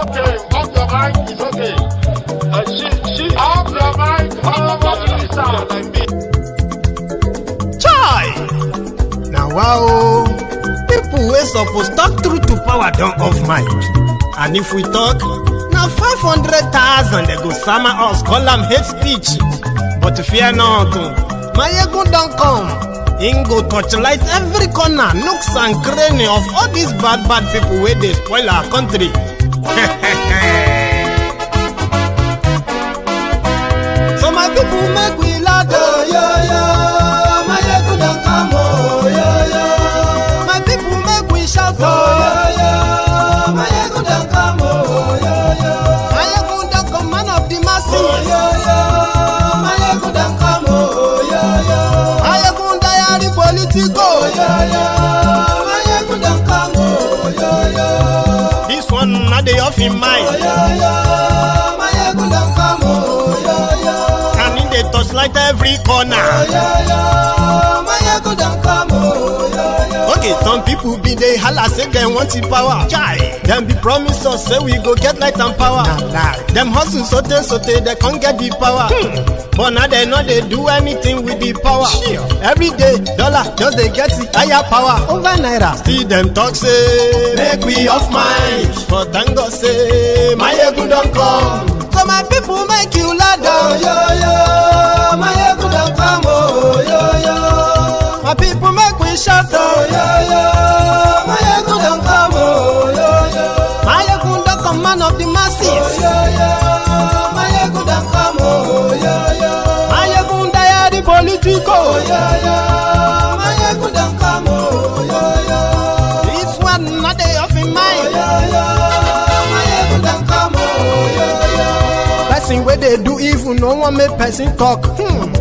okay. Off your mic is okay. She off your mic. Chai! Now wow, people wey supposed talk truth to power don't off mic. And if we talk, now 500,000 they go summer us, call them hate speech. But fear not, Maiyegun don't come. Ingo torchlight every corner, nooks and cranny of all these bad people where they spoil our country. So my people make we loud, oh, yo, yo. Maiyegun don't come, oh, yo, yo. My people make we shout, oh, yo, yo. Maiyegun don't come, oh, yo, yo. Maiyegun don't come, man of the masses, oh, yo, yo. Maiyegun don't come, oh, yo, yo. Maiyegun diary Politico, oh, yo, yo. Maiyegun don't come, oh, yo, yo. This one not the off in mind, oh, yo, yo. Maiyegun don't come, oh, yo, yo. And in the touchlight every corner, oh, yo, yo. Maiyegun don't come, oh, yo, yo. Okay, some people be they holla say they want the power. Chai, them be promise us say we go get light and power. Nah. Them hustle sote they can't get the power. But now they know they do anything with the power. Sure. Every day, dollar just they get the higher power over naira. See them talk say make we off mic, but thank God say Maiyegun don't come. So my people make you loud, oh, yo, yo. Maiyegun don't come, oh, yo, yo. My people make we shout, oh, yo, yo. Maiyegun don't come, oh, yo, yo. Maiyegun don't come, man of the masses, oh, yo, yo. Maiyegun don't come, oh, yo, yo. Maiyegun diary Politico, oh, yo, yo. Maiyegun don't come, oh, yo, yo. This one not they off in mind, oh, yo, yo. Maiyegun don't come, oh, yo, yo. Person where they do evil, no one make person talk.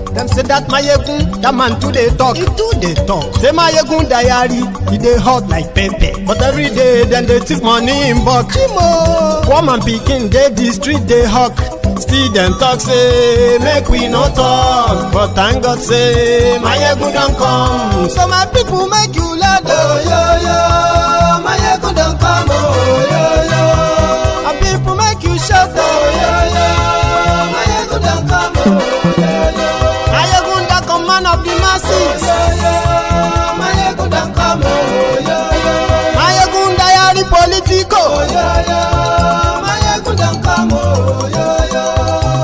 Them say that Maiyegun, that man too they talk. He too they talk. Say Maiyegun diary, he they hot like pepper. But every day then they take money in bulk. Poor man picking, they the street they hawk. Still them talk say make we no talk. But thank God say Maiyegun don't come. So my people make you loud, oh, yo, yo. Maiyegun don't come, oh, yo, yo. My people make you shout, oh, yo, yo. Maiyegun don't come, oh, yo, yo. Maiyegun don't come, man of the masses, oh, yo, yo. Maiyegun don't come, oh, yo, yo. Maiyegun diary Politico, oh, yo, yo. Maiyegun don't come, oh, yo, yo.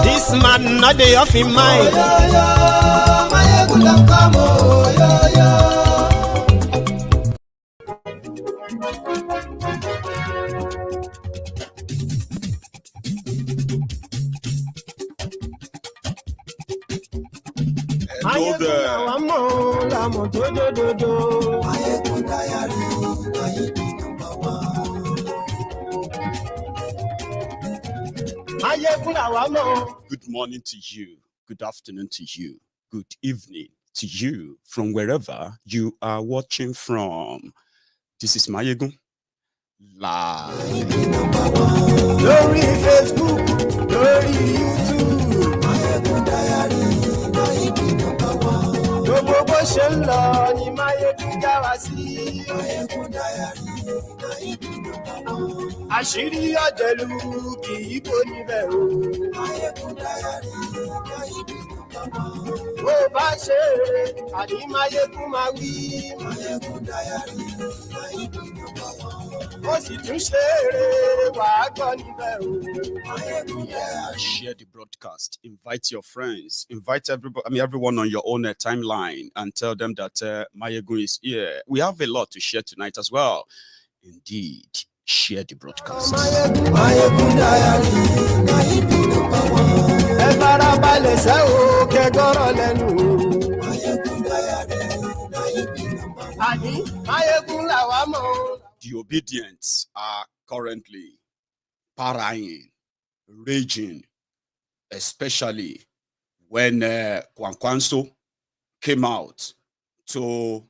This man not the off in mind, oh, yo, yo. Maiyegun don't come, oh, yo, yo. Hello there. Good morning to you. Good afternoon to you. Good evening to you from wherever you are watching from. This is Maiyegun live. Glory Facebook, glory YouTube. Maiyegun diary, Maiyegun number one. Gbogbo bó ṣe ń lọ ni Maiyegun já wa sí. Maiyegun diary, Maiyegun number one. Àṣírí ọ̀jẹ̀lú kì í kó níbẹ̀ o. Maiyegun diary, Maiyegun number one. Bó bá ṣe eré, àní Maiyegun máa wí. Maiyegun diary, Maiyegun number one. Share the broadcast. Invite your friends. Invite everybody. Everyone on your own timeline, and tell them that Maiyegun is here. We have a lot to share tonight as well. Indeed, share the broadcast. The obedience are currently parrying, raging, especially when Kwankwaso came out to,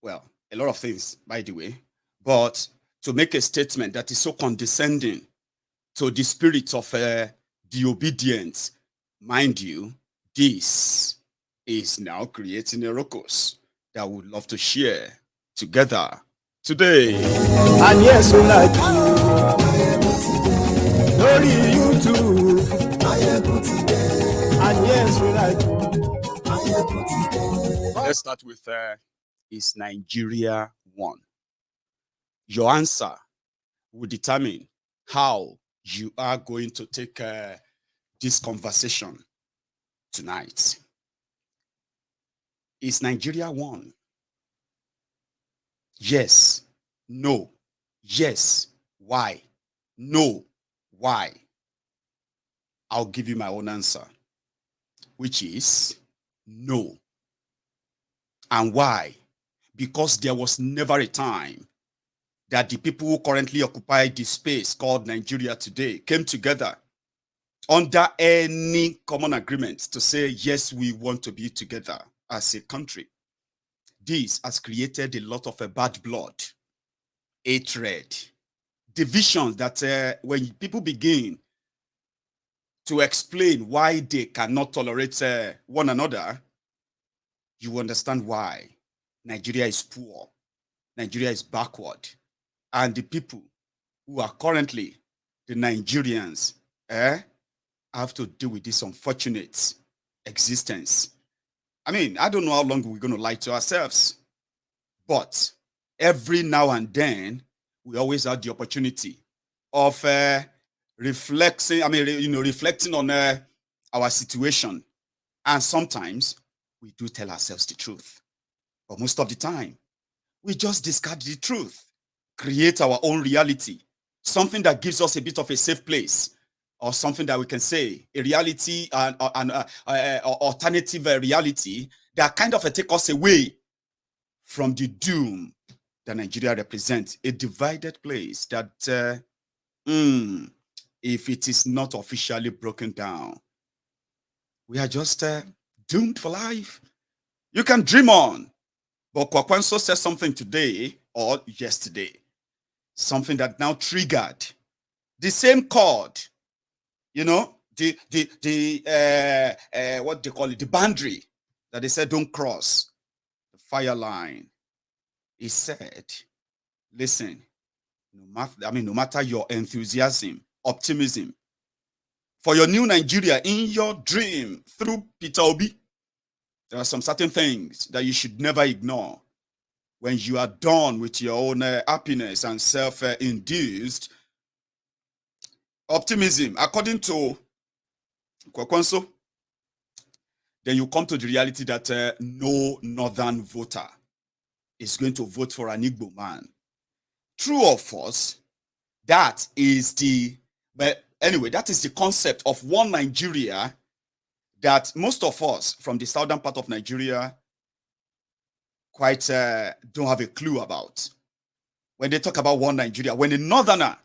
well, a lot of things, by the way, but to make a statement that is so condescending to the spirit of the obedience. Mind you, this is now creating a ruckus that we would love to share together today. And yes, we like you. start with, is Nigeria one? Your answer will determine how you are going to take this conversation tonight. Is Nigeria one? Yes. No. Yes. Why? No. Why? I'll give you my own answer, which is no. And why? Because there was never a time that the people who currently occupy the space called Nigeria today came together under any common agreement to say, yes, we want to be together as a country. This has created a lot of bad blood, hatred, divisions that when people begin to explain why they cannot tolerate one another, you understand why Nigeria is poor, Nigeria is backward, and the people who are currently the Nigerians have to deal with this unfortunate existence. I mean, I don't know how long we're going to lie to ourselves, but every now and then, we always have the opportunity of reflecting on our situation. And sometimes we do tell ourselves the truth. But most of the time, we just discard the truth, create our own reality, something that gives us a bit of a safe place, or something that we can say, a reality, an alternative reality that kind of take us away from the doom that Nigeria represents, a divided place that, if it is not officially broken down, we are just doomed for life. You can dream on, but Kwankwaso said something today or yesterday, something that now triggered the same chord, you know, what they call it, the boundary that they said don't cross, the fire line. He said, listen, no matter your enthusiasm, optimism for your new Nigeria in your dream through Peter Obi, there are some certain things that you should never ignore. When you are done with your own happiness and self-induced optimism, according to Kwankwaso, then you come to the reality that no northern voter is going to vote for an Igbo man. True or false, that is the concept of one Nigeria that most of us from the southern part of Nigeria quite don't have a clue about. When they talk about one Nigeria, when a northerner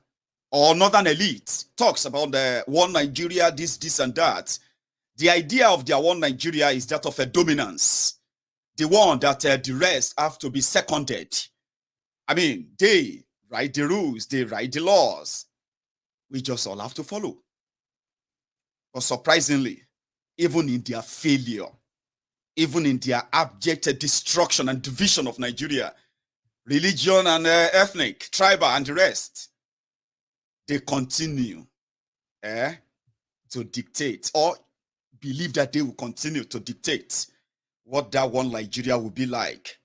or northern elite talks about the one Nigeria, this and that, the idea of their one Nigeria is that of a dominance. The one that the rest have to be seconded. I mean, they write the rules, they write the laws. We just all have to follow. But surprisingly, even in their failure, even in their abject destruction and division of Nigeria, religion and ethnic, tribal and the rest, they continue to dictate or believe that they will continue to dictate what that one Nigeria will be like.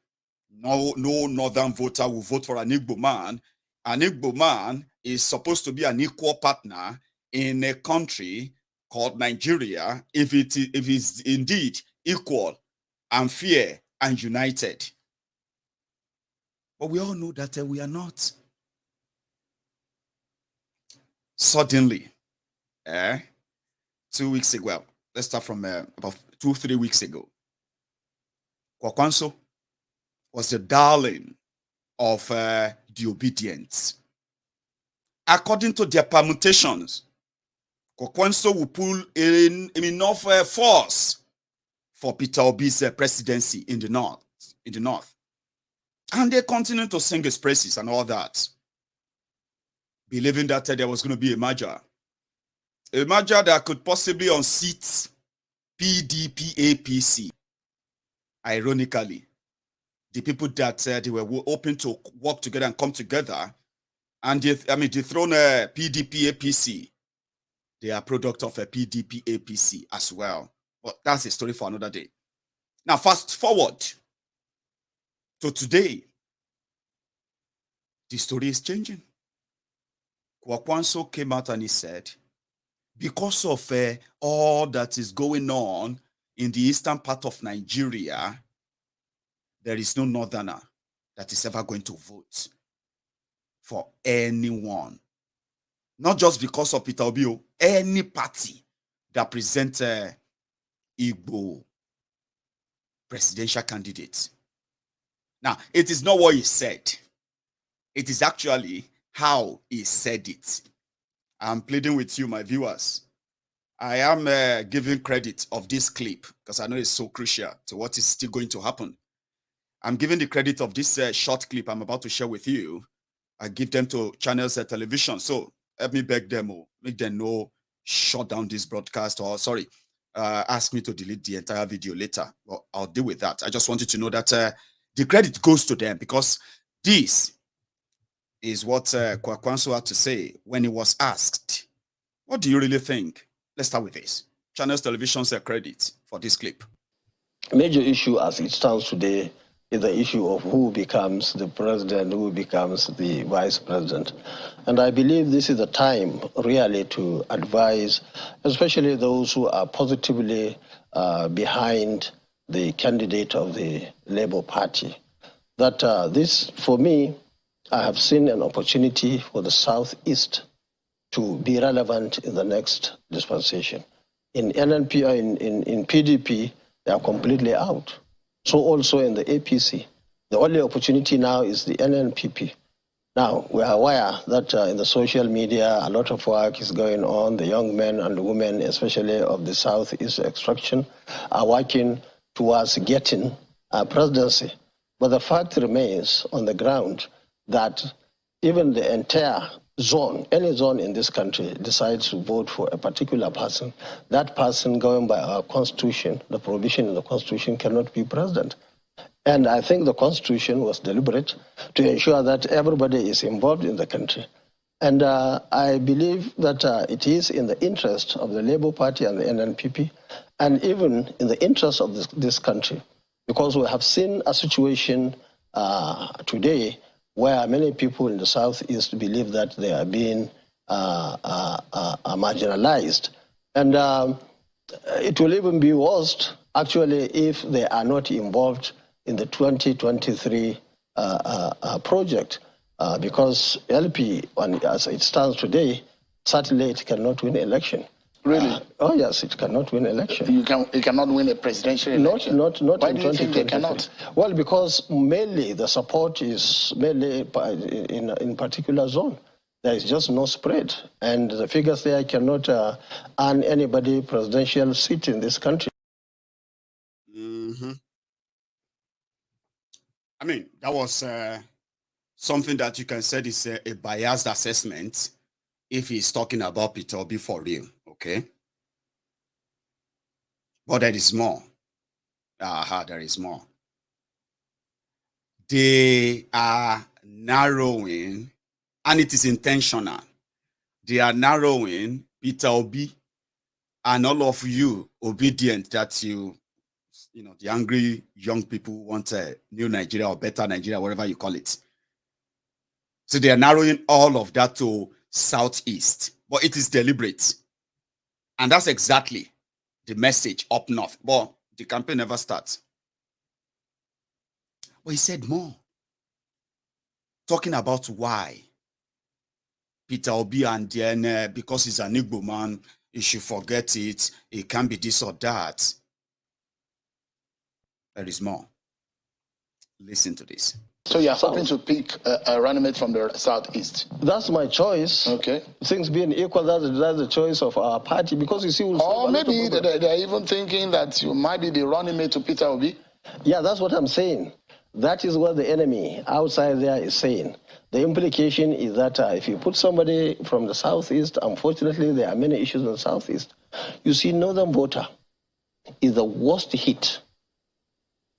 No northern voter will vote for an Igbo man. An Igbo man is supposed to be an equal partner in a country called Nigeria if it is indeed equal and fair and united. But we all know that we are not. Suddenly, 2 weeks ago, well, let's start from about 2-3 weeks ago, Kwankwaso was the darling of the obedient. According to their permutations, Kwankwaso will pull in enough force for Peter Obi's presidency in the north. And they continue to sing his praises and all that, believing that there was going to be a merger that could possibly unseat PDP-APC. Ironically, the people that they were open to work together and come together and dethrone PDP-APC, they are product of a PDP-APC as well. But that's a story for another day. Now, fast forward So today, the story is changing. Kwankwaso came out and he said, because of all that is going on in the eastern part of Nigeria, there is no northerner that is ever going to vote for anyone. Not just because of Peter Obi, any party that presents Igbo presidential candidates. Now, it is not what he said. It is actually how he said it. I'm pleading with you, my viewers. I am giving credit of this clip because I know it's so crucial to what is still going to happen. I'm giving the credit of this short clip I'm about to share with you. I give them to channels television. So help me beg them or make them know, shut down this broadcast, or sorry, ask me to delete the entire video later. Well, I'll deal with that. I just want you to know that the credit goes to them because this is what Kwankwaso had to say when he was asked, what do you really think? Let's start with this. Channels Television's credit for this clip. Major issue as it stands today is the issue of who becomes the president, who becomes the vice president. And I believe this is the time really to advise, especially those who are positively behind the candidate of the Labour Party, that this, for me, I have seen an opportunity for the Southeast to be relevant in the next dispensation. In NNP, in PDP, they are completely out. So also in the APC. The only opportunity now is the NNPP. Now, we are aware that in the social media, a lot of work is going on. The young men and women, especially of the Southeast extraction, are working towards getting a presidency. But the fact remains on the ground that even the entire zone, any zone in this country, decides to vote for a particular person, that person, going by our constitution, the provision in the constitution, cannot be president. And I think the constitution was deliberate to ensure that everybody is involved in the country. And I believe that it is in the interest of the Labour Party and the NNPP, and even in the interest of this country, because we have seen a situation today where many people in the Southeast believe that they are being marginalized. And it will even be worse, actually, if they are not involved in the 2023 project, because LP, as it stands today, certainly it cannot win election. Really? Oh yes, it cannot win election. It cannot win a presidential election? Not Why in do you think they 2023. cannot? Well, because mainly the support is mainly in particular zone. There is just no spread. And the figures there cannot earn anybody presidential seat in this country. Mm-hmm. I mean, that was something that you can say is a biased assessment if he's talking about Peter Obi for real. Okay, but there is more. There is more. They are narrowing, and it is intentional. They are narrowing Peter Obi and all of you obedient that you know, the angry young people want a new Nigeria or better Nigeria, whatever you call it. So they are narrowing all of that to Southeast, but it is deliberate. And that's exactly the message up north. But the campaign never starts. But he said more. Talking about why Peter Obi, and then because he's an Igbo man, he should forget it. It can't be this or that. There is more. Listen to this. So you're hoping to pick a running mate from the Southeast? That's my choice. Okay. Things being equal, that's the choice of our party, because you see... Or maybe they're even thinking that you might be the running mate to Peter Obi? Yeah, that's what I'm saying. That is what the enemy outside there is saying. The implication is that if you put somebody from the Southeast, unfortunately there are many issues in the Southeast. You see, northern voter is the worst hit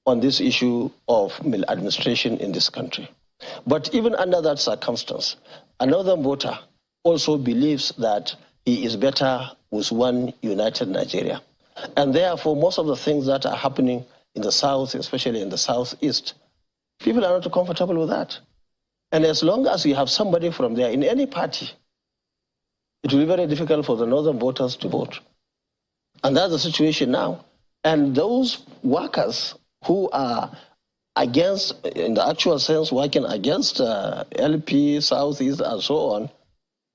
on this issue of maladministration in this country. But even under that circumstance, a northern voter also believes that he is better with one united Nigeria. And therefore, most of the things that are happening in the South, especially in the Southeast, People are not comfortable with that. And as long as you have somebody from there in any party, it will be very difficult for the northern voters to vote. And that's the situation now. And those workers who are against, in the actual sense, working against LP, Southeast, and so on,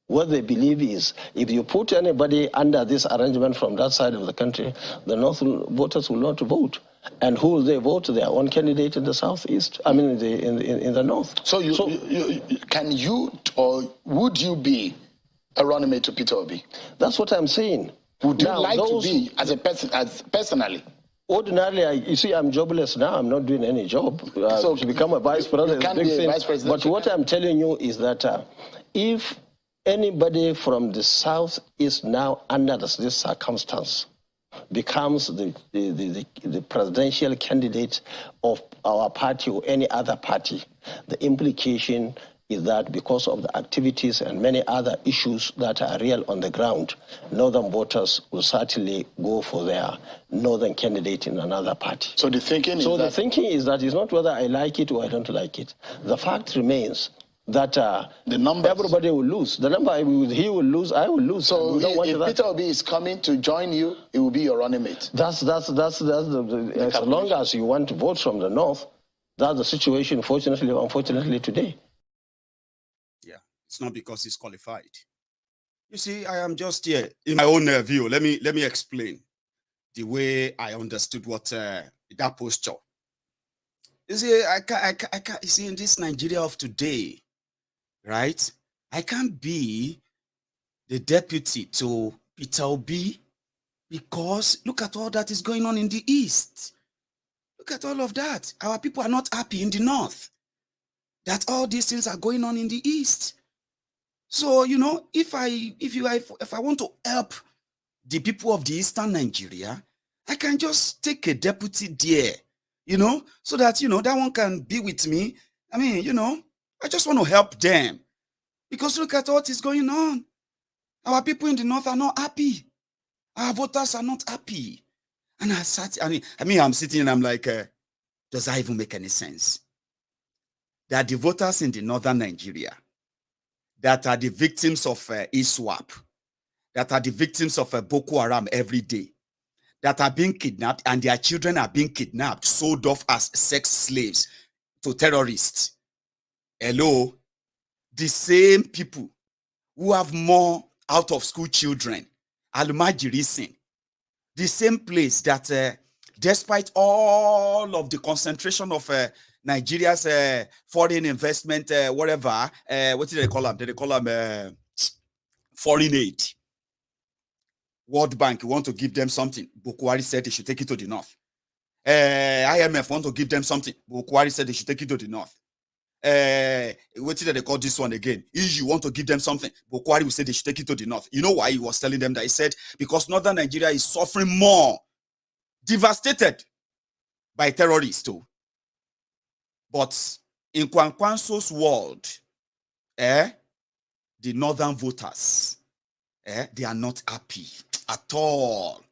what they believe is if you put anybody under this arrangement from that side of the country, the North voters will not vote. And who will they vote? Their own candidate in the Southeast, I mean in the North. So, can you or would you be a running mate to Peter Obi? That's what I'm saying. Would you like to be as a person, personally? Ordinarily, you see, I'm jobless now. I'm not doing any job. So to become a vice president, you can be a vice president. But what I'm telling you is that if anybody from the South is now under this circumstance, becomes the presidential candidate of our party or any other party, the implication is that because of the activities and many other issues that are real on the ground, northern voters will certainly go for their northern candidate in another party. So the thinking is the thinking is that it's not whether I like it or I don't like it. The fact remains that the number everybody will lose. The number he will lose, I will lose. So if Peter Obi is coming to join you, it will be your running mate. That's as long as you want to vote from the North, that's the situation, fortunately or unfortunately, today. Yeah, it's not because he's qualified. You see, I am just here in my own view. Let me explain the way I understood what that posture. You see, I can't. You see, in this Nigeria of today, right? I can't be the deputy to Peter Obi because look at all that is going on in the East. Look at all of that. Our people are not happy in the North that all these things are going on in the East. So, you know, if I want to help the people of the Eastern Nigeria, I can just take a deputy there, you know, so that, you know, that one can be with me. I mean, you know, I just want to help them because look at what is going on. Our people in the North are not happy. Our voters are not happy. And I'm sitting and I'm like, does that even make any sense? That the voters in the Northern Nigeria that are the victims of ISWAP, that are the victims of Boko Haram every day, that are being kidnapped and their children are being kidnapped, sold off as sex slaves to terrorists. Hello, the same people who have more out-of-school children, Almajirisin, the same place that despite all of the concentration of Nigeria's foreign investment, whatever, what did they call them? Did they call them foreign aid? World Bank want to give them something. Bukwari said they should take it to the North. IMF want to give them something. Bukwari said they should take it to the North. What did they call this one again? EU want to give them something. Bukwari will say they should take it to the North. You know why he was telling them that? He said, because Northern Nigeria is suffering more, devastated by terrorists too. But in Kwankwaso's world, the Northern voters, they are not happy at all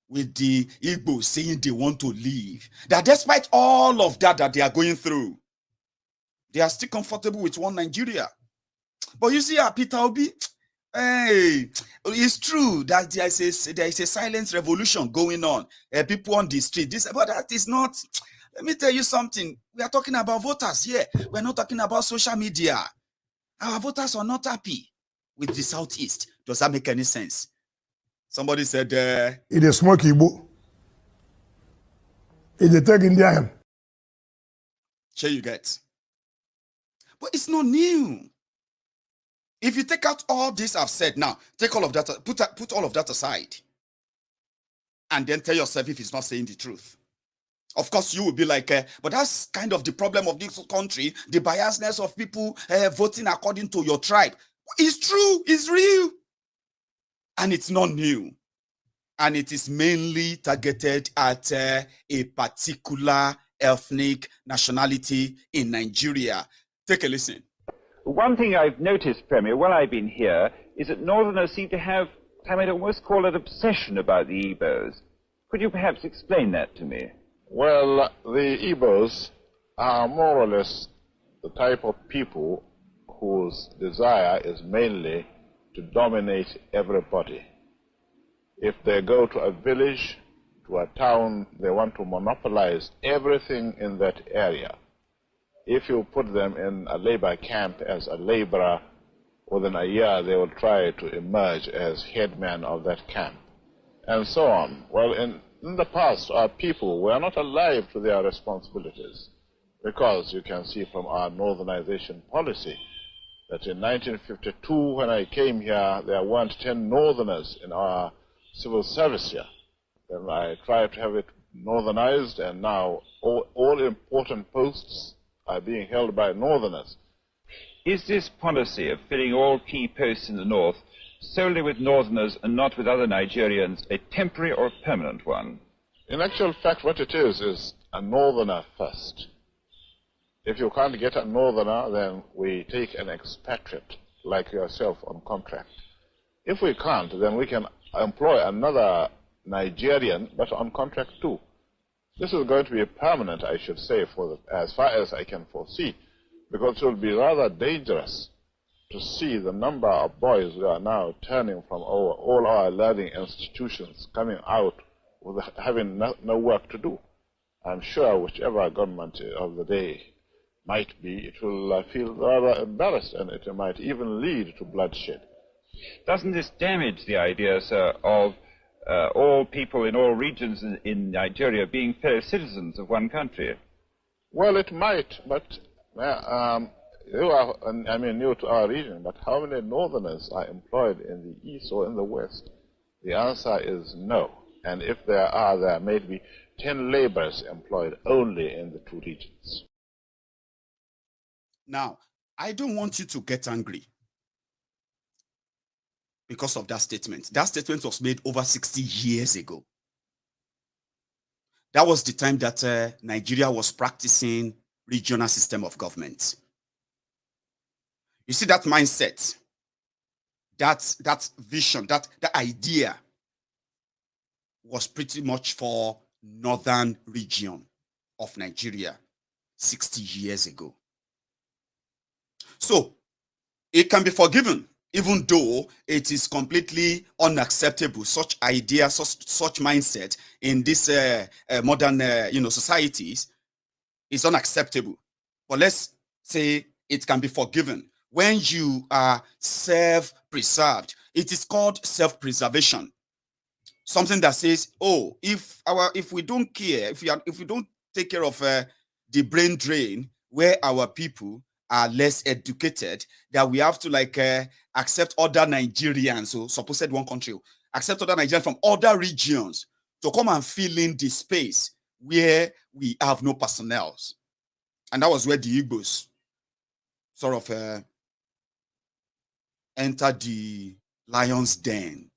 with the Igbos saying they want to leave. That despite all of that they are going through, they are still comfortable with one Nigeria. But you see, Peter Obi, hey, it's true that there is a silent revolution going on. People on the street, but that is not. Let me tell you something. We are talking about voters here. We're not talking about social media. Our voters are not happy with the Southeast. Does that make any sense? Somebody said, it is smoke Igbo. It is taking them. Sure you get. But it's not new. If you take out all this I've said now, take all of that, put all of that aside, and then tell yourself if it's not saying the truth. Of course, you will be like, but that's kind of the problem of this country, the biasness of people voting according to your tribe. It's true, it's real. And it's not new. And it is mainly targeted at a particular ethnic nationality in Nigeria. Take a listen. One thing I've noticed, Premier, while I've been here, is that Northerners seem to have, I might almost call it, obsession about the Igbos. Could you perhaps explain that to me? Well, the Igbos are more or less the type of people whose desire is mainly to dominate everybody. If they go to a village, to a town, they want to monopolize everything in that area. If you put them in a labor camp as a laborer, within a year they will try to emerge as headman of that camp, and so on. Well, in the past, our people were not alive to their responsibilities, because you can see from our northernization policy that in 1952, when I came here, there weren't 10 northerners in our civil service here. Then I tried to have it northernized, and now all important posts are being held by northerners. Is this policy of filling all key posts in the north solely with northerners and not with other Nigerians a temporary or a permanent one? In actual fact, what it is a northerner first. If you can't get a northerner, then we take an expatriate like yourself on contract. If we can't, then we can employ another Nigerian, but on contract too. This is going to be permanent, I should say, as far as I can foresee, because it will be rather dangerous to see the number of boys who are now turning from all our learning institutions, coming out with having no work to do. I'm sure whichever government of the day might be, it will feel rather embarrassed, and it might even lead to bloodshed. Doesn't this damage the idea, sir, of all people in all regions in Nigeria being fellow citizens of one country? Well, it might, but you are, new to our region, but how many northerners are employed in the east or in the west? The answer is no. And if there are, there may be 10 laborers employed only in the two regions. Now, I don't want you to get angry because of that statement. That statement was made over 60 years ago. That was the time that Nigeria was practicing regional system of government. You see, that mindset, that vision, that idea was pretty much for northern region of Nigeria 60 years ago. So it can be forgiven, even though it is completely unacceptable. Such ideas, such mindset in this modern societies is unacceptable. But let's say it can be forgiven when you are self-preserved. It is called self-preservation. Something that says, oh, if we don't care, if we don't take care of the brain drain where our people are less educated, that we have to accept other Nigerians, so supposed one country, accept other Nigerians from other regions to come and fill in the space where we have no personnel. And that was where the Igbos sort of entered the lion's den.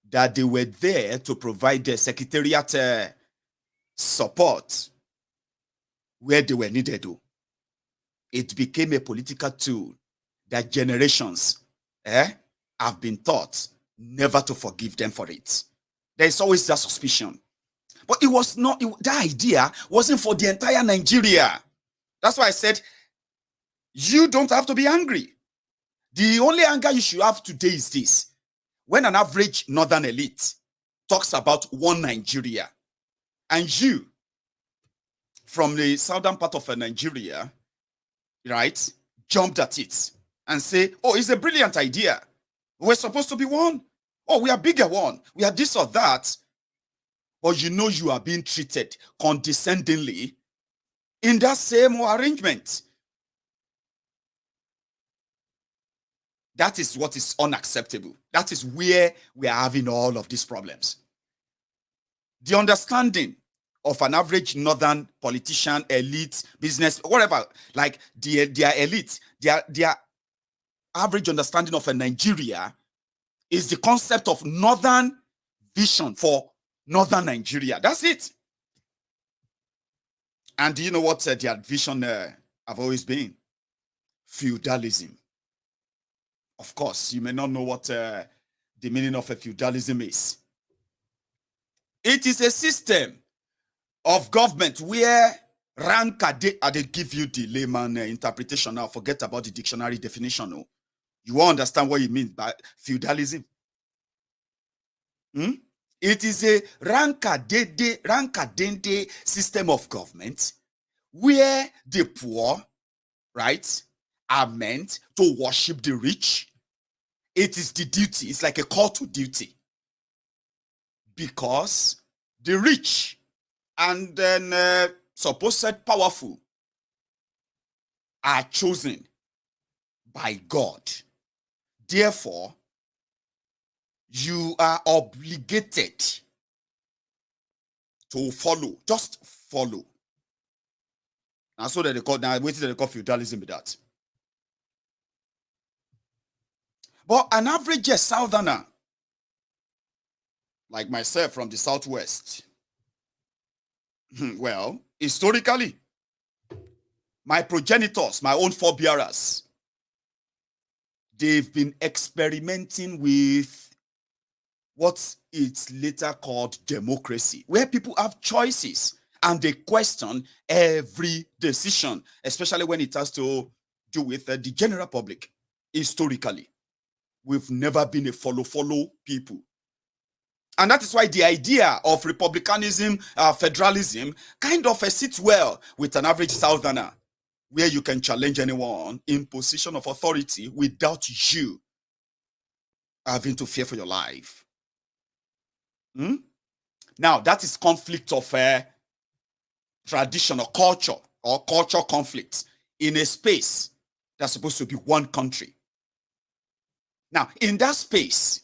That they were there to provide the secretariat support where they were needed. It became a political tool that generations have been taught never to forgive them for it. There is always that suspicion. But it was not, that idea wasn't for the entire Nigeria. That's why I said, you don't have to be angry. The only anger you should have today is this. When an average northern elite talks about one Nigeria, and you, from the southern part of Nigeria, right, jumped at it and say, oh, it's a brilliant idea. We're supposed to be one. Oh, we are bigger one. We are this or that. But you are being treated condescendingly in that same arrangement. That is what is unacceptable. That is where we are having all of these problems. The understanding of an average northern politician, elite, business, whatever, like their elite, their average understanding of a Nigeria is the concept of northern vision for northern Nigeria. That's it. And do you know what their vision have always been? Feudalism. Of course, you may not know what the meaning of a feudalism is. It is a system of government where rank I they give you the layman interpretation now. Forget about the dictionary definition. No. You won't understand what it means by feudalism. It is a rankadende system of government where the poor, right, are meant to worship the rich. It is the duty. It's like a call to duty. Because the rich and then supposed powerful are chosen by God. Therefore, you are obligated to follow. Just follow. And so that they call now waiting that they call feudalism with that. But an average southerner, like myself from the southwest, well, historically, my progenitors, my own forebearers, they've been experimenting with what it's later called democracy, where people have choices and they question every decision, especially when it has to do with the general public. Historically, we've never been a follow people. And that is why the idea of republicanism, federalism, kind of sits well with an average southerner, where you can challenge anyone in position of authority without you having to fear for your life. Now, that is conflict of tradition or culture conflict in a space that's supposed to be one country. Now, in that space,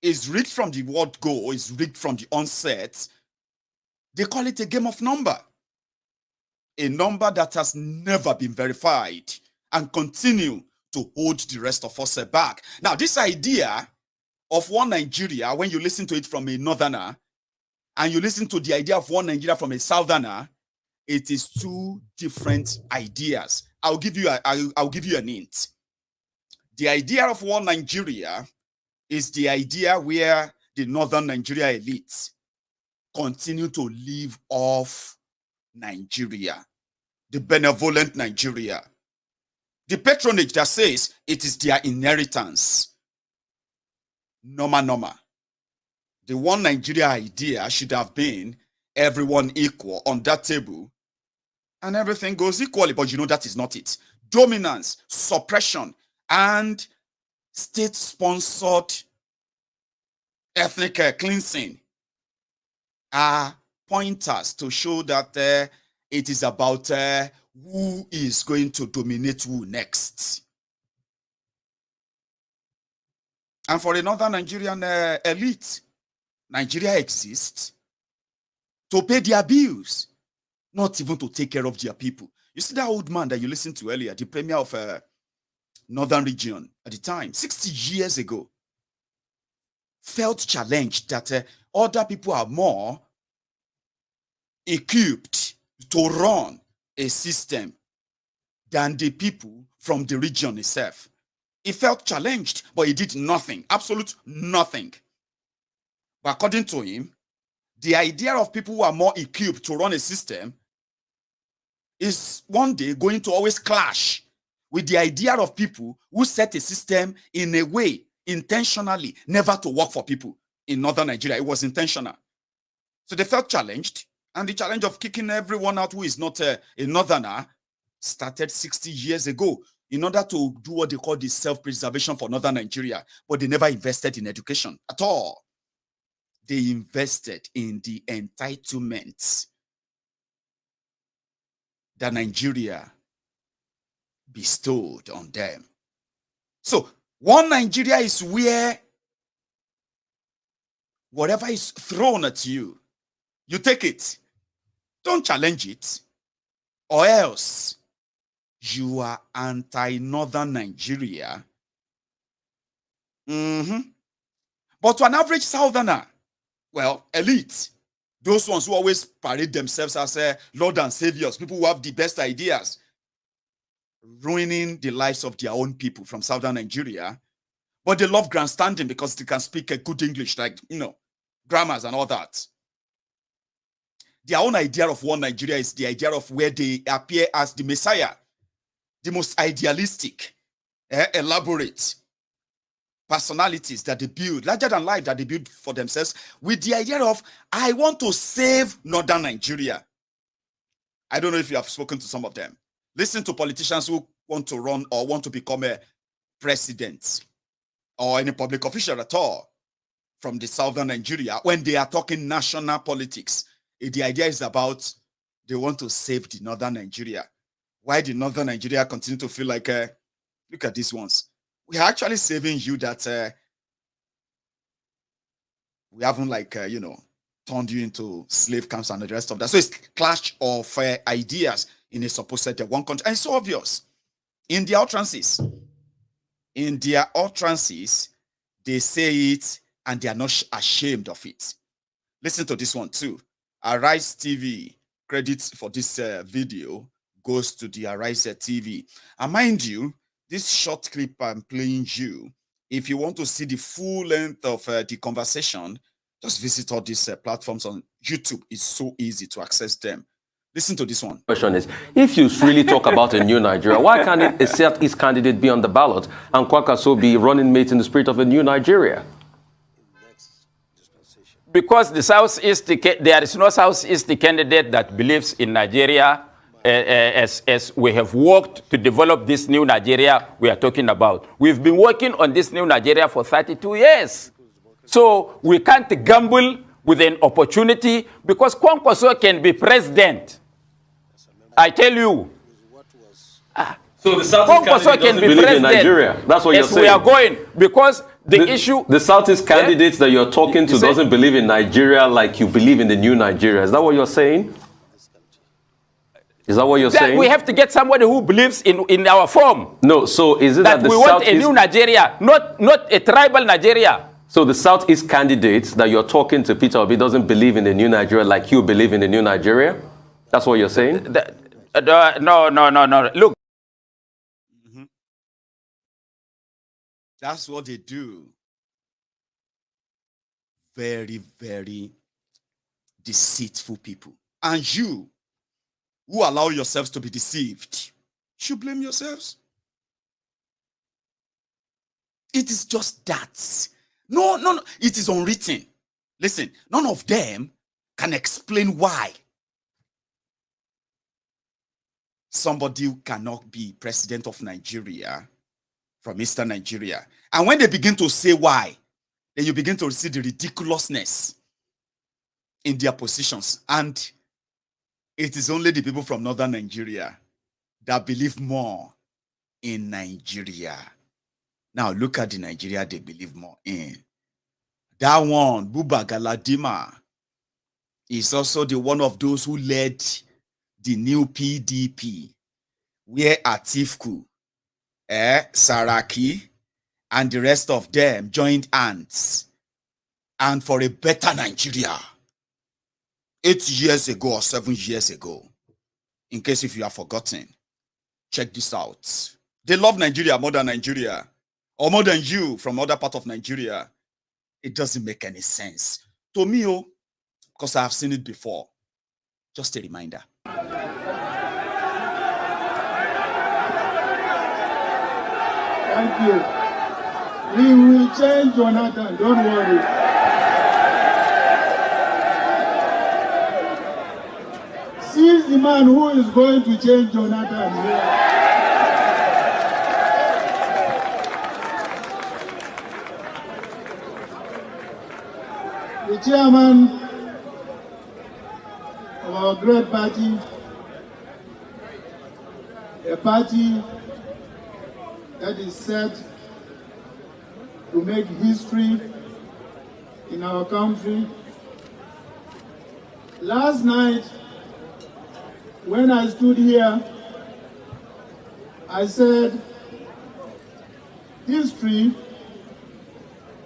is rigged from the word go, is rigged from the onset. They call it a game of number. A number that has never been verified and continue to hold the rest of us back. Now, this idea of one Nigeria, when you listen to it from a northerner, and you listen to the idea of one Nigeria from a southerner, it is two different ideas. I'll give you an hint. The idea of one Nigeria is the idea where the northern Nigeria elite continue to live off Nigeria, the benevolent Nigeria, the patronage that says it is their inheritance. Norma. The one Nigeria idea should have been everyone equal on that table and everything goes equally, but you know that is not it. Dominance, suppression, and state-sponsored ethnic cleansing are pointers to show that it is about who is going to dominate who next. And for the northern Nigerian elite, Nigeria exists to pay their bills, not even to take care of their people. You see that old man that you listened to earlier, the premier of northern region at the time, 60 years ago, felt challenged that other people are more equipped to run a system than the people from the region itself. He felt challenged, but he did nothing, absolute nothing. But according to him, the idea of people who are more equipped to run a system is one day going to always clash with the idea of people who set a system in a way, intentionally, never to work for people. In northern Nigeria, it was intentional. So they felt challenged, and the challenge of kicking everyone out who is not a northerner started 60 years ago in order to do what they call the self-preservation for northern Nigeria, but they never invested in education at all. They invested in the entitlements that Nigeria bestowed on them. So, one Nigeria is where whatever is thrown at you, you take it. Don't challenge it, or else you are anti-northern Nigeria. But to an average southerner, well, elite, those ones who always parade themselves as Lord and Saviors, people who have the best ideas, ruining the lives of their own people from southern Nigeria, but they love grandstanding because they can speak a good English, like, grammars and all that. Their own idea of one Nigeria is the idea of where they appear as the Messiah, the most idealistic, elaborate personalities that they build, larger than life that they build for themselves, with the idea of, I want to save northern Nigeria. I don't know if you have spoken to some of them. Listen to politicians who want to run or want to become a president or any public official at all from the southern Nigeria. When they are talking national politics, the idea is about they want to save the northern Nigeria. Why the northern Nigeria continue to feel like, look at these ones. We are actually saving you that we haven't turned you into slave camps and the rest of that. So it's clash of ideas in a supposed one country. And it's so obvious. In their utterances, they say it and they are not ashamed of it. Listen to this one too. Arise TV, credits for this video goes to the Arise TV. And mind you, this short clip I'm playing you, if you want to see the full length of the conversation, just visit all these platforms on YouTube. It's so easy to access them. Listen to this one. Question is, if you really talk about a new Nigeria, why can't a Southeast candidate be on the ballot and Kwankwaso be running mate in the spirit of a new Nigeria? Because the Southeast, there is no Southeast candidate that believes in Nigeria as we have worked to develop this new Nigeria we are talking about. We've been working on this new Nigeria for 32 years. So we can't gamble with an opportunity because Kwankwaso can be president. I tell you. So the Southeast candidate doesn't believe in Nigeria. That's what you're saying. We are going because the issue. The Southeast candidates that you're talking to doesn't believe in Nigeria like you believe in the new Nigeria. Is that what you're saying? Is that what you're saying? We have to get somebody who believes in our form. No, so is it that the we want a new Nigeria, not a tribal Nigeria? So the Southeast candidates that you're talking to, Peter Obi, doesn't believe in the new Nigeria like you believe in the new Nigeria? That's what you're saying? No. Look. That's what they do. Very, very deceitful people. And you, who allow yourselves to be deceived, should blame yourselves. It is just that. No. It is unwritten. Listen, none of them can explain why somebody who cannot be president of Nigeria from Eastern Nigeria. And when they begin to say why, then you begin to see the ridiculousness in their positions. And it is only the people from Northern Nigeria that believe more in Nigeria. Now look at the Nigeria they believe more in. That one, Buba Galadima, is also the one of those who led the new PDP, where Atifku, Saraki, and the rest of them joined hands and for a better Nigeria 8 years ago or 7 years ago. In case if you have forgotten, check this out. They love Nigeria more than Nigeria, or more than you from other part of Nigeria. It doesn't make any sense to me, because I have seen it before. Just a reminder. Thank you. We will change Jonathan, don't worry. See the man who is going to change Jonathan here. The chairman of our great party, a party that is set to make history in our country. Last night, when I stood here, I said, history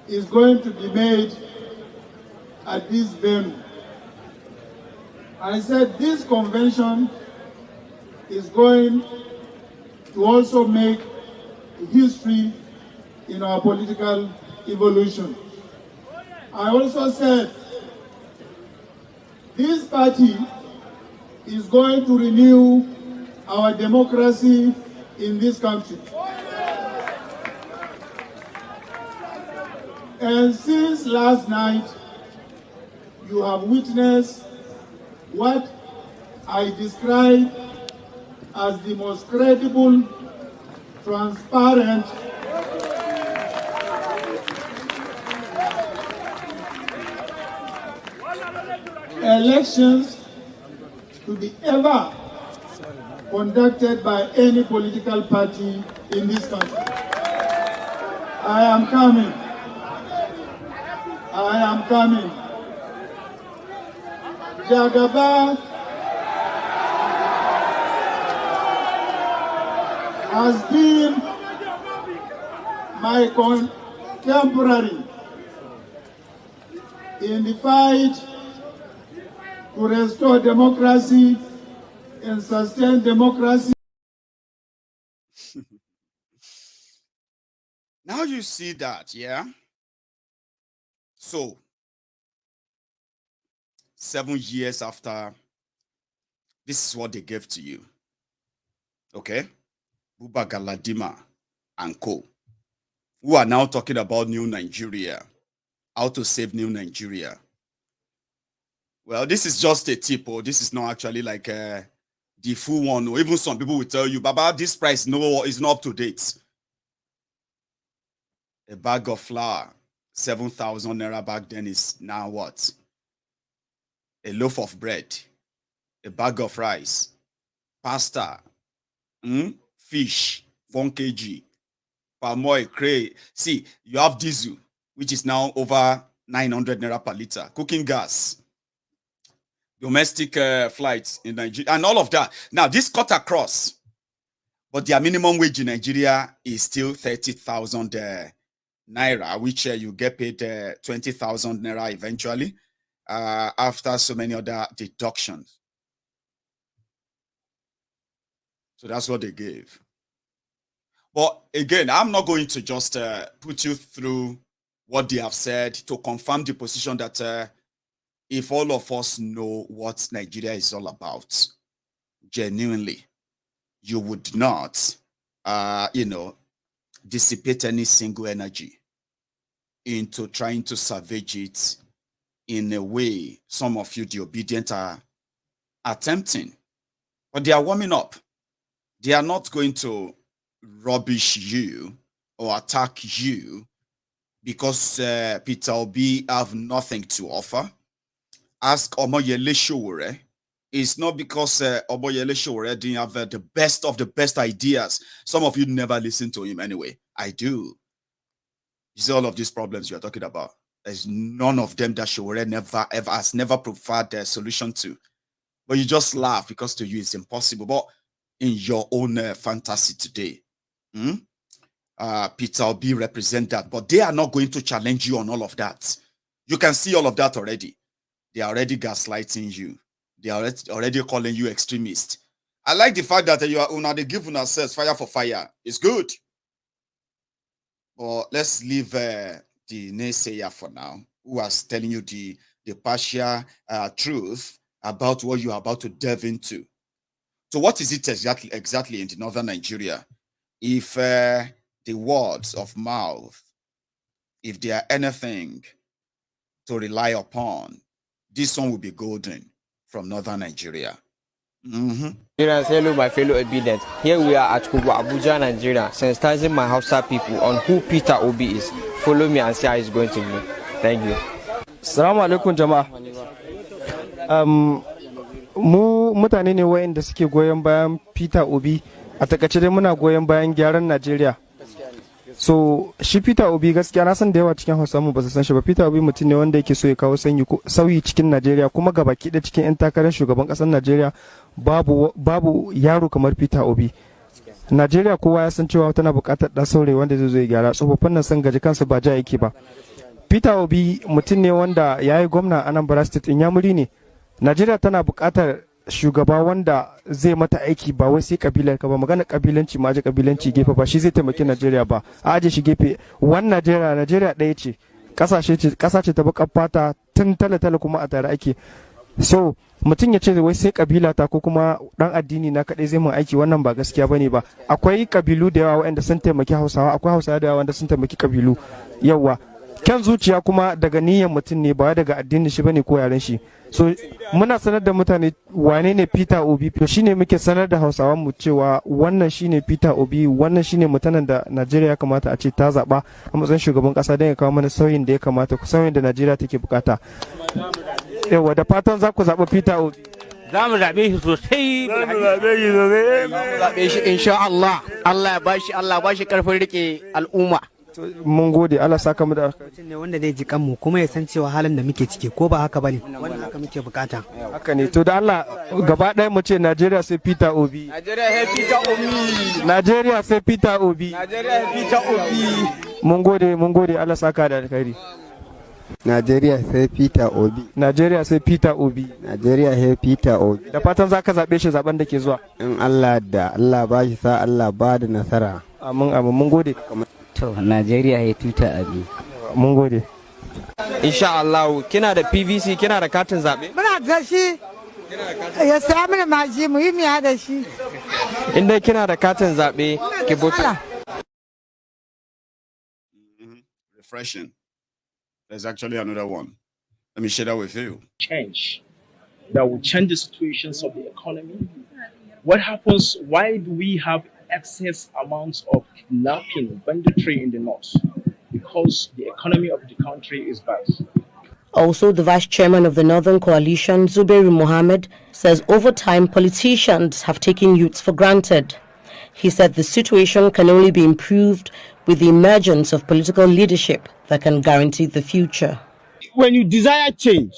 is going to be made at this venue. I said this convention is going to also make history in our political evolution. I also said This party is going to renew our democracy in this country. And since last night, you have witnessed what I describe as the most credible, transparent, elections to be ever conducted by any political party in this country. I am coming. I am coming. Jagaba has been my contemporary in the fight to restore democracy and sustain democracy. Now you see that, yeah? So, 7 years after, this is what they gave to you. Okay? Buba Galadima and co. Who are now talking about new Nigeria. How to save new Nigeria. Well, this is just a tip, or this is not actually like the full one. Or even some people will tell you, Baba, this price is not up to date. A bag of flour, 7,000 naira back then is now what? A loaf of bread, a bag of rice, pasta, fish, 1 kg, palm oil, cray. See, you have diesel, which is now over 900 naira per liter, cooking gas, domestic flights in Nigeria, and all of that. Now, this cut across, but their minimum wage in Nigeria is still 30,000 naira, which you get paid 20,000 naira eventually after so many other deductions. So that's what they gave. But again, I'm not going to just put you through what they have said to confirm the position that if all of us know what Nigeria is all about, genuinely, you would not, dissipate any single energy into trying to savage it in a way some of you, the obedient, are attempting. But they are warming up. They are not going to rubbish you or attack you because Peter Obi have nothing to offer. Ask Omoyele Sowore. It's not because Omoyele Sowore didn't have the best of the best ideas. Some of you never listen to him anyway. I do. You see all of these problems you're talking about. There's none of them that Sowore has never provided a solution to. But you just laugh because to you it's impossible. But in your own fantasy today, Peter Obi represent that. But they are not going to challenge you on all of that. You can see all of that already. They are already gaslighting you. They are already calling you extremist. I like the fact that you are they give ourselves fire for fire. It's good. But let's leave the naysayer for now, who is telling you the partial truth about what you are about to delve into. So what is it exactly in the northern Nigeria? If the words of mouth, if they are anything to rely upon, this one will be golden from northern Nigeria. Hello, my fellow obedient. Here we are at Kubu, Abuja, Nigeria, sensitizing my Hausa people on who Peter Obi is. Follow me and see how it's going to be. Thank you. Assalamu alaikum, jama'a. Mu mutane ne wayanda suke goyon bayan Peter Obi. A takaice dai muna goyon bayan gyaran Najeriya. So shi Peter Obi gaskiya na san da yawa cikin Hausa mu ba su san shi ba. Peter Obi mutum ne wanda yake so ya kawo sauyi cikin Najeriya, kuma gabaki da cikin 'yan takarar shugaban kasar Najeriya babu yaro kamar Peter Obi. Najeriya kowa ya san cewa tana buƙatar ɗan saurayi wanda zai zo ya gyara. Tsofaffin nan san gaji kansu ba ja yake ba. Peter Obi mutum ne wanda ya yi gwamna a Anambra State, Inyamuri ne. Najeriya tana buƙatar shugaba wanda zai mata aiki, ba wai sai kabilar ka ba. Magana kabilanci ma aje kabilanci gefe, ba shi zai taimaki Najeriya ba. A aje shi gefe. Wannan Najeriya ɗaya ce. Ƙasa ce ta baƙar fata tun tale-tale kuma a tare ake. So mutum ya ce wai sai kabila ta ko kuma dan addini na kadai zai mun aiki, wannan ba gaskiya bane ba. Akwai kabilu da yawa waɗanda sun taimaki Hausawa, akwai Hausawa da yawa wanda sun taimaki kabilu. Yawa kyan zuciya kuma daga niyyar mutum ne, ba daga addinin shi bane ko yaren shi. So muna sanar da mutane wane ne Peter Obi, to shine muke sanar da Hausawan mu cewa wannan shine Peter Obi, wannan shine mutanen da Najeriya ya kamata a ce ta zaba a matsayin shugaban kasa don ya kawo mana sauyin da ya kamata, sauyin da Najeriya take bukata. Yawa da fatan za ku zaɓi Peter Obi. Za mu zaɓe shi sosai. Za mu zaɓe shi insha Allah. Allah ya bashi karfin rike al'umma. Mun gode, Allah saka mu da mutum ne wanda zai ji kanmu kuma ya san cewa halin da muke ciki ko ba haka bane, wannan haka muke bukata. Haka ne, to da Allah gaba ɗaya mu ce Najeriya sai Peter Obi. Najeriya sai Peter Obi. Najeriya sai Peter Obi. Najeriya sai Peter Obi. Mun gode, Allah saka da alkhairi. Najeriya sai Peter Obi. Najeriya sai Peter Obi. Najeriya sai Peter Obi. Da fatan za ka zaɓe shi zaɓen da ke zuwa. In Allah da Allah ba shi sa Allah ba da nasara. Amin, mun gode. To, Najeriya ya Peter Obi. Mun gode. Insha Allah, kina da PVC, kina da katin zaɓe? Muna da shi. Ya saya mana maji mu yi miya da shi. Inda kina da katin zaɓe, ki buta. Refreshing. There's actually another one. Let me share that with you. Change that will change the situations of the economy. What happens? Why do we have excess amounts of kidnapping, banditry in the north? Because the economy of the country is bad. Also, the vice chairman of the Northern Coalition, Zubairu Mohammed, says over time politicians have taken youths for granted. He said the situation can only be improved with the emergence of political leadership that can guarantee the future. When you desire change,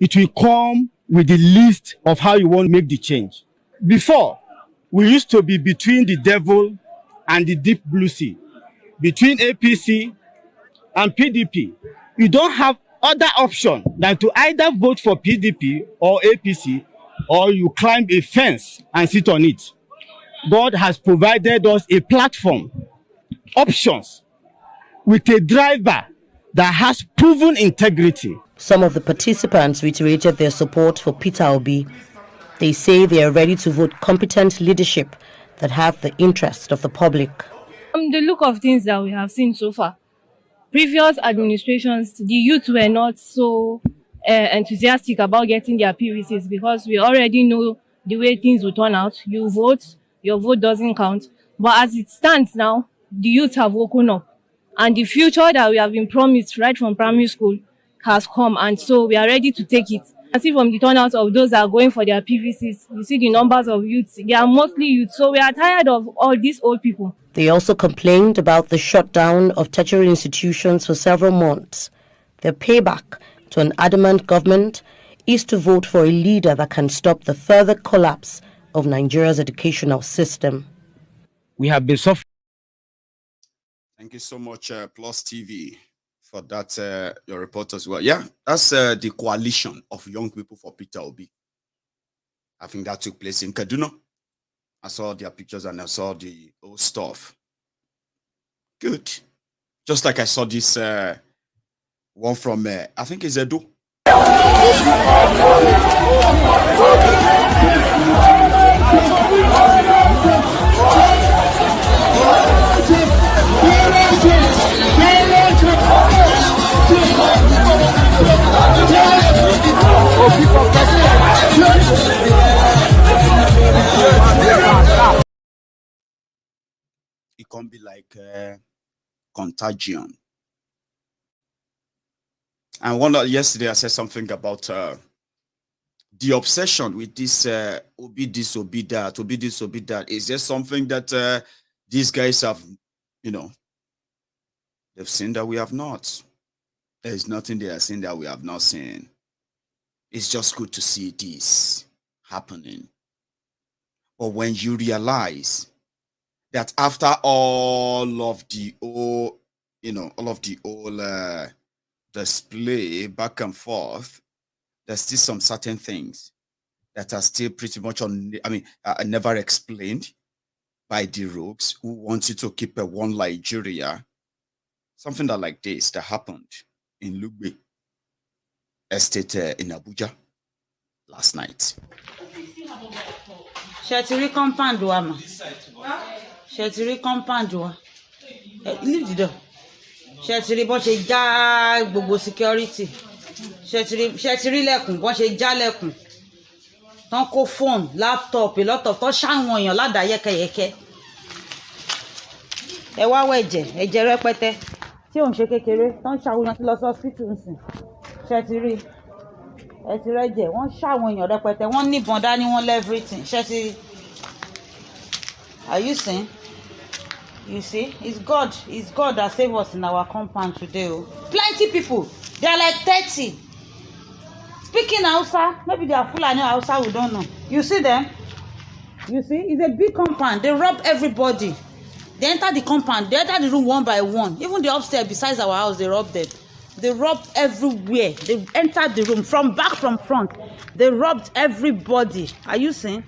it will come with the list of how you want to make the change. Before, we used to be between the devil and the deep blue sea, between APC and PDP. You don't have other option than to either vote for PDP or APC, or you climb a fence and sit on it. God has provided us a platform, options, with a driver that has proven integrity. Some of the participants reiterated their support for Peter Obi. They say they are ready to vote competent leadership that have the interest of the public. The look of things that we have seen so far, previous administrations, the youth were not so enthusiastic about getting their PVCs because we already know the way things will turn out. You vote, your vote doesn't count. But as it stands now, the youth have woken up. And the future that we have been promised right from primary school has come. And so we are ready to take it. I see from the turnout of those that are going for their PVCs, you see the numbers of youths. They are mostly youth. So we are tired of all these old people. They also complained about the shutdown of tertiary institutions for several months. Their payback to an adamant government is to vote for a leader that can stop the further collapse of Nigeria's educational system. We have been suffering. Thank you so much, Plus TV, for that, your report as well. Yeah, that's the coalition of young people for Peter Obi. I think that took place in Kaduna. I saw their pictures and I saw the old stuff. Good. Just like I saw this one from, I think it's Edo. It can be like contagion. And yesterday I said something about the obsession with this Obi this, Obi that, Obi this, Obi that. Is there something that these guys have, they've seen that we have not? There is nothing they have seen that we have not seen. It's just good to see this happening. But when you realize that after all of the old, display back and forth, there's still some certain things that are still pretty much never explained by the rogues who want you to keep a one Nigeria. Something like this that happened in Lugbe. estate in Abuja last night. Shetiri compound wa ma. Shetiri compound wa. Leave the door. Shetiri bó ṣe já gbogbo security. Shetiri lẹ́kùn bó ṣe já lẹ́kùn. Tán kó phone, laptop, a lot of tó ṣáwọn èèyàn ládàá yẹ́kẹ́yẹ́kẹ́. Ẹ wá wẹ̀jẹ̀, ẹ̀jẹ̀ rẹpẹtẹ. Tí òun ṣe kékeré, tán ṣàwọn èèyàn ti lọ sí hospital nsìn. Shetiri. Ẹ ti rẹ́jẹ̀, wọ́n ṣàwọn èèyàn rẹpẹtẹ, wọ́n níbọn dání, wọ́n everything. Shetiri. Are you seeing? You see, it's God that saved us in our compound today. Oh. Plenty people, they are like 30. Speaking Hausa, maybe they are Fulani or Hausa, we don't know. You see them? You see, it's a big compound. They rob everybody. They enter the compound, they enter the room one by one. Even the upstairs, besides our house, they rob them. They robbed everywhere. They entered the room from back, from front. They robbed everybody. Are you seeing?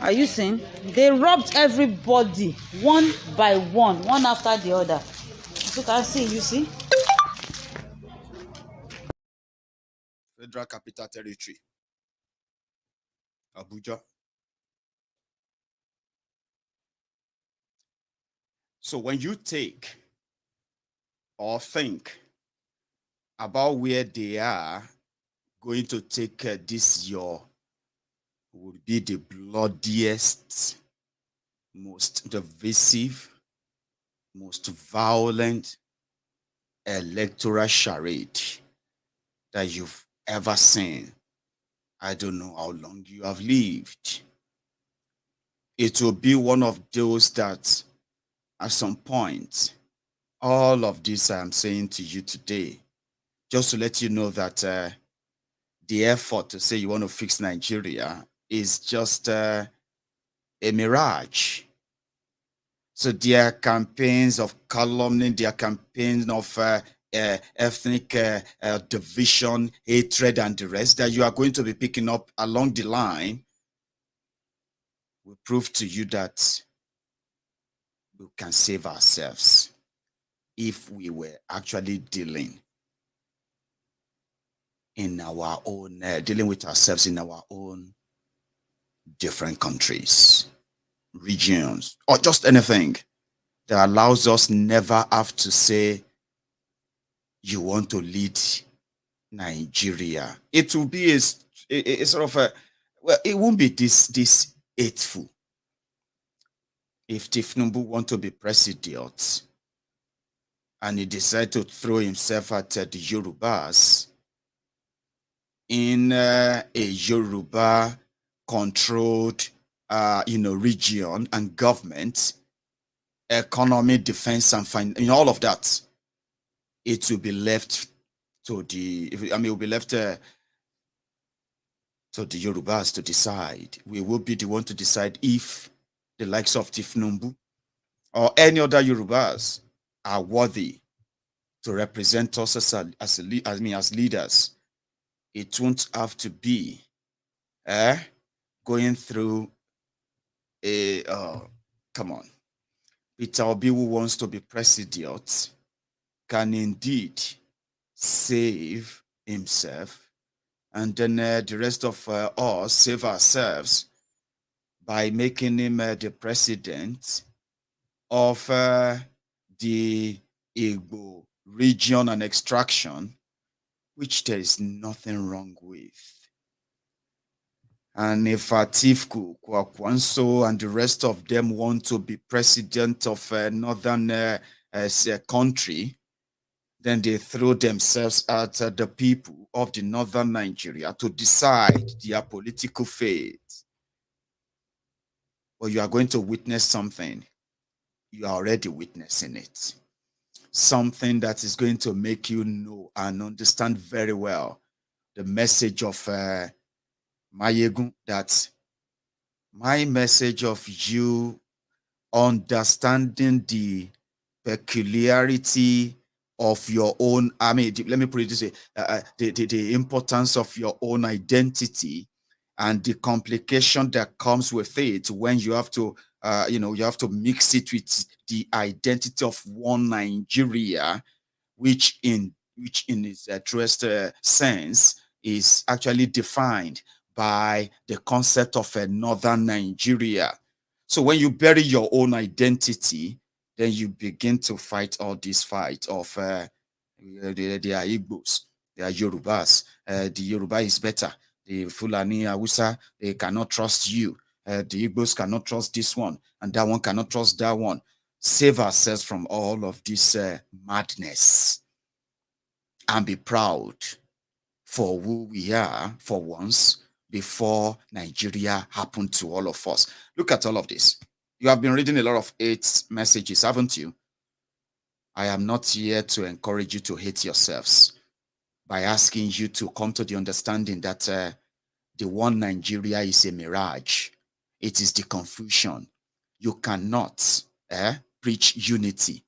Are you seeing? They robbed everybody one by one after the other. As you can see, you see? Federal Capital Territory, Abuja. So when you take or think about where they are going to take this year, would be the bloodiest, most divisive, most violent electoral charade that you've ever seen. I don't know how long you have lived. It will be one of those that at some point, all of this I'm saying to you today, just to let you know that the effort to say you want to fix Nigeria is just a mirage. So their campaigns of calumny, their campaigns of ethnic division, hatred, and the rest that you are going to be picking up along the line will prove to you that we can save ourselves if we were actually dealing in our own, dealing with ourselves in our own different countries, regions, or just anything that allows us never have to say, you want to lead Nigeria. It will be a sort of a, well, it won't be this hateful. If Tifnumbu want to be president and he decide to throw himself at the Yorubas in a Yoruba controlled region and government, economy, defense, and finance, all of that, it will be left to the, it will be left to the Yorubas to decide. We will be the one to decide if the likes of Tifnumbu or any other Yorubas are worthy to represent us as leaders. It won't have to be going through a come on. Peter Obi, who wants to be president, can indeed save himself, and then the rest of us save ourselves by making him the president of the Igbo region and extraction, which there is nothing wrong with. And if Atiku, Kwankwaso, and the rest of them want to be president of a northern country, then they throw themselves at the people of the northern Nigeria to decide their political fate. But you are going to witness something. You are already witnessing it. Something that is going to make you know and understand very well the message of Maiyegun, that my message of you understanding the peculiarity of your own, let me put it this way, the importance of your own identity and the complication that comes with it when you have to, you have to mix it with the identity of one Nigeria, which in which in its truest sense is actually defined by the concept of a northern Nigeria. So when you bury your own identity, then you begin to fight all this fight of they are Igbos, they are Yorubas, the Yoruba is better, the Fulani, Hausa, they cannot trust you, the Igbos cannot trust this one, and that one cannot trust that one. Save ourselves from all of this madness and be proud for who we are for once before Nigeria happened to all of us. Look at all of this. You have been reading a lot of hate messages, haven't you? I am not here to encourage you to hate yourselves by asking you to come to the understanding that the one Nigeria is a mirage. It is the confusion. You cannot preach unity,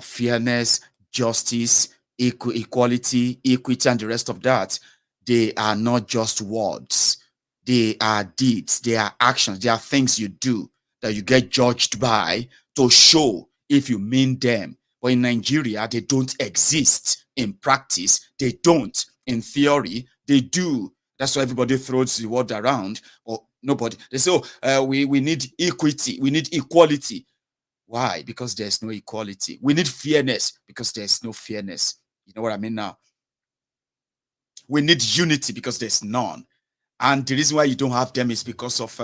fairness, justice, equality, equity, and the rest of that. They are not just words. They are deeds. They are actions. They are things you do that you get judged by to show if you mean them. But in Nigeria, they don't exist. In practice, they don't. In theory, they do. That's why everybody throws the word around. Or nobody. They say, oh, we need equity. We need equality. Why? Because there's no equality. We need fairness because there's no fairness. You know what I mean now? We need unity because there's none. And the reason why you don't have them is because of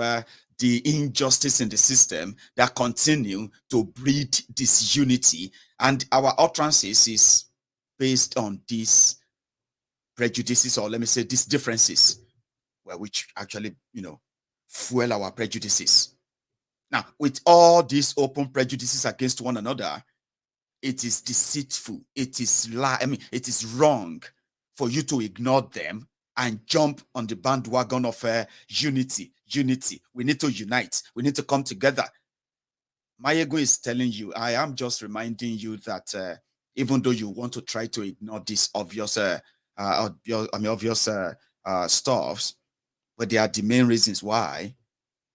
the injustice in the system that continue to breed this unity. And our utterances is based on these prejudices, or let me say these differences, which actually, fuel our prejudices. Now, with all these open prejudices against one another, it is deceitful. It is it is wrong for you to ignore them and jump on the bandwagon of unity. Unity. We need to unite. We need to come together. Maiyegun is telling you, I am just reminding you that even though you want to try to ignore this obvious, obvious stuffs, but they are the main reasons why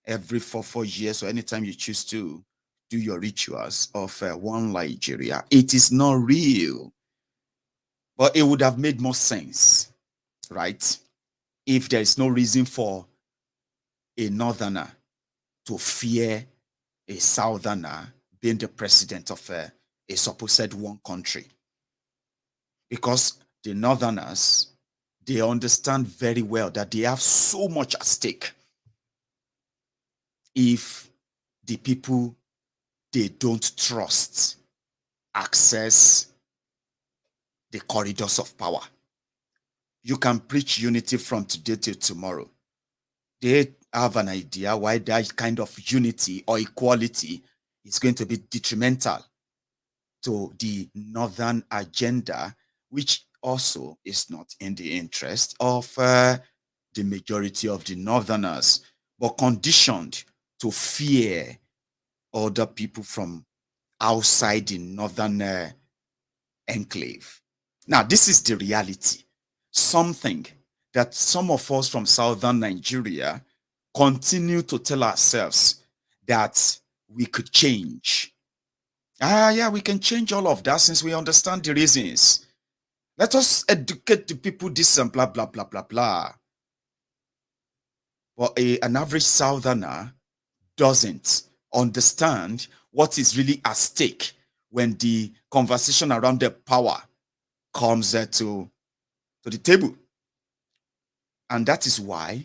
every 4 years or anytime you choose to do your rituals of one Nigeria, it is not real. But it would have made more sense, right? If there is no reason for a northerner to fear a southerner being the president of a supposed one country. Because the northerners, they understand very well that they have so much at stake if the people they don't trust access the corridors of power. You can preach unity from today till tomorrow. They have an idea why that kind of unity or equality is going to be detrimental to the northern agenda, which also is not in the interest of the majority of the northerners, but conditioned to fear other people from outside the northern enclave. Now, this is the reality. Something that some of us from southern Nigeria continue to tell ourselves that we could change. Yeah, we can change all of that since we understand the reasons. Let us educate the people this and blah, blah, blah, blah, blah. But an average southerner doesn't understand what is really at stake when the conversation around the power comes to the table. And that is why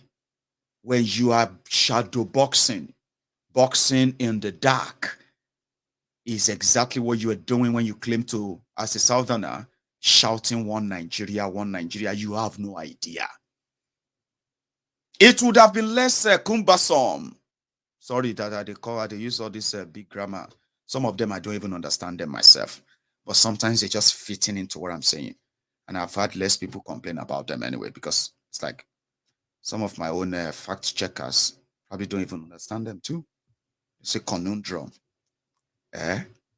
when you are shadow boxing in the dark, is exactly what you are doing when you claim to, as a southerner, shouting one Nigeria, you have no idea. It would have been less cumbersome. Sorry that they use all this big grammar. Some of them I don't even understand them myself, but sometimes they just fit into what I'm saying. And I've had less people complain about them anyway, because it's like some of my own fact checkers probably don't even understand them too. It's a conundrum,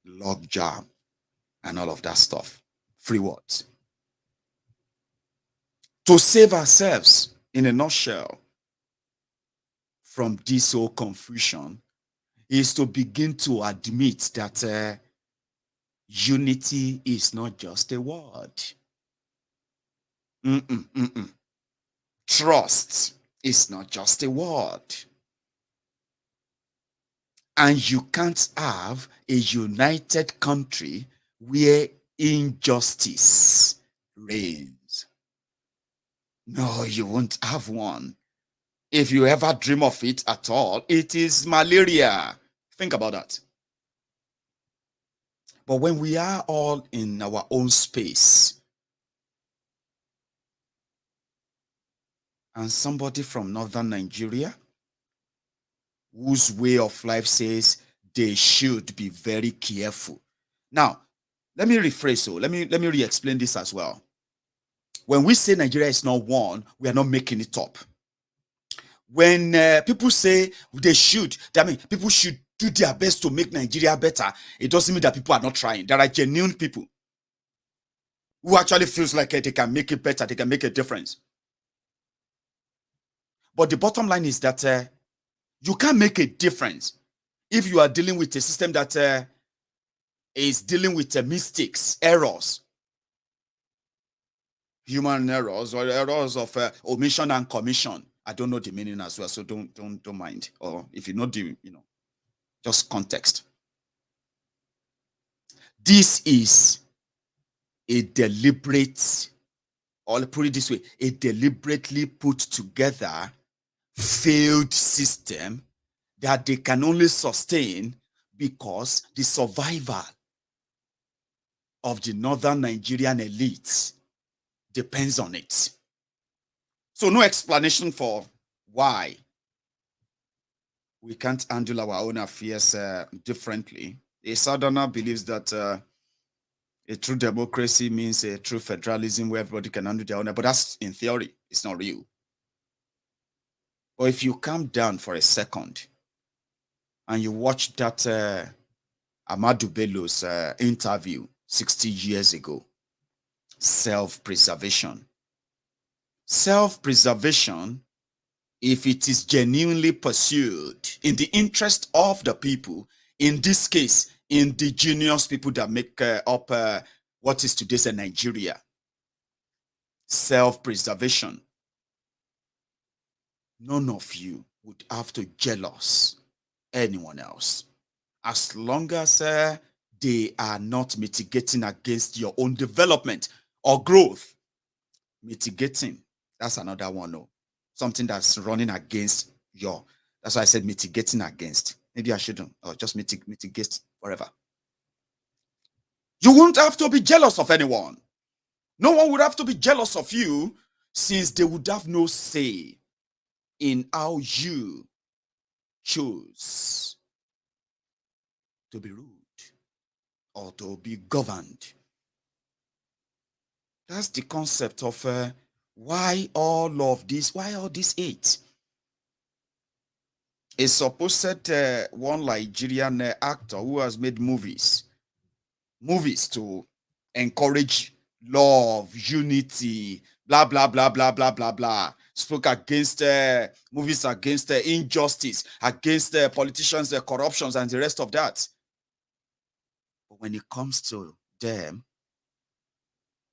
log jam, and all of that stuff. Free words. To save ourselves, in a nutshell, from this whole confusion, is to begin to admit that Unity is not just a word. Trust is not just a word. And you can't have a united country where injustice reigns. No, you won't have one. If you ever dream of it at all, it is malaria. Think about that. But when we are all in our own space, and somebody from northern Nigeria, whose way of life says they should be very careful. Now, let me rephrase so. Let me re-explain this as well. When we say Nigeria is not one, we are not making it up. When people say they should, I mean, people should do their best to make Nigeria better, it doesn't mean that people are not trying. There are genuine people who actually feels like they can make it better, they can make a difference. But the bottom line is that you can't make a difference if you are dealing with a system that is dealing with mistakes, errors, human errors, or errors of omission and commission. I don't know the meaning as well, so don't mind. Or if you know the, just context. This is a deliberate, or put it this way, a deliberately put together failed system that they can only sustain because the survival of the northern Nigerian elites depends on it. So no explanation for why we can't handle our own affairs differently. A southerner believes that a true democracy means a true federalism where everybody can handle their own, but that's in theory, it's not real. But if you calm down for a second and you watch that Ahmadu Bello's interview 60 years ago, self-preservation. Self-preservation, if it is genuinely pursued in the interest of the people, in this case, indigenous people that make up what is today's Nigeria, self-preservation, none of you would have to jealous anyone else. As long as they are not mitigating against your own development or growth. Mitigating, that's another one. No, something that's running against your, that's why I said mitigating against. Maybe I shouldn't, or just mitigate forever. You won't have to be jealous of anyone. No one would have to be jealous of you, since they would have no say in how you choose to be ruled or to be governed. That's the concept of why all of this, why all this hate. A supposed one Nigerian actor who has made movies to encourage love, unity, blah, blah, blah, blah, blah, blah, blah. Spoke against movies against injustice, against politicians, corruptions, and the rest of that. But when it comes to them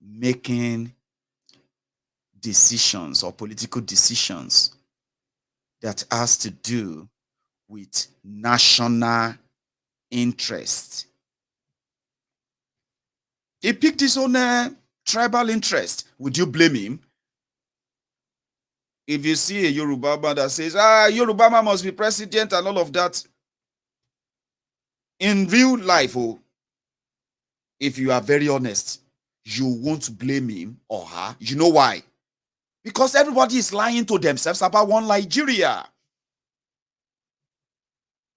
making decisions or political decisions that has to do with national interest, he picked his own tribal interest. Would you blame him? If you see a Yoruba man that says, Yoruba man must be president and all of that, in real life, if you are very honest, you won't blame him or her. You know why? Because everybody is lying to themselves about one Nigeria.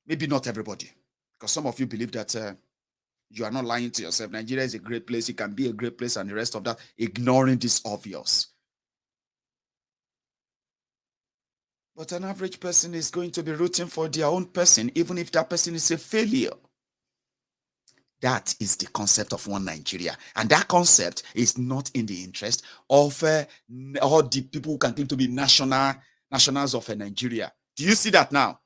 Maybe not everybody, because some of you believe that you are not lying to yourself. Nigeria is a great place. It can be a great place, and the rest of that, ignoring this obvious. But an average person is going to be rooting for their own person, even if that person is a failure. That is the concept of one Nigeria. And that concept is not in the interest of all the people who can claim to be nationals of Nigeria. Do you see that now?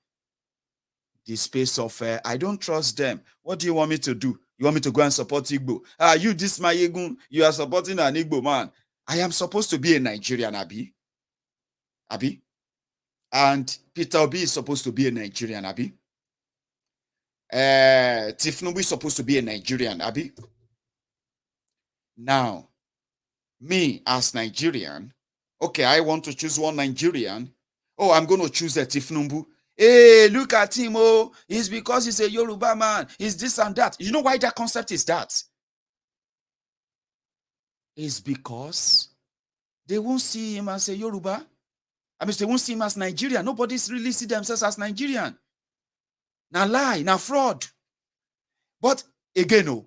The space of, I don't trust them. What do you want me to do? You want me to go and support Igbo? You this Maiyegun, you are supporting an Igbo man. I am supposed to be a Nigerian, Abi. And Peter Obi is supposed to be a Nigerian, Abi. Tifnubu is supposed to be a Nigerian, Abi. Now, me as Nigerian, okay, I want to choose one Nigerian. Oh, I'm going to choose a Tifnubu. Hey, look at him, oh, it's because he's a Yoruba man. He's this and that. You know why that concept is that? It's because they won't see him as a Yoruba. I mean, they won't see him as Nigerian. Nobody's really see themselves as Nigerian. Now lie, now fraud. But again,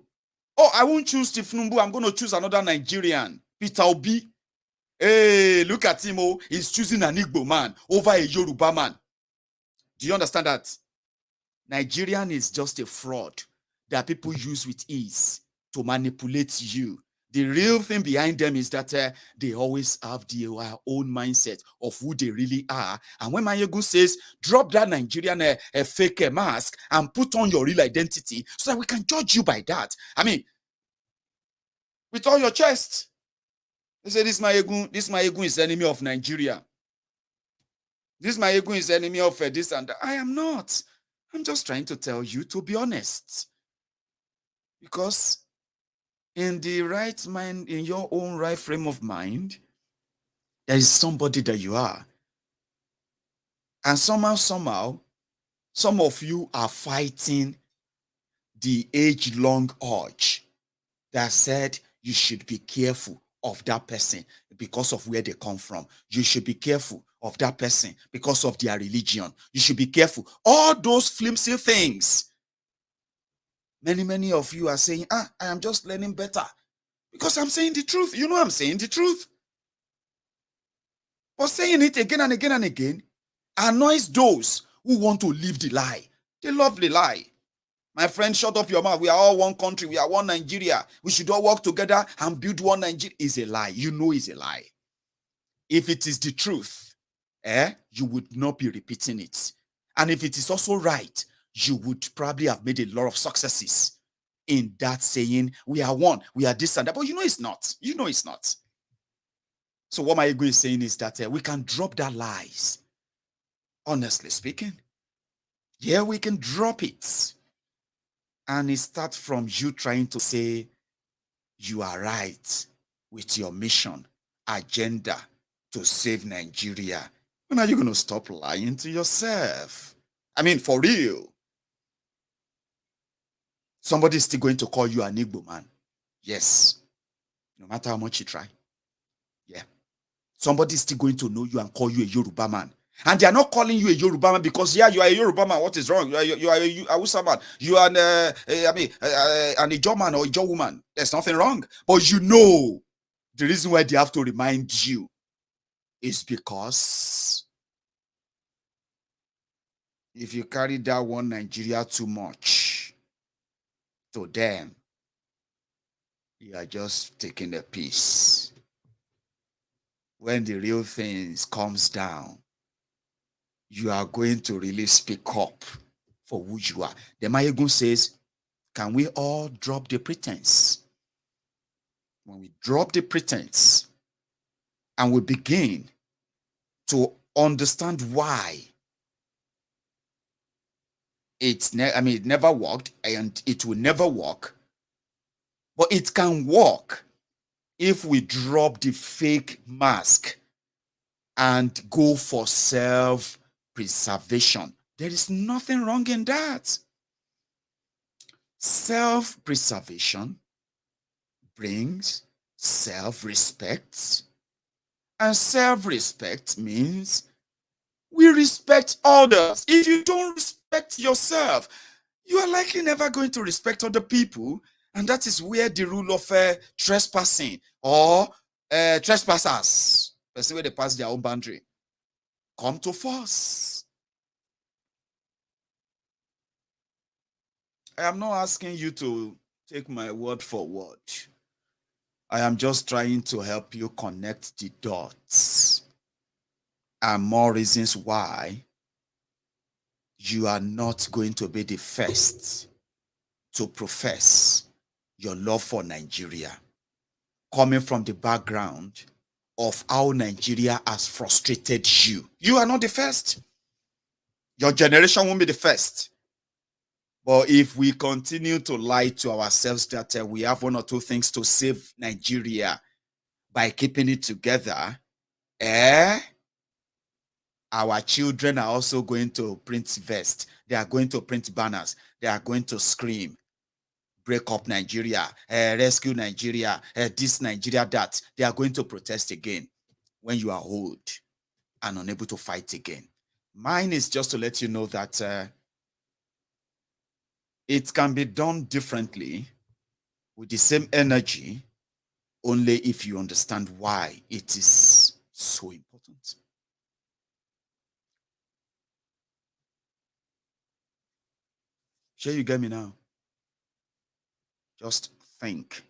I won't choose Tifnubu. I'm going to choose another Nigerian, Peter Obi. Hey, look at him, oh, he's choosing an Igbo man over a Yoruba man. Do you understand that? Nigerian is just a fraud that people use with ease to manipulate you. The real thing behind them is that they always have their own mindset of who they really are. And when Maiyegun says, drop that Nigerian fake mask and put on your real identity so that we can judge you by that. I mean, with all your chest. They say this Maiyegun is the enemy of Nigeria. This Maiyegun is the enemy of this and that. I am not. I'm just trying to tell you to be honest. Because in the right mind, in your own right frame of mind, there is somebody that you are. And somehow, some of you are fighting the age-long urge that said you should be careful of that person because of where they come from. You should be careful of that person because of their religion. You should be careful. All those flimsy things. Many of you are saying, I am just learning better because I'm saying the truth. You know I'm saying the truth. But saying it again and again and again annoys those who want to live the lie. They love the lie. My friend, shut up your mouth. We are all one country. We are one Nigeria. We should all work together and build one Nigeria. Is a lie. You know it's a lie. If it is the truth, you would not be repeating it. And if it is also right, you would probably have made a lot of successes in that saying, we are one, we are this and that. But you know it's not. You know it's not. So what Maiyegun is saying is that we can drop that lies. Honestly speaking. Yeah, we can drop it. And it starts from you trying to say you are right with your mission, agenda to save Nigeria. When are you going to stop lying to yourself? I mean, for real. Somebody's still going to call you an Igbo man. Yes. No matter how much you try. Yeah. Somebody's still going to know you and call you a Yoruba man. And they are not calling you a Yoruba man because, yeah, you are a Yoruba man. What is wrong? You are a Hausa man. You are an Ijo man or Ijo woman. There's nothing wrong. But you know, the reason why they have to remind you is because if you carry that one Nigeria too much, to them, you are just taking a piece. When the real things comes down, you are going to really speak up for who you are. The Maiyegun says, can we all drop the pretense? When we drop the pretense and we begin to understand why it never worked and it will never work, but it can work if we drop the fake mask and go for self-preservation. There is nothing wrong in that. Self-preservation brings self-respect. And self-respect means we respect others. If you don't respect yourself, you are likely never going to respect other people. And that is where the rule of trespassing or trespassers, person where they pass their own boundary, come to force. I am not asking you to take my word for word. I am just trying to help you connect the dots and more reasons why you are not going to be the first to profess your love for Nigeria, coming from the background of how Nigeria has frustrated you. You are not the first. Your generation won't be the first. But if we continue to lie to ourselves that we have one or two things to save Nigeria by keeping it together, our children are also going to print vests. They are going to print banners. They are going to scream, break up Nigeria, rescue Nigeria, this Nigeria, that. They are going to protest again when you are old and unable to fight again. Mine is just to let you know that it can be done differently with the same energy, only if you understand why it is so important. Sure, you get me now? Just think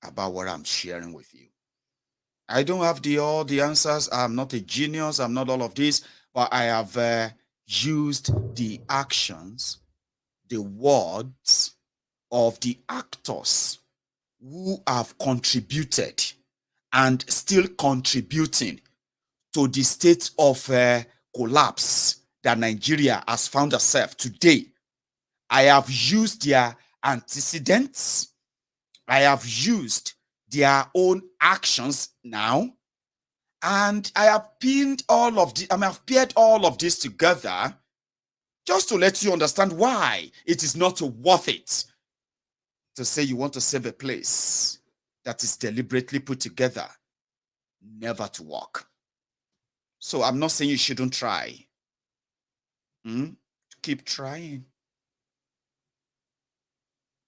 about what I'm sharing with you. I don't have all the answers. I'm not a genius. I'm not all of this, but I have used the actions, the words of the actors who have contributed and still contributing to the state of collapse that Nigeria has found herself today. I have used their antecedents. I have used their own actions now. And I have pinned all of this, I have paired all of this together just to let you understand why it is not worth it to say you want to save a place that is deliberately put together, never to work. So I'm not saying you shouldn't try. Keep trying.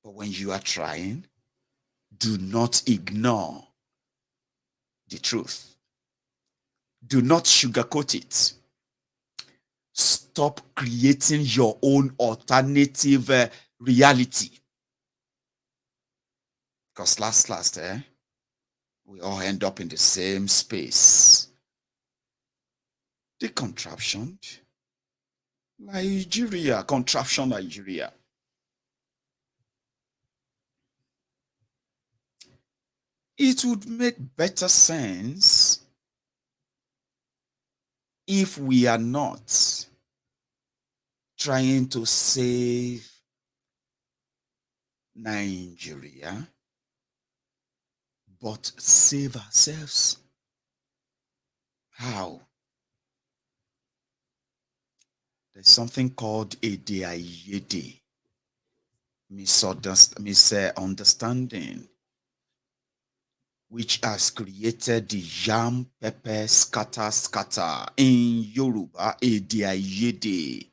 But when you are trying, do not ignore the truth. Do not sugarcoat it. Stop creating your own alternative reality. Because last, we all end up in the same space. The contraption Nigeria. It would make better sense if we are not trying to save Nigeria, but save ourselves. How? There's something called ADIED, misunderstanding, which has created the yam pepper scatter in Yoruba, ADIED.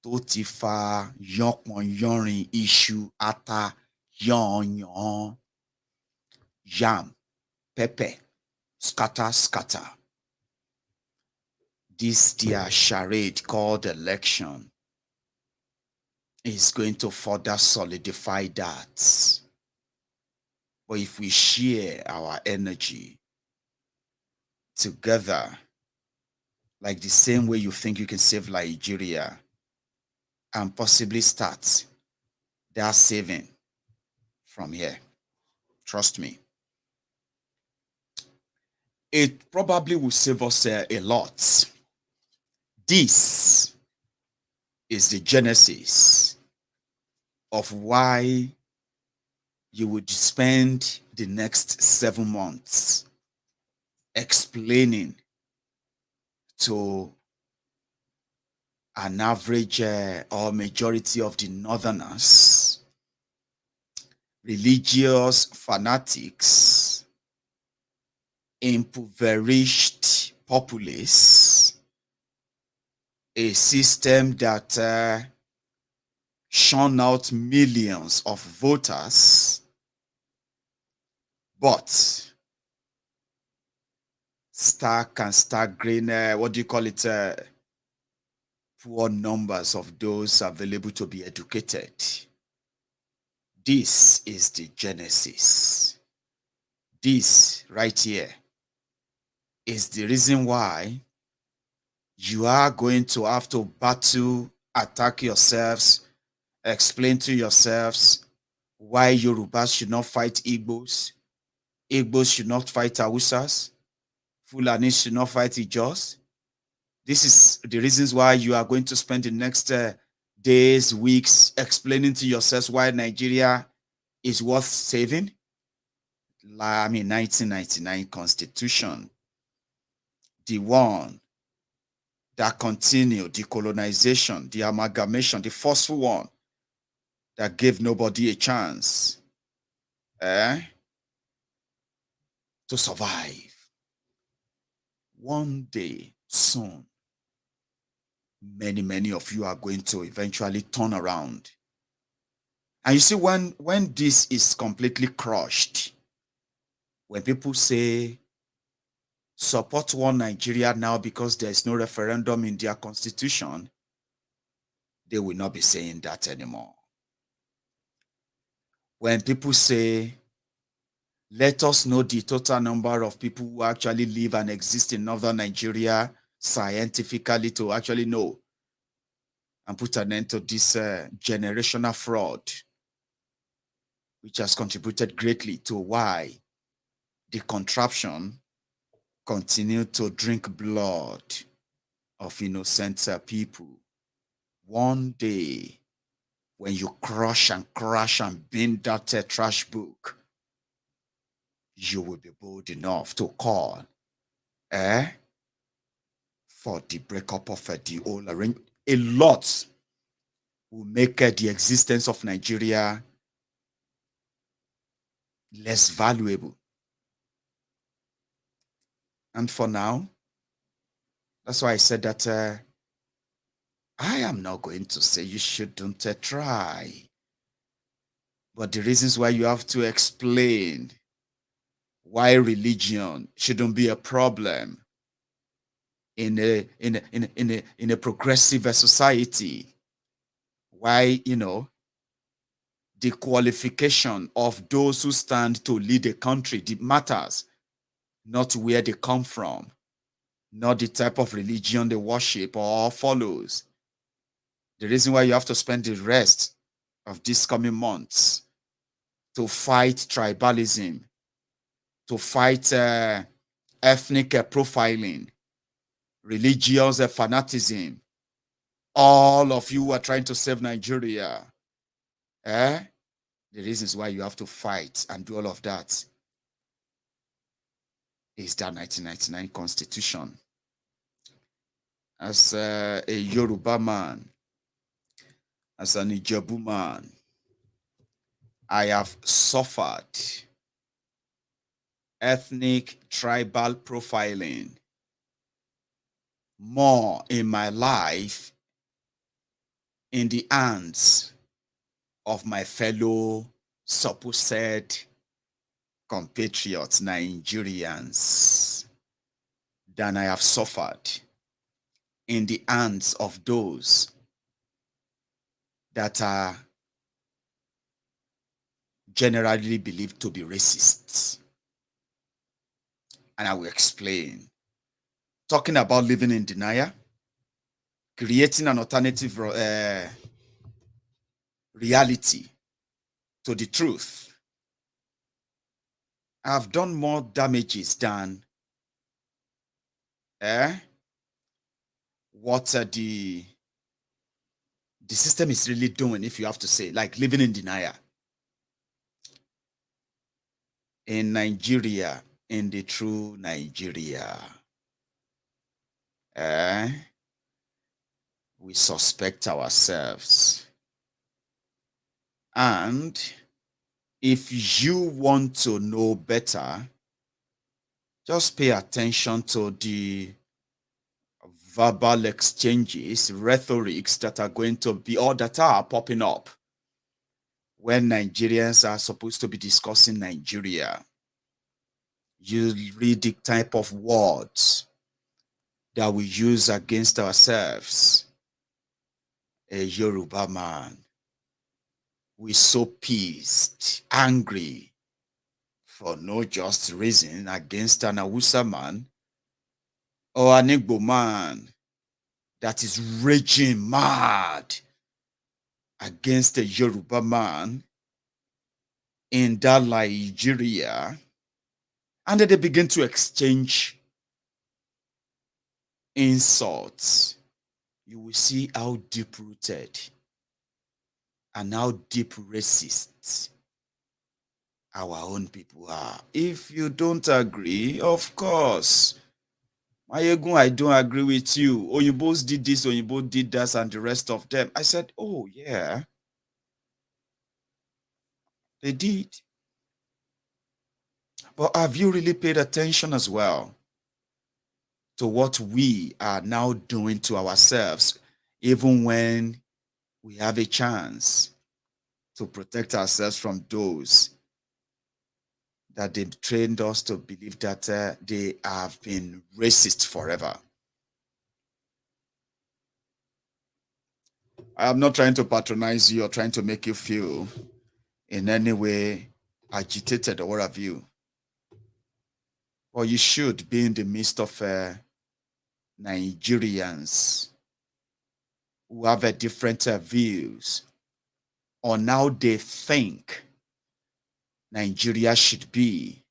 Totifa yonkon yorin issue ata yon yam pepper scatter. This their charade called election is going to further solidify that. But if we share our energy together, like the same way you think you can save Nigeria, and possibly start their saving from here, trust me, it probably will save us a lot. This is the genesis of why you would spend the next 7 months explaining to an average or majority of the northerners, religious fanatics, impoverished populace, a system that shone out millions of voters, but stark and staggering, poor numbers of those available to be educated. This is the genesis. This right here is the reason why you are going to have to battle, attack yourselves, explain to yourselves why Yorubas should not fight Igbos, Igbos should not fight Hausas, Fulani should not fight Igbos. This is the reasons why you are going to spend the next days, weeks explaining to yourselves why Nigeria is worth saving. I mean, 1999 Constitution, the one that continued the colonization, the amalgamation, the forceful one that gave nobody a chance to survive. One day, soon, many of you are going to eventually turn around. And you see, when this is completely crushed, when people say, support one Nigeria now because there is no referendum in their constitution, they will not be saying that anymore. When people say, let us know the total number of people who actually live and exist in northern Nigeria scientifically to actually know and put an end to this generational fraud, which has contributed greatly to why the contraption continue to drink blood of innocent people. One day, when you crush and crash and bin that trash book, you will be bold enough to call for the breakup of the whole arrangement. A lot will make the existence of Nigeria less valuable. And for now, that's why I said that I am not going to say you shouldn't try. But the reasons why you have to explain why religion shouldn't be a problem in a progressive society. Why, the qualification of those who stand to lead a country matters, not where they come from, not the type of religion they worship or follows. The reason why you have to spend the rest of these coming months to fight tribalism, to fight ethnic profiling, religious fanatism, all of you are trying to save Nigeria. The reasons why you have to fight and do all of that is that 1999 Constitution. As a Yoruba man, as an Ijebu man, I have suffered ethnic tribal profiling more in my life in the hands of my fellow supposed compatriots, Nigerians, than I have suffered in the hands of those that are generally believed to be racists. And I will explain. Talking about living in denial, creating an alternative reality to the truth. I have done more damages than what the system is really doing, if you have to say, like living in denial. In Nigeria, in the true Nigeria, we suspect ourselves. And if you want to know better, just pay attention to the verbal exchanges, rhetorics that are going to be, or that are popping up when Nigerians are supposed to be discussing Nigeria. You read the type of words that we use against ourselves. A Yoruba man, we're so pissed, angry, for no just reason against an Hausa man or an Igbo man that is raging mad against a Yoruba man in that Nigeria, and then they begin to exchange insults, you will see how deep-rooted and how deep racist our own people are. If you don't agree, of course, Maiyegun, I don't agree with you. Oyinbos did this, Oyinbo did that, and the rest of them. I said, oh, yeah, they did. But have you really paid attention as well to what we are now doing to ourselves, even when we have a chance to protect ourselves from those that they've trained us to believe that they have been racist forever? I am not trying to patronize you or trying to make you feel in any way agitated or what have you. Well, you should be in the midst of Nigerians who have a different views on how they think Nigeria should be.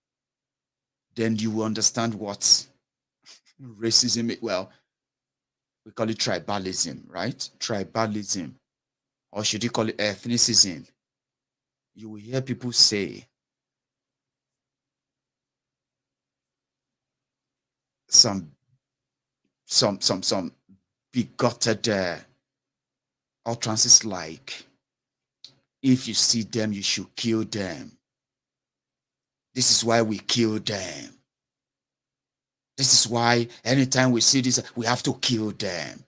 Then you will understand what racism is. Well, we call it tribalism, right? Tribalism. Or should you call it ethnicism? You will hear people say some bigoted utterances like, if you see them, you should kill them. This is why we kill them. This is why anytime we see this, we have to kill them.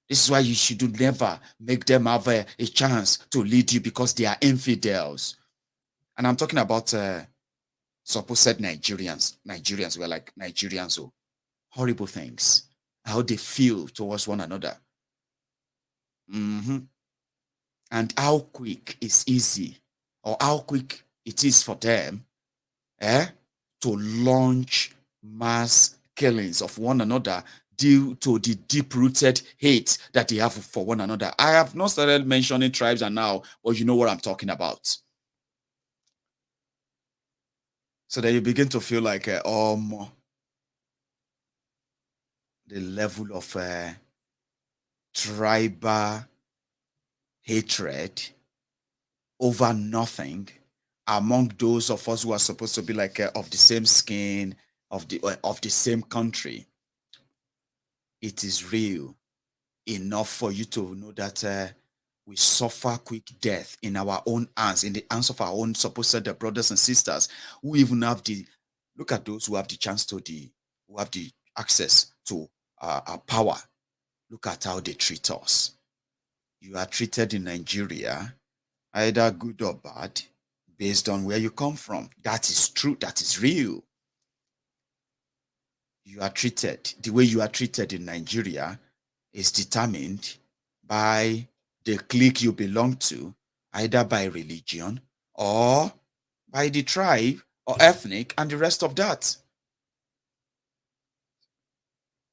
This is why you should never make them have a chance to lead you because they are infidels. And I'm talking about supposed Nigerians. Nigerians were like Nigerians, so horrible things. How they feel towards one another. And how quick it's easy, or how quick it is for them to launch mass killings of one another due to the deep-rooted hate that they have for one another. I have not started mentioning tribes and now, but you know what I'm talking about. So then you begin to feel like the level of tribal hatred over nothing among those of us who are supposed to be like of the same skin, of the same country. It is real enough for you to know that we suffer quick death in our own hands, in the hands of our own supposed brothers and sisters who even have the, look at those who have the chance to who have the access to our power. Look at how they treat us. You are treated in Nigeria, either good or bad, based on where you come from. That is true. That is real. You are treated, the way you are treated in Nigeria is determined by the clique you belong to, either by religion or by the tribe or ethnic and the rest of that.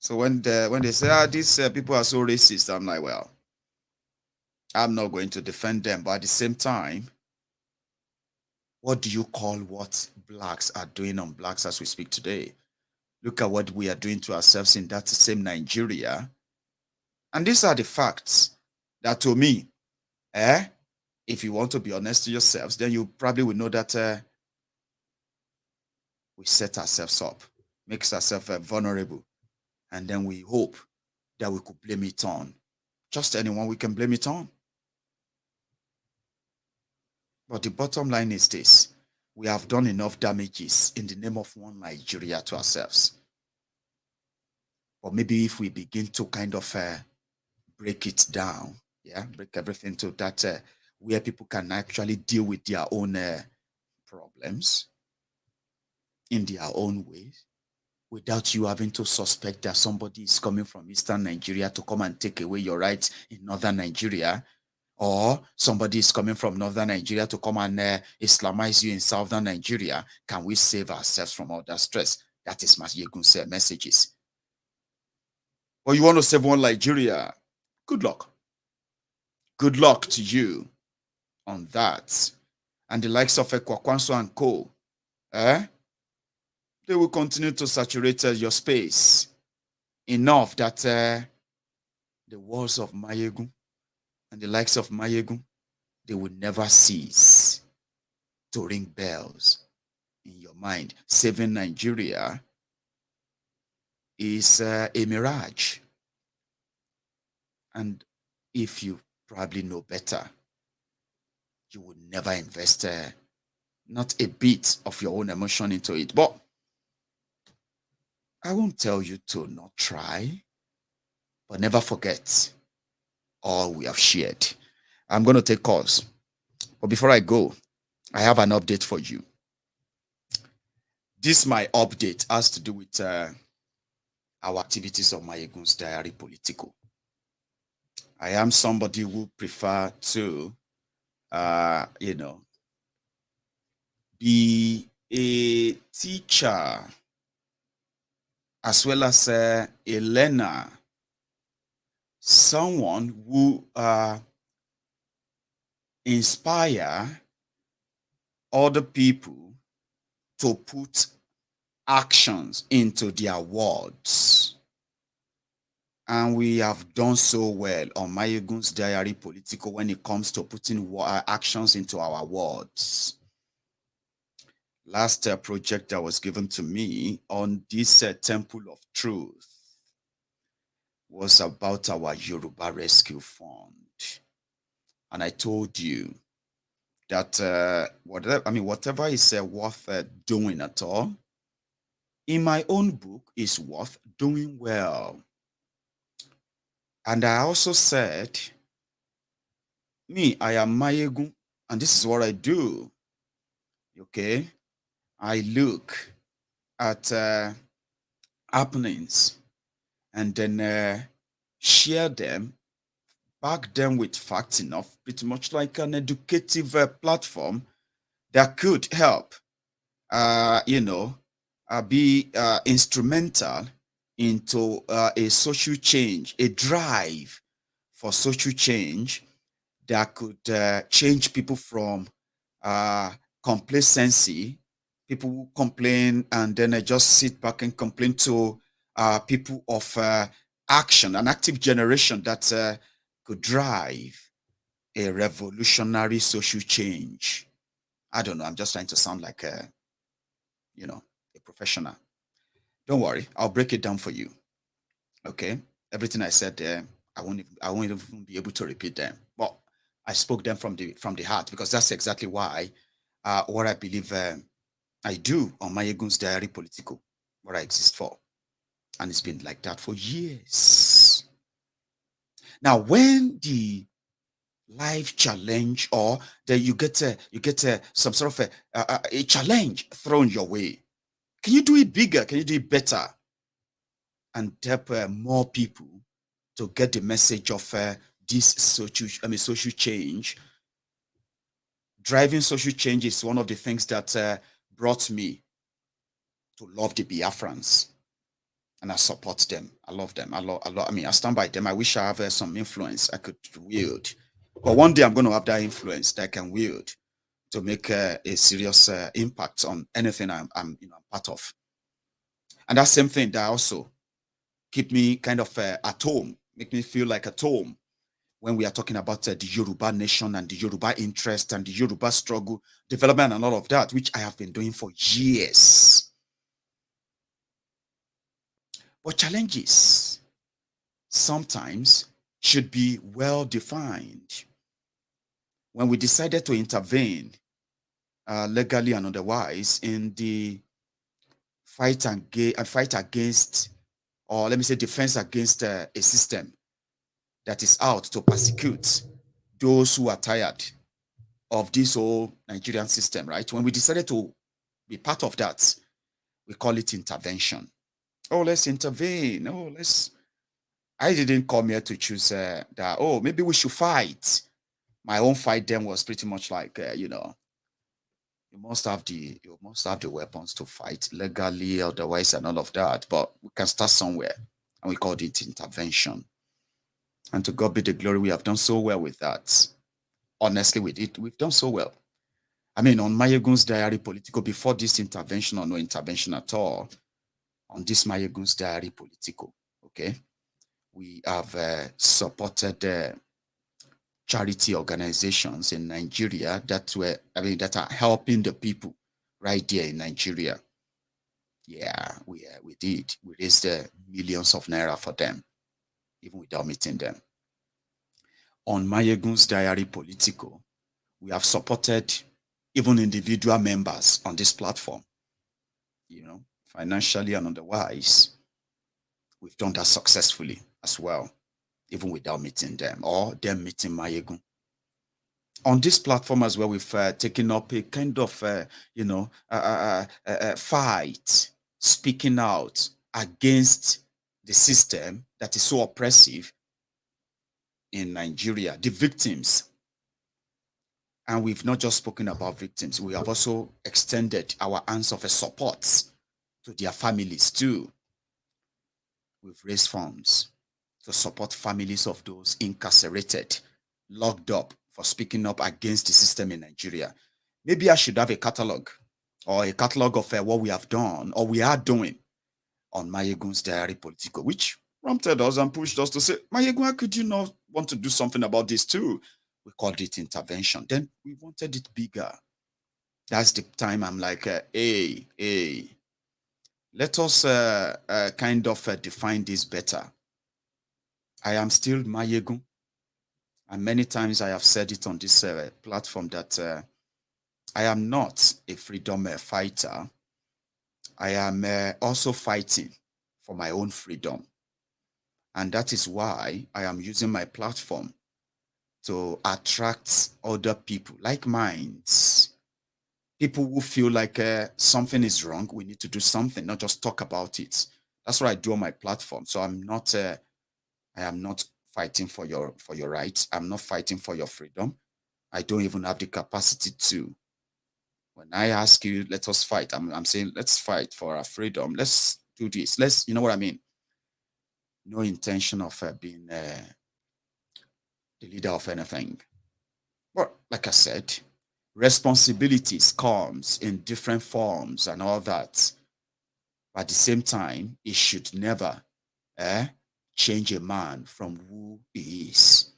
So when they say, these people are so racist, I'm like, well, I'm not going to defend them. But at the same time, what do you call what blacks are doing on blacks as we speak today? Look at what we are doing to ourselves in that same Nigeria. And these are the facts that, to me, if you want to be honest to yourselves, then you probably will know that we set ourselves up, makes ourselves vulnerable. And then we hope that we could blame it on just anyone we can blame it on. But the bottom line is this: we have done enough damages in the name of one Nigeria to ourselves. Or maybe if we begin to kind of break it down, break everything to that where people can actually deal with their own problems in their own ways, without you having to suspect that somebody is coming from Eastern Nigeria to come and take away your rights in Northern Nigeria, or somebody is coming from Northern Nigeria to come and Islamize you in Southern Nigeria. Can we save ourselves from all that stress? That is Maiyegun's messages. But you want to save one Nigeria, good luck. Good luck to you on that. And the likes of Kwankwaso and co. They will continue to saturate your space enough that the walls of Maiyegun and the likes of Maiyegun, they will never cease to ring bells in your mind. Saving Nigeria is a mirage. And if you probably know better, you would never invest not a bit of your own emotion into it. But I won't tell you to not try, but never forget all we have shared. I'm going to take calls. But before I go, I have an update for you. This my update has to do with our activities of Maiyegun's diary Politico. I am somebody who prefer to, be a teacher as well as a learner, someone who inspire other people to put actions into their words. And we have done so well on Maiyegun's diary Politico when it comes to putting actions into our words. Last project that was given to me on this Temple of Truth was about our Yoruba Rescue Fund. And I told you that whatever is worth doing at all, in my own book is worth doing well. And I also said, I am Maiyegun, and this is what I do. Okay? I look at happenings and then share them, back them with facts enough, pretty much like an educative platform that could help, be instrumental into a social change, a drive for social change that could change people from complacency, people who complain and then just sit back and complain, to people of action, an active generation that could drive a revolutionary social change. I don't know, I'm just trying to sound like a professional. Don't worry, I'll break it down for you. Okay, everything I said there, I won't even be able to repeat them. But I spoke them from the heart, because that's exactly why what I believe I do on Maiyegun's diary Politico, what I exist for, and it's been like that for years. Now, when the life challenge, or that you get some sort of a challenge thrown your way, can you do it bigger? Can you do it better? And help more people to get the message of this social change. Driving social change is one of the things that brought me to love the Biafrans, and I support them. I love them. I stand by them. I wish I have some influence I could wield, but one day I'm going to have that influence that I can wield to make a serious impact on anything I'm part of. And that same thing that also keep me kind of at home, make me feel like at home when we are talking about the Yoruba nation and the Yoruba interest and the Yoruba struggle, development and all of that, which I have been doing for years. But challenges sometimes should be well defined. When we decided to intervene legally and otherwise in the fight against, or let me say defense against a system that is out to persecute those who are tired of this whole Nigerian system, right? When we decided to be part of that, we call it intervention. Oh, let's intervene. Oh, I didn't come here to choose that, oh, maybe we should fight. My own fight then was pretty much like, you must have the weapons to fight legally, otherwise, and all of that. But we can start somewhere, and we called it intervention. And to God be the glory, we have done so well with that. Honestly, we've done so well. I mean, on Maiyegun's diary Politico, before this intervention or no intervention at all, on this Maiyegun's diary Politico, okay, we have supported charity organizations in Nigeria that are helping the people right there in Nigeria. Yeah, we did. We raised millions of naira for them, even without meeting them. On Maiyegun's diary Politico, we have supported even individual members on this platform, financially and otherwise. We've done that successfully as well, even without meeting them or them meeting Maiyegun. On this platform as well, we've taken up a kind of, fight, speaking out against the system that is so oppressive in Nigeria, the victims. And we've not just spoken about victims, we have also extended our hands of support to their families too. We've raised funds to support families of those incarcerated, locked up for speaking up against the system in Nigeria. Maybe I should have a catalog or a catalog of what we have done or we are doing on Maiyegun's diary Politico, which prompted us and pushed us to say, Maiyegun, how could you not want to do something about this too? We called it intervention. Then we wanted it bigger. That's the time I'm like, hey, let us kind of define this better. I am still Maiyegun. And many times I have said it on this platform that I am not a freedom fighter. I am also fighting for my own freedom. And that is why I am using my platform to attract other people, like minds, people who feel like something is wrong, we need to do something, not just talk about it. That's what I do on my platform. So I am not fighting for your rights. I'm not fighting for your freedom. I don't even have the capacity to. When I ask you, let us fight, I'm saying, let's fight for our freedom. Let's do this. You know what I mean? No intention of being the leader of anything. But like I said, responsibilities comes in different forms and all that. But at the same time, it should never change a man from who he is.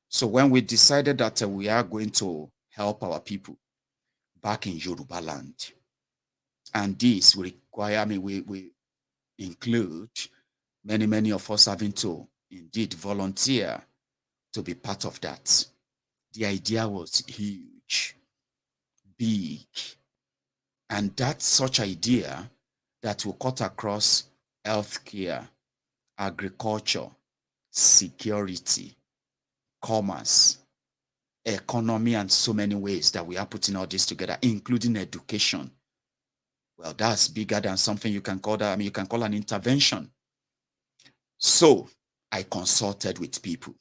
So when we decided that we are going to help our people back in Yoruba land, and this will require we include many of us having to indeed volunteer to be part of that. The idea was huge, big, and that's such idea that will cut across healthcare, agriculture, security, commerce, economy, and so many ways that we are putting all this together, including education. Well, that's bigger than something you can call that. You can call an intervention. So I consulted with people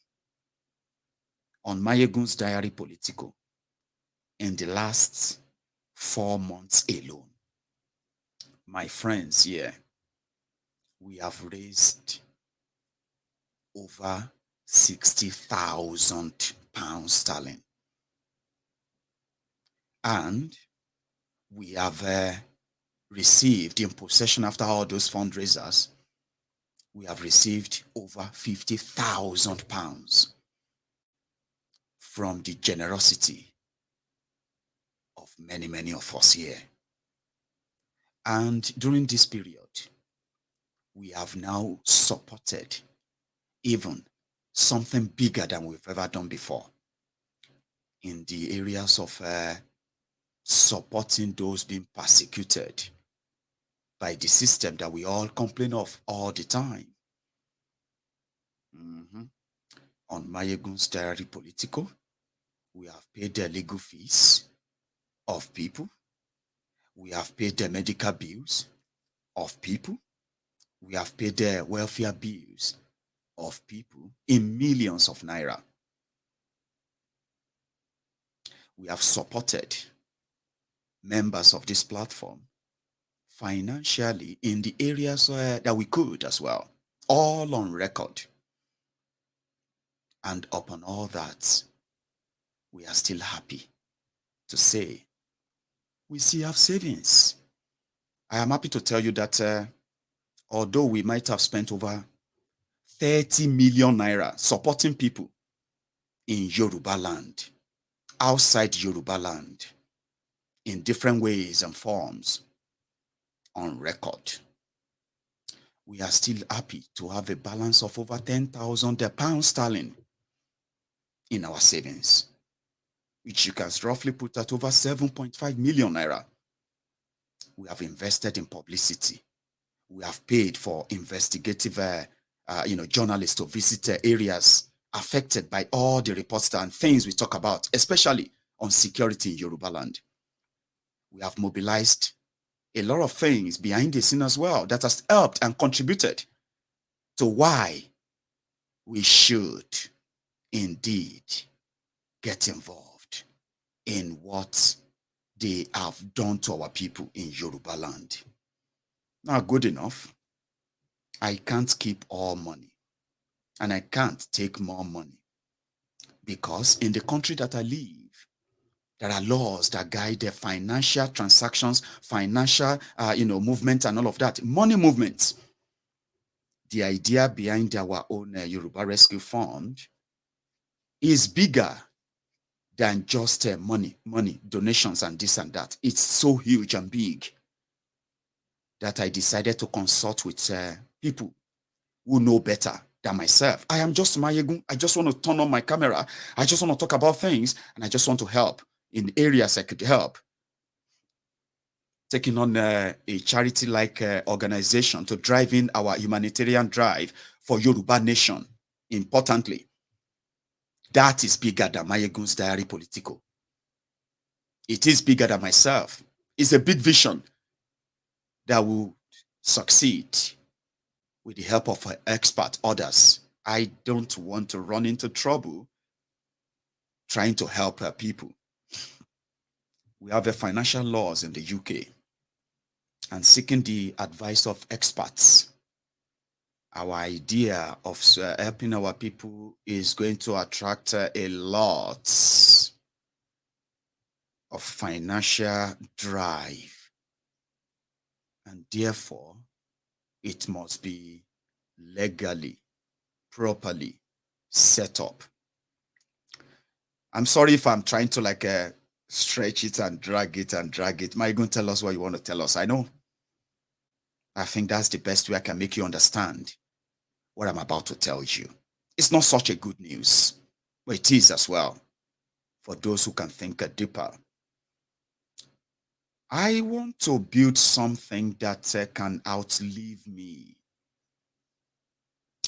on Maiyegun's diary Politico in the last 4 months alone. My friends here, we have raised over 60,000 pounds sterling. And we have received, in possession after all those fundraisers, we have received over 50,000 pounds from the generosity of many of us here. And during this period, we have now supported even something bigger than we've ever done before in the areas of supporting those being persecuted by the system that we all complain of all the time. On Maiyegun's diary Politico, we have paid the legal fees of people. We have paid the medical bills of people. We have paid the welfare bills of people in millions of naira. We have supported members of this platform financially in the areas that we could as well, all on record. And upon all that, we are still happy to say we still have savings. I am happy to tell you that although we might have spent over 30 million naira supporting people in Yoruba land, outside Yoruba land, in different ways and forms, on record, we are still happy to have a balance of over 10,000 pounds sterling in our savings, which you can roughly put at over 7.5 million naira. We have invested in publicity. We have paid for investigative journalists to visit areas affected by all the reports and things we talk about, especially on security in Yoruba land. We have mobilized a lot of things behind the scene as well that has helped and contributed to why we should indeed get involved in what they have done to our people in Yoruba land. Now, good enough. I can't keep all money and I can't take more money because in the country that I live, there are laws that guide the financial transactions, financial, movement and all of that. Money movements. The idea behind our own Yoruba Rescue Fund is bigger than just money, donations and this and that. It's so huge and big that I decided to consult with people who know better than myself. I am just Maiyegun. I just want to turn on my camera. I just want to talk about things and I just want to help in areas I could help. Taking on a charity-like organization to drive in our humanitarian drive for Yoruba nation, importantly. That is bigger than Maiyegun's diary Politico. It is bigger than myself. It's a big vision that will succeed with the help of expert others. I don't want to run into trouble trying to help people. We have financial laws in the UK and seeking the advice of experts. Our idea of helping our people is going to attract a lot of financial drive, and therefore it must be legally, properly set up. I'm sorry if I'm trying to stretch it and drag it. Maiyegun, tell us what you want to tell us. I know. I think that's the best way I can make you understand what I'm about to tell you. It's not such a good news, but it is as well for those who can think deeper. I want to build something that can outlive me.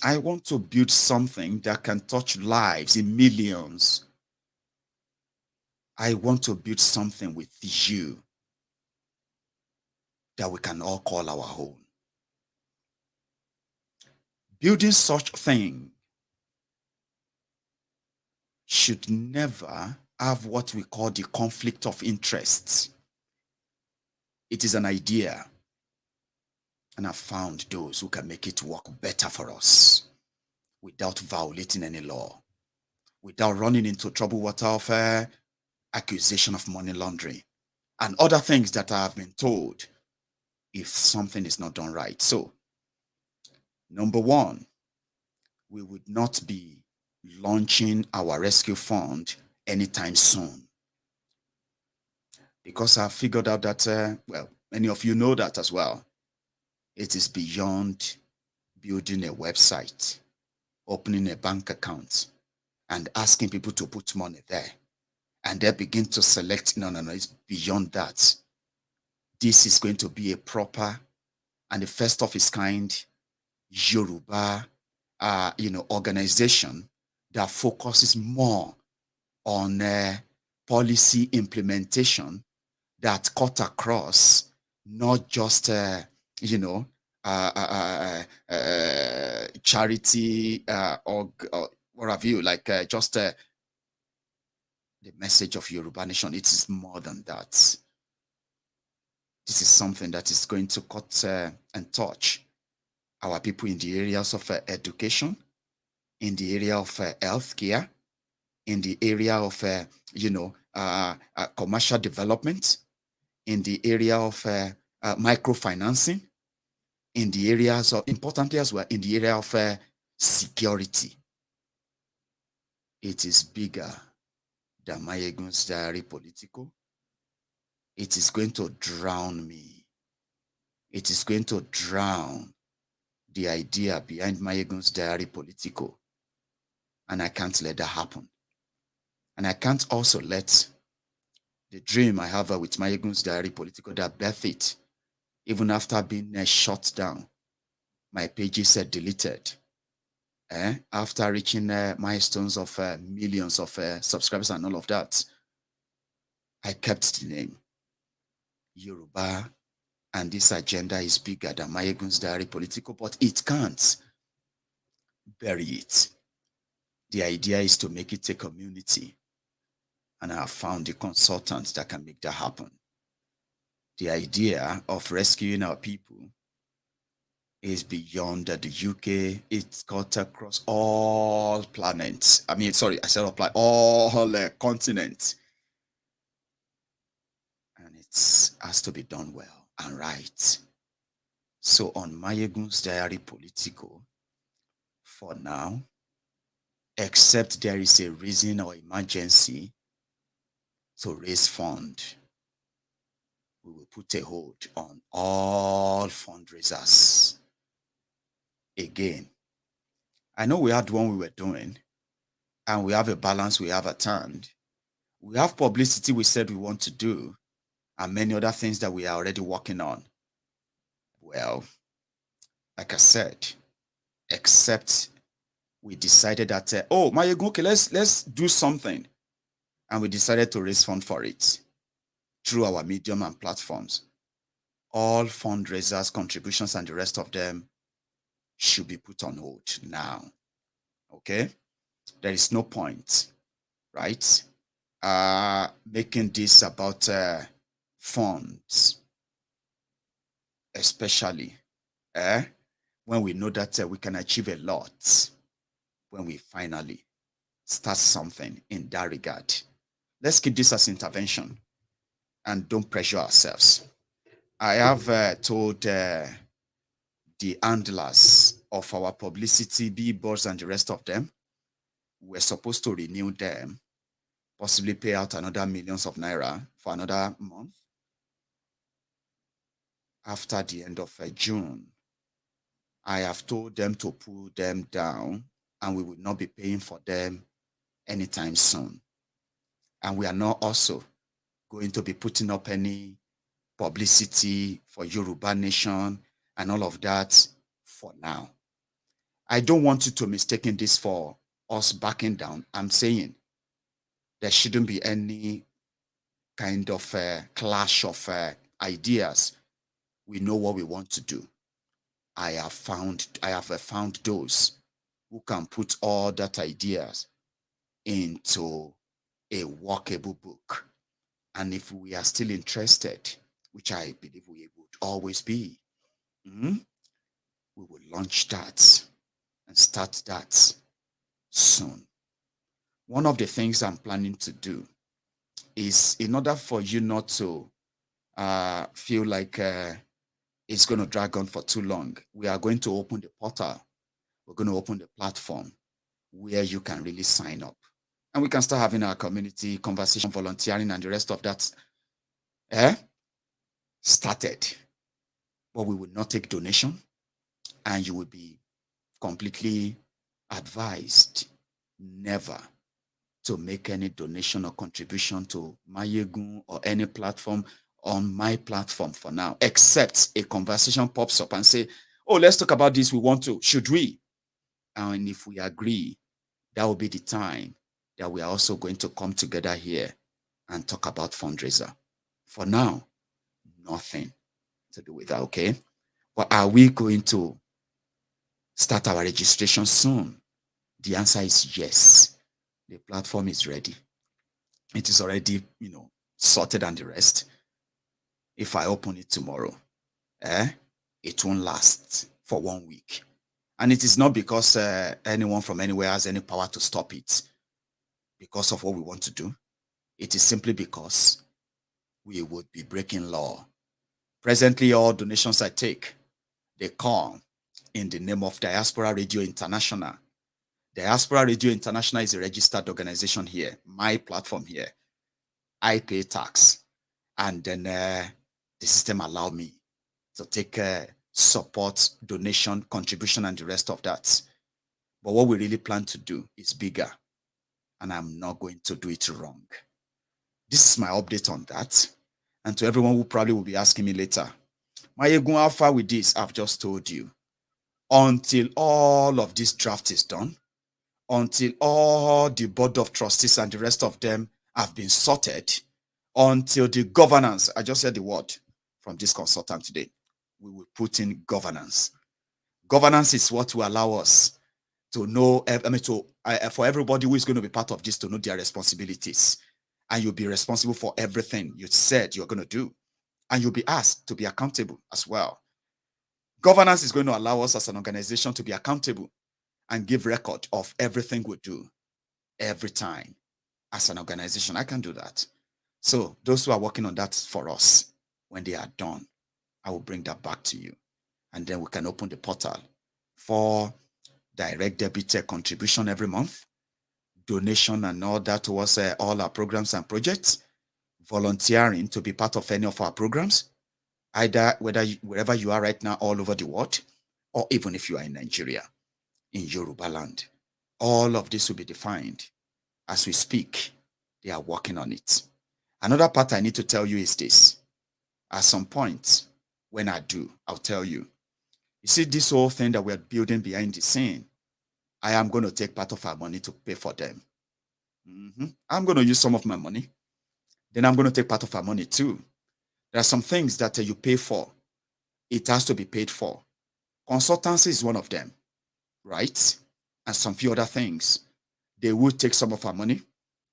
I want to build something that can touch lives in millions. I want to build something with you that we can all call our own. Building such thing should never have what we call the conflict of interests. It is an idea, and I've found those who can make it work better for us without violating any law, without running into trouble water of accusation of money laundering and other things that I have been told if something is not done right. So, number one, we would not be launching our rescue fund anytime soon. Because I've figured out that, many of you know that as well. It is beyond building a website, opening a bank account, and asking people to put money there. And they begin to select, no, it's beyond that. This is going to be a proper and the first of its kind Yoruba, organization that focuses more on policy implementation that cut across not just charity or what have you, just the message of Yoruba nation. It is more than that. This is something that is going to cut and touch our people in the areas of education, in the area of healthcare, in the area of, commercial development, in the area of microfinancing, in the areas of, importantly as well, in the area of security. It is bigger than Maiyegun's diary Politico. It is going to drown me. It is going to drown the idea behind Maiyegun's diary Politico. And I can't let that happen. And I can't also let the dream I have with Maiyegun's diary Politico that birth it, even after being shut down, my pages are deleted. After reaching milestones of millions of subscribers and all of that, I kept the name Yoruba, and this agenda is bigger than Maiyegun's diary Politico, but it can't bury it. The idea is to make it a community, and I have found the consultants that can make that happen. The idea of rescuing our people is beyond the UK. It's cut across all planets. I mean, sorry, I said all continents. And it has to be done well and right. So on Maiyegun's diary Politico, for now, except there is a reason or emergency to raise fund, we will put a hold on all fundraisers. Again, I know we had one we were doing, and we have a balance we have at hand. We have publicity we said we want to do, and many other things that we are already working on. Well, like I said, except we decided that, Maiyegun, okay, let's do something. And we decided to raise funds for it through our medium and platforms. All fundraisers, contributions, and the rest of them should be put on hold now. Okay? There is no point, right? Making this about funds, especially when we know that we can achieve a lot when we finally start something in that regard. Let's keep this as intervention and don't pressure ourselves. I have told the handlers of our publicity, billboards, and the rest of them, we're supposed to renew them, possibly pay out another millions of naira for another month after the end of June. I have told them to pull them down, and we will not be paying for them anytime soon. And we are not also going to be putting up any publicity for Yoruba Nation and all of that for now. I don't want you to mistake this for us backing down. I'm saying there shouldn't be any kind of clash of ideas. We know what we want to do. I have found those who can put all that ideas into a workable book. And if we are still interested, which I believe we would always be, we will launch that and start that soon. One of the things I'm planning to do is, in order for you not to feel like it's going to drag on for too long, we are going to open the portal. We're going to open the platform where you can really sign up. And we can start having our community conversation, volunteering, and the rest of that started. But we will not take donation, and you will be completely advised never to make any donation or contribution to Maiyegun or any platform on my platform for now, except a conversation pops up and say, oh, let's talk about this, we want to, should we? And if we agree, that will be the time that we are also going to come together here and talk about fundraiser. For now, nothing to do with that, okay? But are we going to start our registration soon? The answer is yes. The platform is ready. It is already, sorted and the rest. If I open it tomorrow, it won't last for 1 week. And it is not because anyone from anywhere has any power to stop it because of what we want to do. It is simply because we would be breaking law. Presently, all donations I take, they come in the name of Diaspora Radio International. Diaspora Radio International is a registered organization here, my platform here. I pay tax, and then the system allow me to take support, donation, contribution, and the rest of that. But what we really plan to do is bigger, and I'm not going to do it wrong. This is my update on that. And to everyone who probably will be asking me later, Maiyegun, how far with this? I've just told you. Until all of this draft is done, until all the board of trustees and the rest of them have been sorted, until the governance, I just said the word from this consultant today, we will put in governance. Governance is what will allow us to know, for everybody who is going to be part of this to know their responsibilities. And you'll be responsible for everything you said you're going to do. And you'll be asked to be accountable as well. Governance is going to allow us as an organization to be accountable and give record of everything we do every time as an organization. I can do that. So those who are working on that for us, when they are done, I will bring that back to you. And then we can open the portal for direct debit contribution every month, donation and all that towards all our programs and projects, volunteering to be part of any of our programs, either wherever you are right now all over the world, or even if you are in Nigeria, in Yoruba land. All of this will be defined as we speak. They are working on it. Another part I need to tell you is this. At some point, when I do, I'll tell you. You see this whole thing that we're building behind the scene, I am going to take part of our money to pay for them. I'm going to use some of my money. Then I'm going to take part of our money too. There are some things that you pay for. It has to be paid for. Consultancy is one of them, right? And some few other things. They will take some of our money.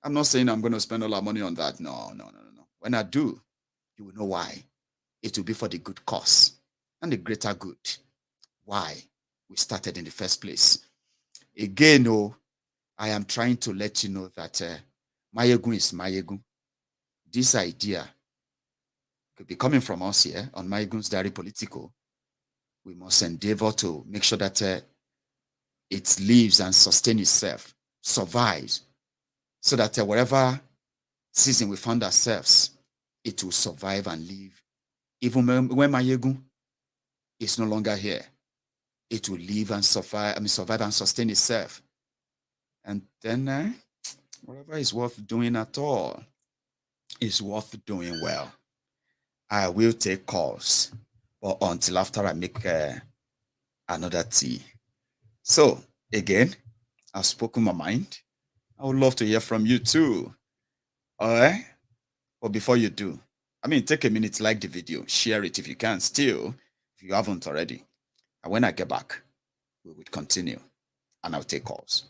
I'm not saying I'm going to spend all our money on that. No. When I do, you will know why. It will be for the good cause and the greater good. Why we started in the first place. Again, I am trying to let you know that Maiyegun is Maiyegun. This idea could be coming from us here on Maiyegun's Diary Politico. We must endeavor to make sure that it lives and sustains itself, survives, so that whatever season we find ourselves, it will survive and live. Even when Maiyegun is no longer here, it will live and survive and sustain itself. And then whatever is worth doing at all is worth doing well. I will take calls, but until after I make another tea. So, again, I've spoken my mind. I would love to hear from you too. All right? But before you do, take a minute, like the video, share it if you can still, if you haven't already. And when I get back, we will continue and I'll take calls.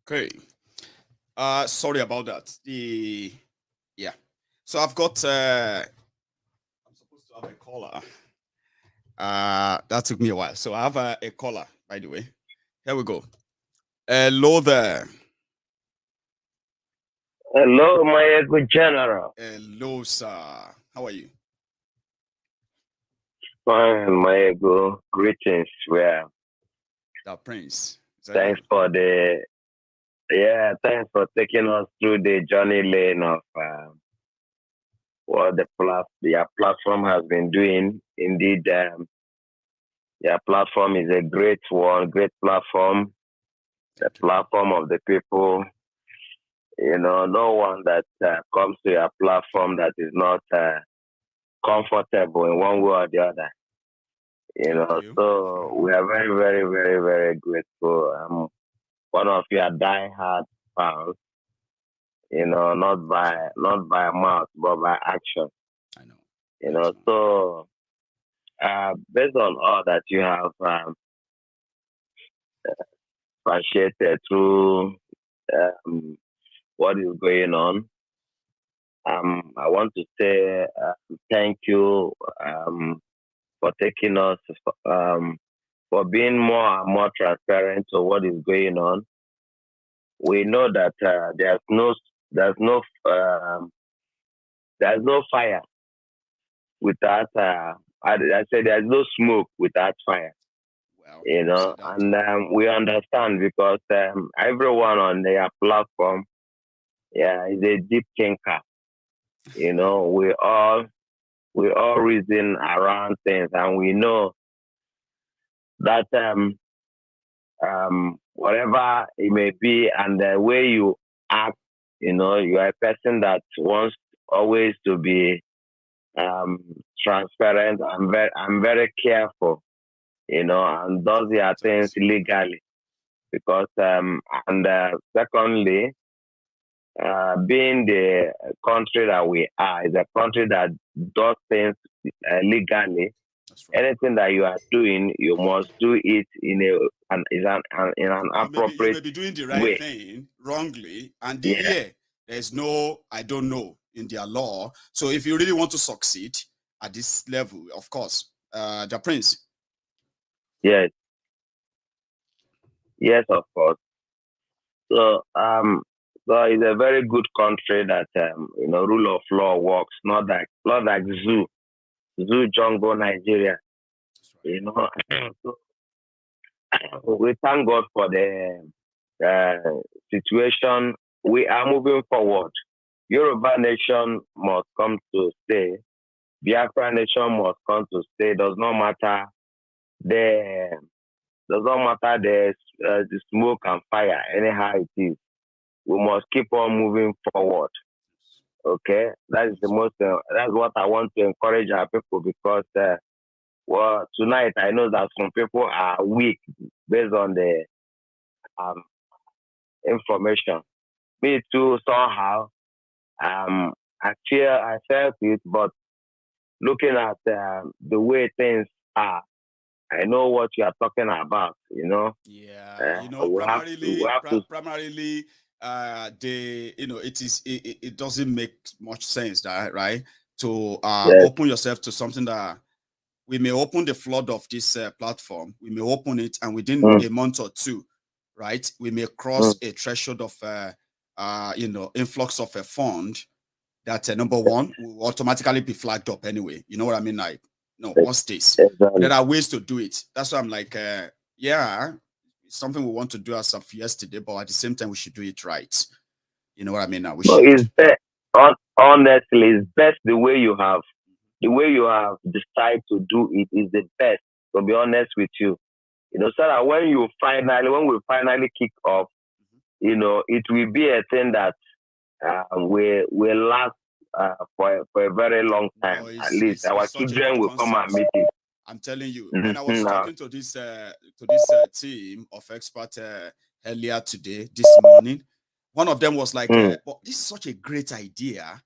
Okay. Sorry about that. Yeah. So I've got I'm supposed to have a caller. That took me a while. So I have a caller, by the way. Here we go. Hello there. Hello, Maiyegun General. Hello, sir. How are you? Fine, Maiyegun. Greetings. Well, the Prince. Thanks for taking us through the journey lane of what your platform has been doing. Indeed, your platform is a great platform. The platform of the people. You know, no one that comes to your platform that is not comfortable in one way or the other. You know, so we are very, very, very, very grateful. One of your diehard fans. You know, not by mouth, but by action. I know. You know, so based on all that you have appreciated through what is going on, I want to say thank you for taking us, for being more and more transparent to what is going on. We know that there's no fire without I said there's no smoke without fire. Well, you know, and we understand because everyone on their platform, is a deep thinker. You know, we all reason around things, and we know that whatever it may be, and the way you act, you know, you are a person that wants always to be transparent. I'm very careful, you know, and does their things legally, because secondly, being the country that we are, is a country that does things legally. Anything that you are doing, you must do it in an appropriate you may be doing the right way. thing wrongly, and there's no I don't know in their law. So if you really want to succeed at this level, of course, the Prince. Yes, of course. So so it's a very good country that you know, rule of law works, not like zoo jungle Nigeria. You know, so, we thank God for the situation. We are moving forward. Yoruba nation must come to stay. Biafra nation must come to stay. Does not matter the smoke and fire. Anyhow it is, we must keep on moving forward. Okay, that is the most. That's what I want to encourage our people, because well, tonight I know that some people are weak based on the information. Me too, somehow. I felt it, but looking at the way things are, I know what you are talking about. You know. Yeah, you know, primarily, it doesn't make much sense, that right? To open yourself to something that we may open the flood of this platform. We may open it, and within a month or two, right, we may cross a threshold of influx of a fund that number one will automatically be flagged up anyway. You know what I mean? Like, no, what's this? Exactly. There are ways to do it. That's why I'm like, it's something we want to do as of yesterday, but at the same time, we should do it right. You know what I mean? Now it's best. Honestly, it's best the way you have decided to do it is the best. To be honest with you, you know, so that when we finally kick off, you know, it will be a thing that will last for a very long time. At least our children will come and meet it. I'm telling you, when I was talking to this team of experts earlier this morning, one of them was like, "But this is such a great idea,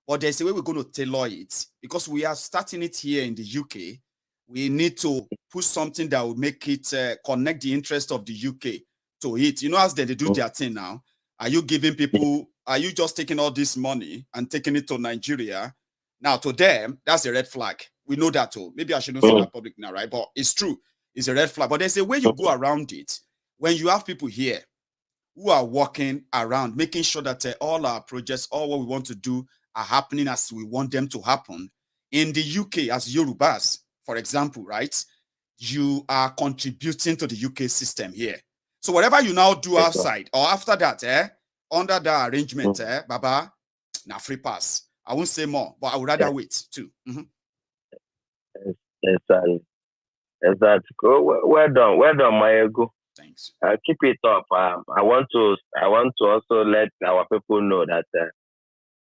but there's a way we're going to tailor it, because we are starting it here in the UK. We need to put something that will make it connect the interest of the UK to it. You know, as they do their thing now, are you giving people, are you just taking all this money and taking it to Nigeria? Now, to them, that's a red flag. We know that too. Maybe I shouldn't say that public now, right? But it's true. It's a red flag. But there's a way you go around it. When you have people here who are walking around, making sure that all our projects, all what we want to do are happening as we want them to happen. In the UK, as Yorubas, for example, right? You are contributing to the UK system here. So whatever you now do outside or after that, under that arrangement, Baba, now free pass. I won't say more, but I would rather wait too. Exactly. Well done, Maiyegun. Thanks. Keep it up. I want to also let our people know that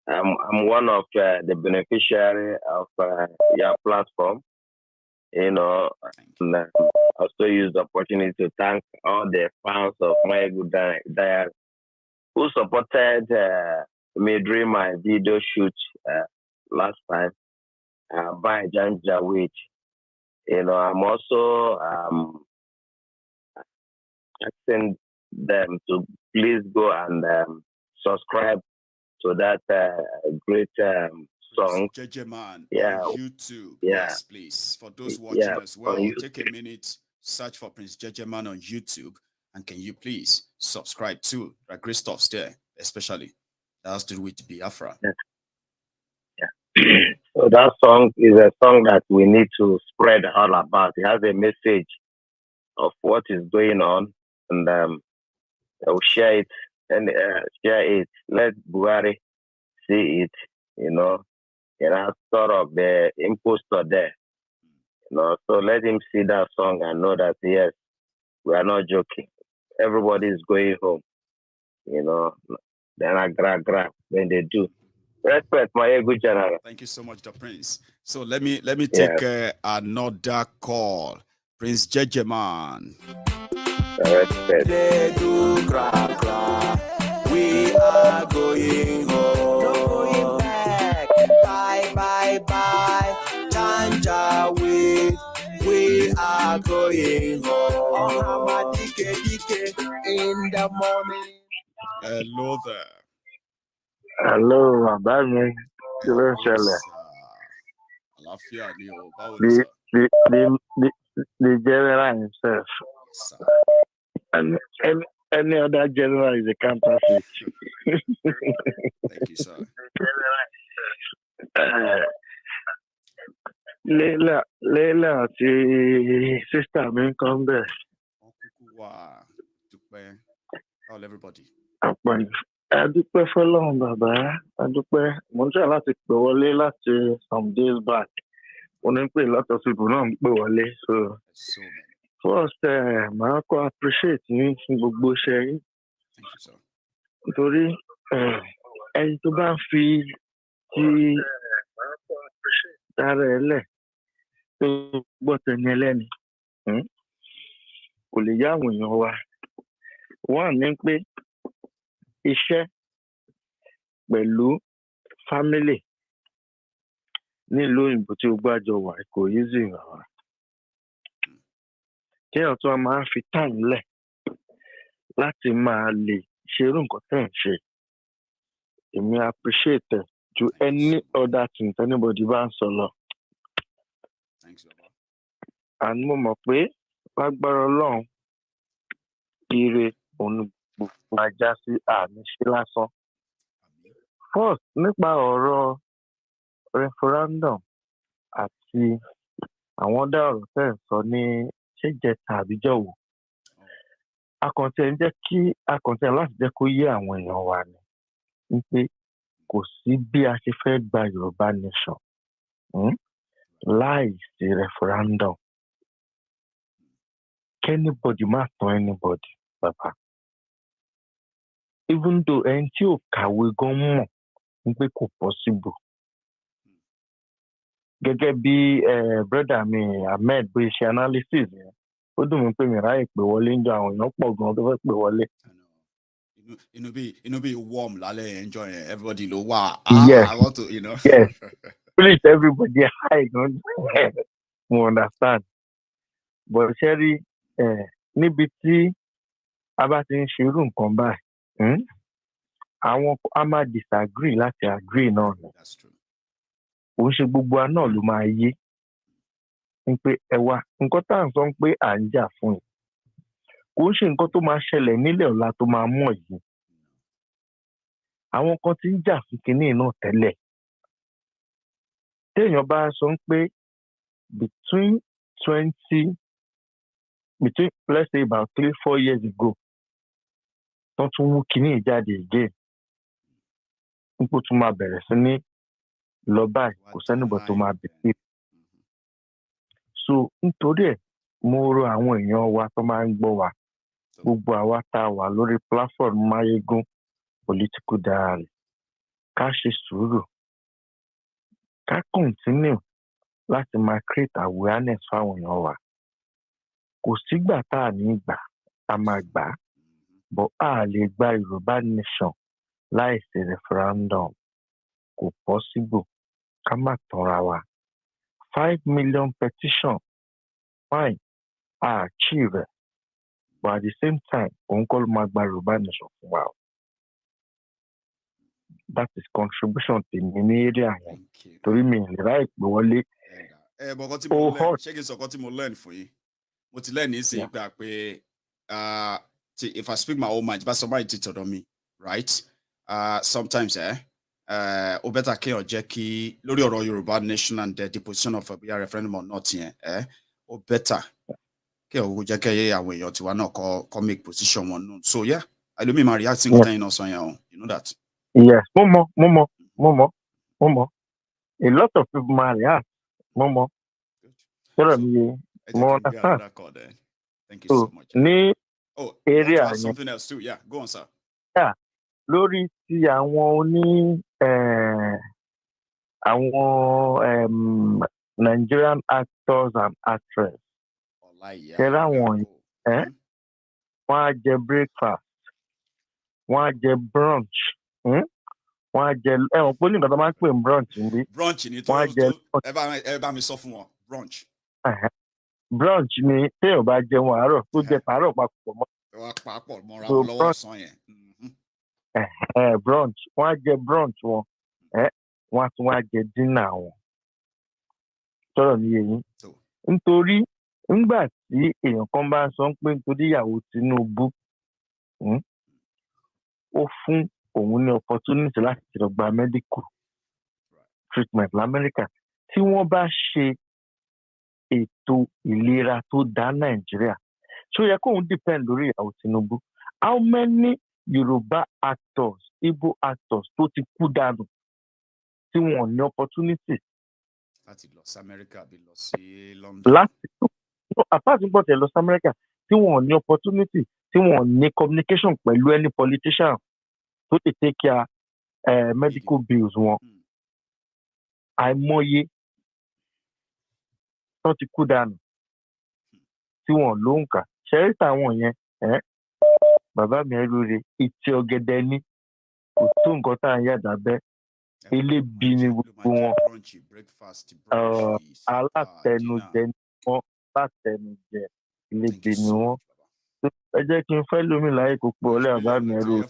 I'm one of the beneficiary of your platform. You know, and I also use the opportunity to thank all the fans of Maiyegun Diary who supported me during my video shoot last time by Janja Witch. You know, I'm also asking them to please go and subscribe to that great song. Jejeman Yeah. on YouTube. Yeah. Yes, please. For those watching as well, take a minute, search for Prince Jejeman on YouTube, and can you please subscribe to the great stuff there, especially that has to do with Biafra. So that song is a song that we need to spread all about. It has a message of what is going on, and I'll share it and share it. Let Buhari see it. You know, sort of the imposter there. You know, so let him see that song and know that yes, we are not joking. Everybody is going home. You know, then I grab when they do. Respect, my good general. Thank you so much, the Prince. So let me take another call. Prince Jejeman. Respect. We are going home. No going back. Bye, bye, bye. Janja with. We are going home. In the morning. Hello there. Hello, Abami. The general himself. And any other general is a counterfeit. Thank you, sir. Leila, sister, me come there. All everybody. Adúpẹ́ fọ́lọ́run bàbá, adúpẹ́. Mo ń ṣe láti pè wọlé láti some days back. Mo ní pé lot of people náà ń pè wọlé. So first, màá kọ́ appreciate yín fún gbogbo iṣẹ́ yín. Nítorí ẹni tó bá ń fi ti dára ẹ lẹ̀ tó gbọ́ tẹni ẹlẹ́ni kò lè yá àwọn èèyàn wa. Wọ́n ní pé iṣẹ́ pẹ̀lú family nílùú òyìnbó tí ó gbájọ wà kò easy rárá. Kéèyàn tó máa fi time lẹ̀ láti máa lè ṣerú nǹkan tẹ̀ ń ṣe. Èmi appreciate ẹ̀ ju any other thing anybody bá ń sọ lọ. And mo mọ̀ pé lágbára Ọlọ́run ire òun gbogbo ajá sí àmì ṣe lásán. First, nípa ọ̀rọ̀ referendum àti àwọn ọ̀dà ọ̀rọ̀ tẹ̀ ń sọ ní ṣèjẹta àbíjọ̀wò. Akọ̀ntẹ̀ ń jẹ́ kí akọ̀ntẹ̀ láti jẹ́ kó yé àwọn èèyàn wa ni wípé kò sí bí a ṣe fẹ́ gba Yorùbá nation láì sí referendum. Anybody má tàn anybody, bàbá. Even though ẹni tí ò kàwé gan mọ̀ wípé kò possible. Gẹ́gẹ́ bí brother mi Ahmed bó ṣe analysis yẹn, ó dùn mí pé mi ráyè pè wọlé ń jọ àwọn èèyàn pọ̀ gan tó fẹ́ pè wọlé. Inú bí warm lálẹ́ enjoy everybody ló wà. Yes. I want to, you know. Yes. Please everybody high gan. Mo understand. But ṣẹ́rí níbi tí a bá ti ń ṣe irú nǹkan báyìí, àwọn a máa disagree láti agree náà ni. Kò ń ṣe gbogbo wa náà ló máa yé ń pé ẹ wá nǹkan tá à ń sọ pé à ń jà fún yìí kò ń ṣe nǹkan tó máa ṣẹlẹ̀ nílẹ̀ ọ̀la tó máa mọ̀ yìí. Àwọn kan ti ń jà fún kinní náà tẹ́lẹ̀. Téèyàn bá sọ pé between let's say about 3-4 years ago, tó tún mú kinní jáde again, nípò tún máa bẹ̀rẹ̀ sí ní lọ báyìí, kò sẹ́nìbọ̀ tó máa bẹ̀rẹ̀. So nítorí ẹ̀ mo rọ àwọn èèyàn wa tó máa ń gbọ́ wa, gbogbo àwa tá a wà lórí platform Maiyegun Politico Diary, ká ṣe sùúrù, ká continue láti máa create awareness fáwọn èèyàn wa. Kò sígbà tá à ní gbà, a máa gbà, but a lè gba Yorùbá nation láì ṣe referendum. Kò possible, ká má tanra wa. 5 million petition, fine, achieve, but at the same time, òun kọ́ ló máa gba Yorùbá nation fún wa. That is contribution tèmi ní area yẹn. Torí mi lè ráì pé wọlé. Bọ̀kọ́ tí mo learn, ṣé kí n sọ̀kọ́ tí mo learn fún yín? Mo ti learn ní sí ìgbà pé if I speak my own mind, bá somebody ti tọ̀dọ̀ mi, right? Sometimes, ó better kéèyàn jẹ́ kí lórí ọ̀rọ̀ Yorùbá nation and the position of a referendum or not yẹn, ó better kéèyàn ó jẹ́ kí àwọn èèyàn tiwa náà kọ́ make position wọn nù. So yeah, ẹlòmíì máa react sí nǹkan tẹ́yìn náà sọ yẹn o, you know that. Yes, mo mọ̀. A lot of people might react. Mo understand. Thank you so much. Ní area yẹn. Something else too. Yeah, go on, sir. Yeah, lórí ti àwọn Nigerian actors and actresses. Kẹ́rẹ́ àwọn wọ́n á jẹ breakfast, wọ́n á jẹ brunch. Wọ́n á jẹ ẹ̀wọ̀n pé ní nǹkan tó máa ń pè ní brunch níbí. Brunch ni tó ẹ bá mi sọ fún wọn brunch. Brunch ni téèyàn bá jẹun àárọ̀ tó jẹ pàárọ̀ papọ̀ mọ́. Papọ̀ mọ́ra wọn lọ́wọ́ ọ̀sán yẹn. Brunch wọ́n á jẹ brunch wọn wọ́n á tún wá jẹ dinner wọn. Sọ̀rọ̀ mi yé yín. Nítorí nígbà tí èèyàn kan bá sọ pé nítorí ìyàwó Tinubu ó fún òun ní opportunity láti lọ gba medical treatment l'Amẹ́ríkà, tí wọ́n bá ṣe ètò ìlera tó dá Nàìjíríà, ṣó yẹ kóun depend lórí ìyàwó Tinubu? How many Yorùbá actors, Igbo actors tó ti kú dànù tí wọ́n ní opportunity láti lọ sí Amẹ́ríkà bí lọ sí London? Apart from lọ sí Amẹ́ríkà tí wọ́n ní opportunity, tí wọ́n ní communication pẹ̀lú any politician tó lè take care medical bills wọn. Àìmọye tó ti kú dànù tí wọ́n ló ń kà. Ṣẹ́rí táwọn yẹn bàbá mi lóore ìtì ọ̀gẹ̀dẹ̀ ní kò tó nǹkan tá à ń yàdá bẹ́. Elébi ni gbogbo wọn. Alátẹnujẹ ni wọ́n, alátẹnujẹ elébi ni wọ́n. Ẹ jẹ́ kí n fẹ́ lómi láyé kó pọ̀ ọlẹ́ bàbá mi lóore.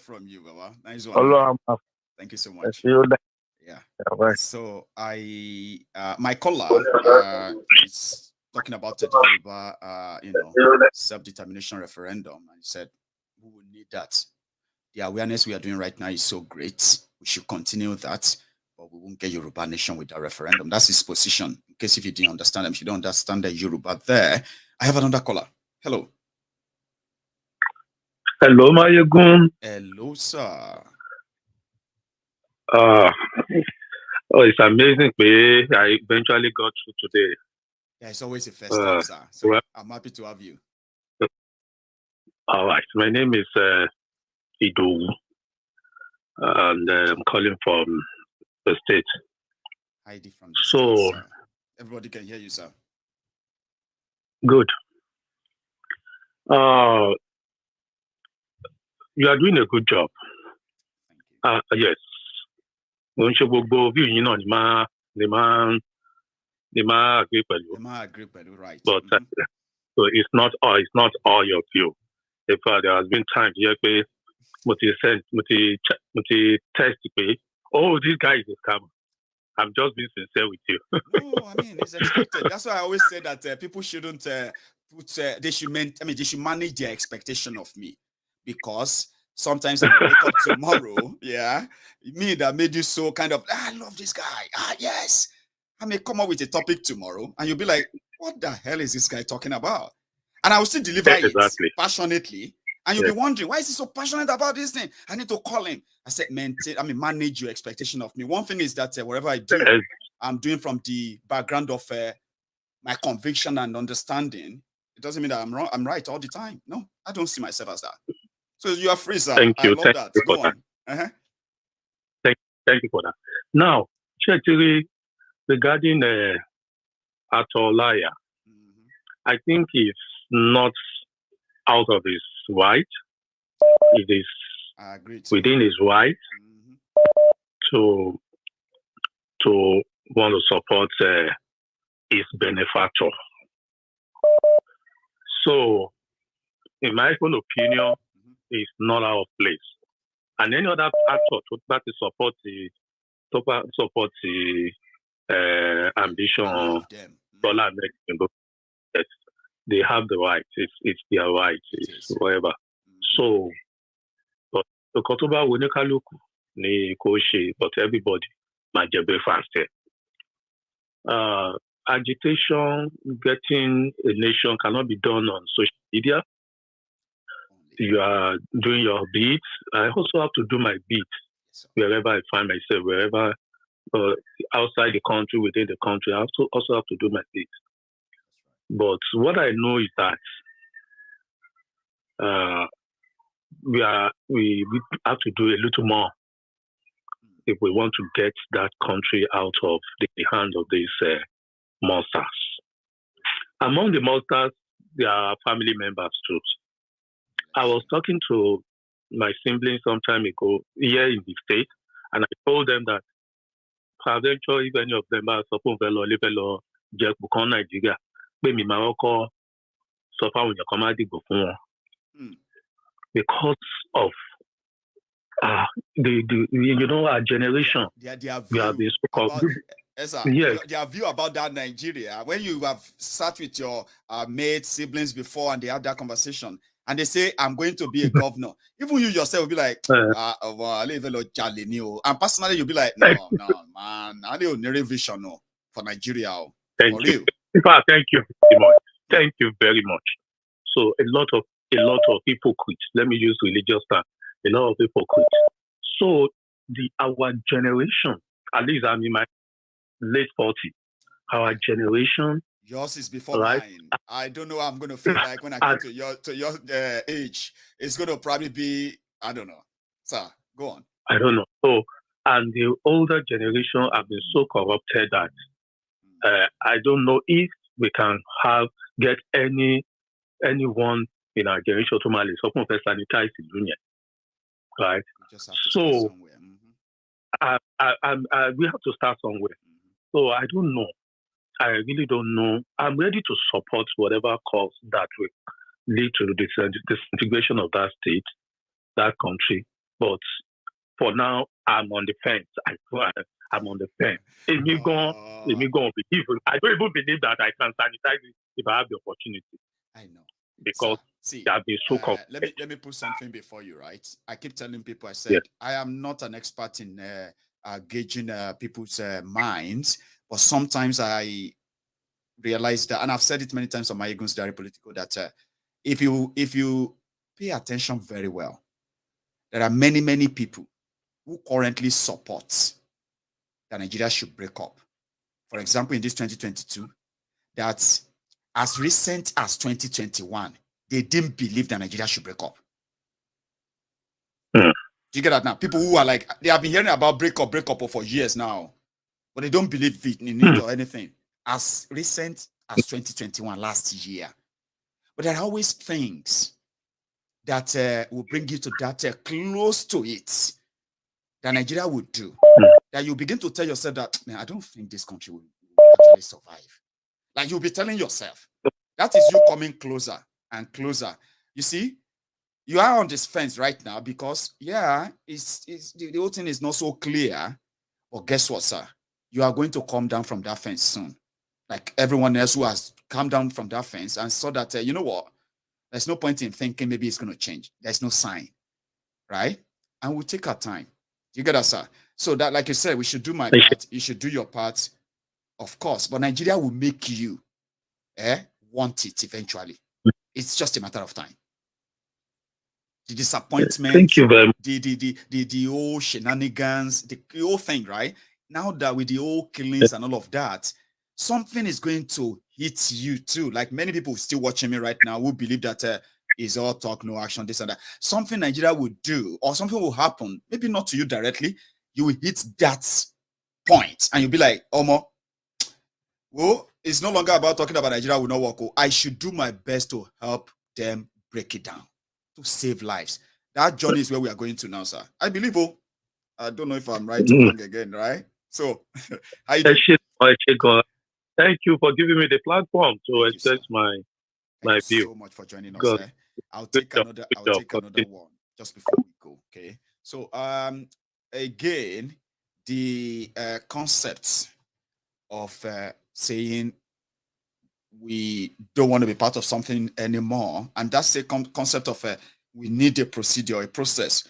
Ọlọ́run máa fún. Thank you so much. Yeah. So my caller is talking about the Yoruba, self-determination referendum, and he said we will need that. The awareness we are doing right now is so great. We should continue that, but we won't get Yoruba nation with that referendum. That's his position. In case if you didn't understand him, if you don't understand the Yoruba there, I have another caller. Hello. Hello, Maiyegun. Hello, sir. It's amazing, but I eventually got through today. Yeah, it's always a first time, sir. So well, I'm happy to have you. All right. My name is Ido, and I'm calling from the state. Heidi from the state, sir. Everybody can hear you, sir. Good. You are doing a good job. Yes. Wọ́n ṣe gbogbo view yín náà ni máa agree pẹ̀lú. Agree pẹ̀lú, right? But so it's not all your view. In fact, there has been times here where test pay. Oh, this guy is a scammer. I'm just being sincere with you. No, I mean it's expected. That's why I always say that people shouldn't they should manage their expectation of me, because sometimes I may wake up tomorrow, yeah, me that made you so kind of, I love this guy. Yes. I may come up with a topic tomorrow and you'll be like, what the hell is this guy talking about? And I will still deliver it passionately. And you'll be wondering, why is he so passionate about this thing? I need to call him. I said, manage your expectation of me. One thing is that whatever I do, I'm doing from the background of my conviction and understanding. It doesn't mean that I'm wrong. I'm right all the time. No, I don't see myself as that. So you are free, sir. Thank you. I love that. Go on. Thank you for that. Now, Chetiri, regarding Atolaya, I think it's not out of his right. It is within his right to want to support his benefactor. So, in my own opinion, it's not out of place. And any other actor that support the ambition of dollar American, yes, they have the right. It's their right. It's whatever. So, but the Kotoba Winekaluku ni Koshi, but everybody might be faster. Agitation, getting a nation cannot be done on social media. You are doing your beats. I also have to do my beats wherever I find myself, wherever outside the country, within the country. I also have to do my beats. But what I know is that we have to do a little more if we want to get that country out of the hand of these monsters. Among the monsters, there are family members too. I was talking to my siblings some time ago here in the state, and I told them that peradventure, if any of them are supposed to Jack Bukon Nigeria, maybe Morocco suffer when you come out because of our generation. We have been so-called. Their view about that Nigeria, when you have sat with your mates, siblings before, and they have that conversation, and they say, I'm going to be a governor. Even you yourself will be like, and personally, you'll be like, no, man, I don't need vision for Nigeria. Thank you. Thank you very much. Thank you very much. So a lot of hypocrites. Let me use religious term. A lot of hypocrites. So our generation, at least I'm in my late 40s, our generation. Yours is before mine. I don't know how I'm going to feel like when I get to your age. It's going to probably be, I don't know. Sir, go on. I don't know. So, and the older generation have been so corrupted that I don't know if we can get anyone in our generation to Mali, so we sanitize the union, right? So, we have to start somewhere. So I don't know. I really don't know. I'm ready to support whatever cause that will lead to the disintegration of that state, that country. But for now, I'm on the fence. I'm on the fence. I don't even believe that I can sanitize it if I have the opportunity. I know. Because they have been so let me put something before you, right? I keep telling people, I said, I am not an expert in gauging people's minds, but sometimes I realize that, and I've said it many times on Maiyegun's Diary Politico, that if you pay attention very well, there are many people who currently support that Nigeria should break up. For example, in this 2022, that as recent as 2021, they didn't believe that Nigeria should break up. Do you get that now? People who are like, they have been hearing about break up for years now, but they don't believe in it or anything. As recent as 2021, last year. But there are always things that will bring you to that close to it that Nigeria would do. That you begin to tell yourself that, man, I don't think this country will actually survive. Like you'll be telling yourself, that is you coming closer and closer. You see, you are on this fence right now because, yeah, the whole thing is not so clear. But guess what, sir? You are going to come down from that fence soon. Like everyone else who has come down from that fence and saw that, you know what? There's no point in thinking maybe it's going to change. There's no sign, right? And we'll take our time. You get us, sir? So that, like you said, we should do my part. You should do your part, of course. But Nigeria will make you want it eventually. It's just a matter of time. The disappointment, thank you very much. The old shenanigans, the whole thing, right? Now that with the old killings and all of that, something is going to hit you too. Like many people still watching me right now who believe that is all talk, no action, this and that. Something Nigeria would do or something will happen, maybe not to you directly, you will hit that point and you'll be like, Omo, well, it's no longer about talking about Nigeria will not work. I should do my best to help them break it down, to save lives. That journey is where we are going to now, sir. I believe, I don't know if I'm right or wrong again, right? So, how you doing? Thank you for giving me the platform to express my view. Thank you so much for joining us. I'll take another one just before we go. Okay. So again, the concept of saying we don't want to be part of something anymore, and that's the concept of we need a procedure, a process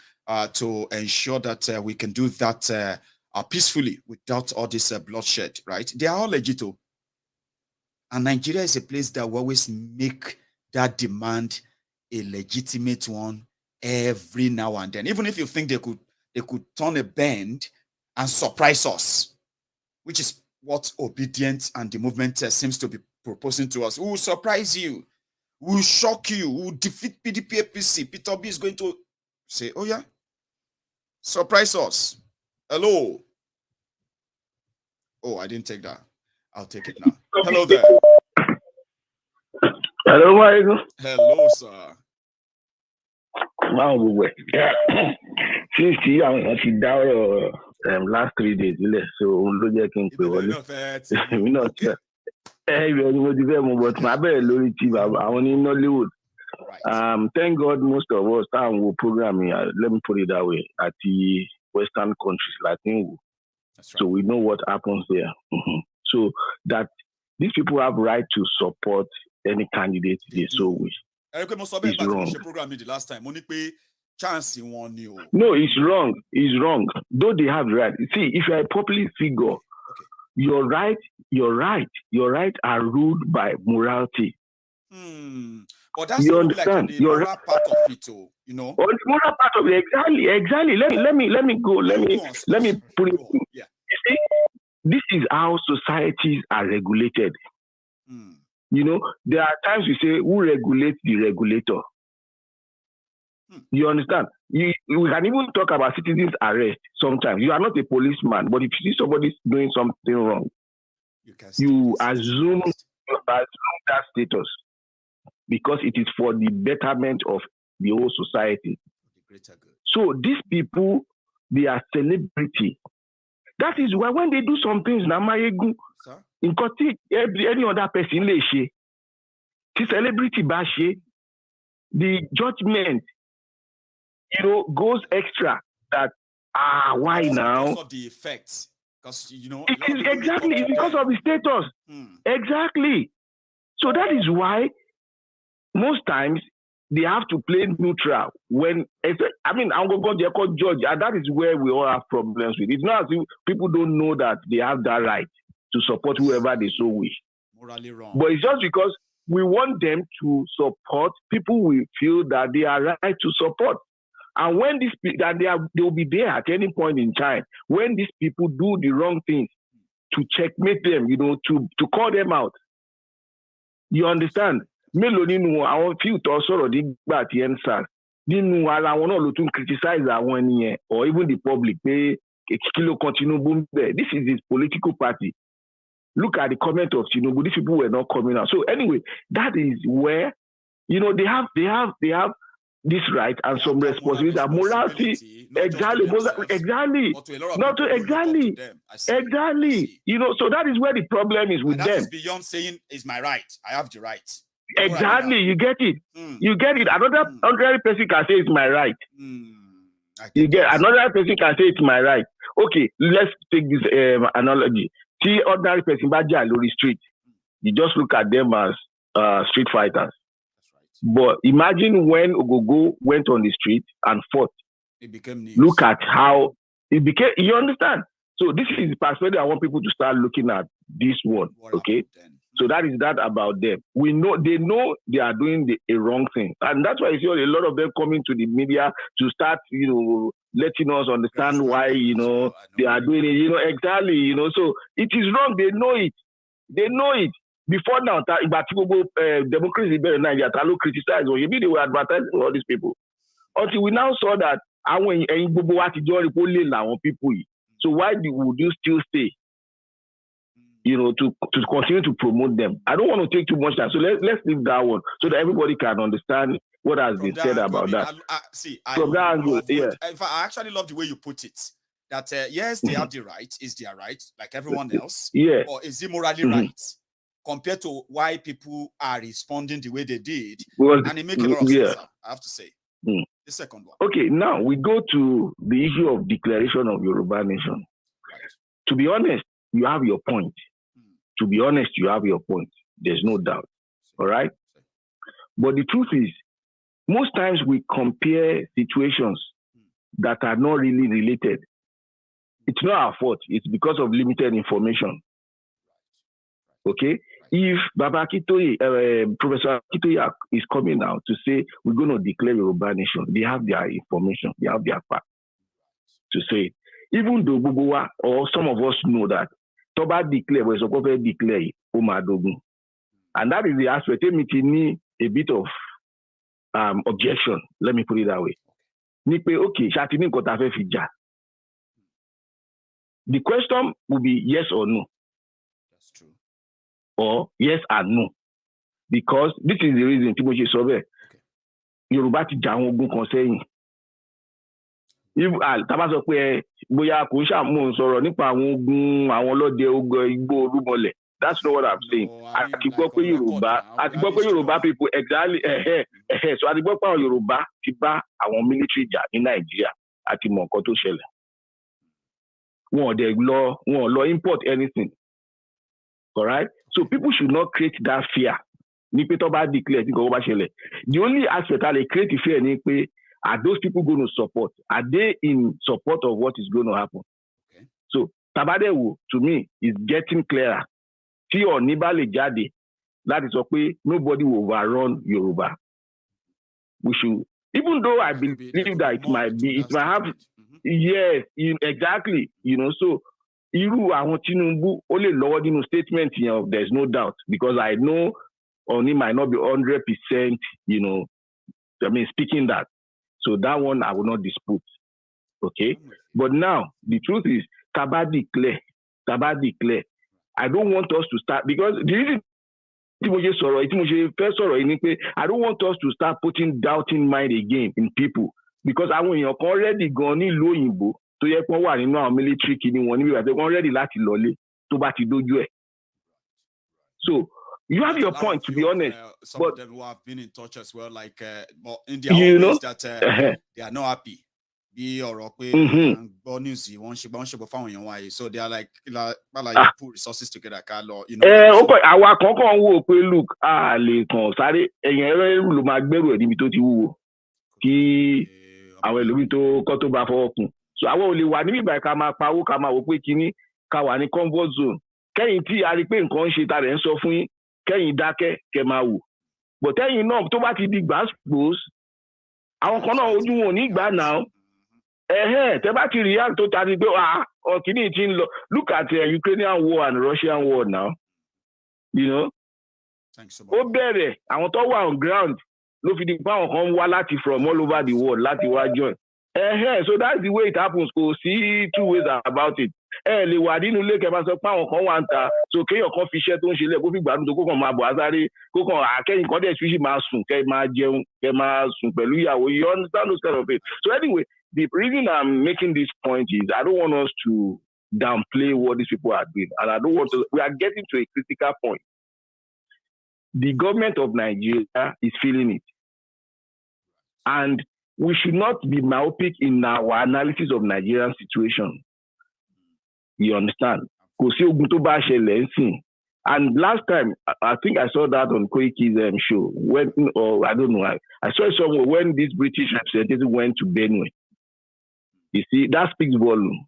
to ensure that we can do that peacefully without all this bloodshed, right? They are all legitimate. And Nigeria is a place that will always make that demand a legitimate one every now and then. Even if you think they could turn a bend and surprise us, which is what Obedience and the movement seems to be proposing to us. We will surprise you. We will shock you. We will defeat PDP APC. Peter Obi is going to say, oh yeah, surprise us. Hello. Oh, I didn't take that. I'll take it now. Hello there. Hello, Maiyegun. Hello, sir. Wow, since you are last 3 days, so ló jẹ́ kí n pè wọlé. Mi náà ṣe mo ti fẹ́ mo but my bẹ̀rẹ̀ lórí tí àwọn ní Nollywood. Thank God most of us will program here, let me put it that way, at the Western countries, Latin. So we know what happens there. So that these people have right to support any candidate they so wish. It's wrong. No, it's wrong. It's wrong. Though they have right. See, if you're a populist figure, your rights are ruled by morality. But that's you understand? Like the moral part of it, you know. Oh, the moral part of it, exactly. Let me put it. Yeah. You see, this is how societies are regulated. You know, there are times you say, who regulates the regulator? You understand? We can even talk about citizens' arrest sometimes. You are not a policeman, but if you see somebody doing something wrong, you assume that status because it is for the betterment of the whole society. So these people, they are celebrity. That is why when they do some things, now Maiyegun, in any other person, the celebrity bashe, the judgment, you know, goes extra. That why now? Because of the effects, because you know, it is exactly because of the status. Exactly. So that is why most times they have to play neutral when, I mean, I'm going to call judge, and that is where we all have problems with. It's not as if people don't know that they have that right to support whoever they so wish. Morally wrong. But it's just because we want them to support people we feel that they are right to support. And when they will be there at any point in time, when these people do the wrong things, to checkmate them, you know, to call them out. You understand? Mélòó nínú àwọn few tó sọ̀rọ̀ nígbà tí ẹ̀ ń sà nínú ara wọn náà ló tún criticize àwọn ènìyàn or even the public pé kí ló kan Tinubu bẹ́ẹ̀. This is his political party. Look at the comment of Tinubu. These people were not coming out. So anyway, that is where, you know, they have this right and some responsibility and morality. Exactly. You know, so that is where the problem is with them. That is beyond saying it's my right. I have the right. Exactly, you get it. You get it. Another person can say it's my right. You get another person can say it's my right. Okay, let's take this analogy. See, ordinary person by the street, you just look at them as street fighters. But imagine when Ogogo went on the street and fought. It became news. Look at how it became. You understand? So this is the perspective I want people to start looking at this one. Okay. So that is that about them. We know they are doing a wrong thing, and that's why you see a lot of them coming to the media to start, letting us understand why they are doing it. Exactly. So it is wrong. They know it. They know it. Before now, democracy in Nigeria, criticize or maybe they were advertising all these people. Until we now saw that people. So why would you still stay? To continue to promote them. I don't want to take too much time. So let's leave that one so that everybody can understand what has been said about that. I actually love the way you put it. That yes, they have the right, is their right, like everyone else. Yeah. Or is it morally right? Compared to why people are responding the way they did. And it makes a lot of sense, I have to say. The second one. Okay, now we go to the issue of declaration of Yoruba nation. Right. To be honest, you have your point. To be honest, you have your point. There's no doubt. All right? But the truth is, most times we compare situations that are not really related. It's not our fault. It's because of limited information. Okay? If Baba Kitoye, Professor Kitoye is coming out to say we're going to declare Yoruba nation, they have their information, they have their fact to say it. Even though Bubuwa or some of us know that Toba declare, we're supposed to declare Omadogun. And that is the aspect. It need a bit of objection. Let me put it that way. Okay, the question will be yes or no. That's true. Or yes and no. Because this is the reason Timothy Sobe. Yoruba ti ja ogun kan sẹ́yìn. If taba sọ pé bóyá kò ṣàmú sọ̀rọ̀ nípa àwọn ogun àwọn ọlọ́dẹ ogun Igbo Olúmọlẹ̀. That's not what I'm saying. Àti gbọ́ pé Yorùbá people exactly so àti gbọ́ pé àwọn Yorùbá ti bá àwọn military jà ní Nàìjíríà àti mọ̀ nǹkan tó ṣẹlẹ̀. Wọ́n lọ import anything. All right? So people should not create that fear. The only aspect that they create fear is, are those people going to support? Are they in support of what is going to happen? Okay. So Tabadewu, to me, is getting clearer. That is okay. Nobody will overrun Yoruba. We should, even though I believe that it might have, yes, exactly. So Iru àwọn Tinubu only lowered statement there's no doubt, because I know Oni might not be 100%, speaking that. So that one I will not dispute. Okay? But now the truth is Taba declare. I don't want us to start, because the reason I don't want us to start putting doubt in mind again in people, because I want you already gone in low Igbo. So you have military killing one, already so you have your point, to be honest. Some of them who have been in touch as well, like but in their own ways that they are not happy. So they are like put resources together. So I will only by Kama Pau Kama Opekini Kawani comfort zone. Kẹ́yìn tí a rí pé nǹkan ṣe ta rẹ̀ ń sọ fún yín, kẹ́yìn dákẹ́ kẹ́ máa wò. But tẹ́yìn náà tó bá ti di gbàgbós, àwọn kan náà ojú wọn ò ní gbà náà. Tẹ́ bá ti react tó ta ni pé kìíní ti ń lọ. Look at Ukrainian war and Russian war now. Ó bẹ̀rẹ̀ àwọn tó wà on ground ló fi di pé àwọn kan wá láti from all over the world láti wá join. So that's the way it happens. Go see two ways about it. Le wà nínú ilé kẹ́ bá sọ pé àwọn kan wà ń ta, so kéèyàn kan fi iṣẹ́ tó ń ṣe lẹ̀ kó fi gbádùn tó kó kàn máa bọ̀ azáré kó kàn àkẹ́yìn kan dẹ̀ fi máa sùn kẹ́ máa jẹun kẹ́ máa sùn pẹ̀lú ìyàwó. You understand those kind of things. So anyway, the reason I'm making this point is I don't want us to downplay what these people are doing, and I don't want to. We are getting to a critical point. the government of Nigeria is feeling it. And we should not be myopic in our analysis of Nigerian situation. You understand? And last time, I think I saw that on Koiki's show, when, or I don't know, I saw it somewhere when this British representative went to Benue. You see, that speaks volume.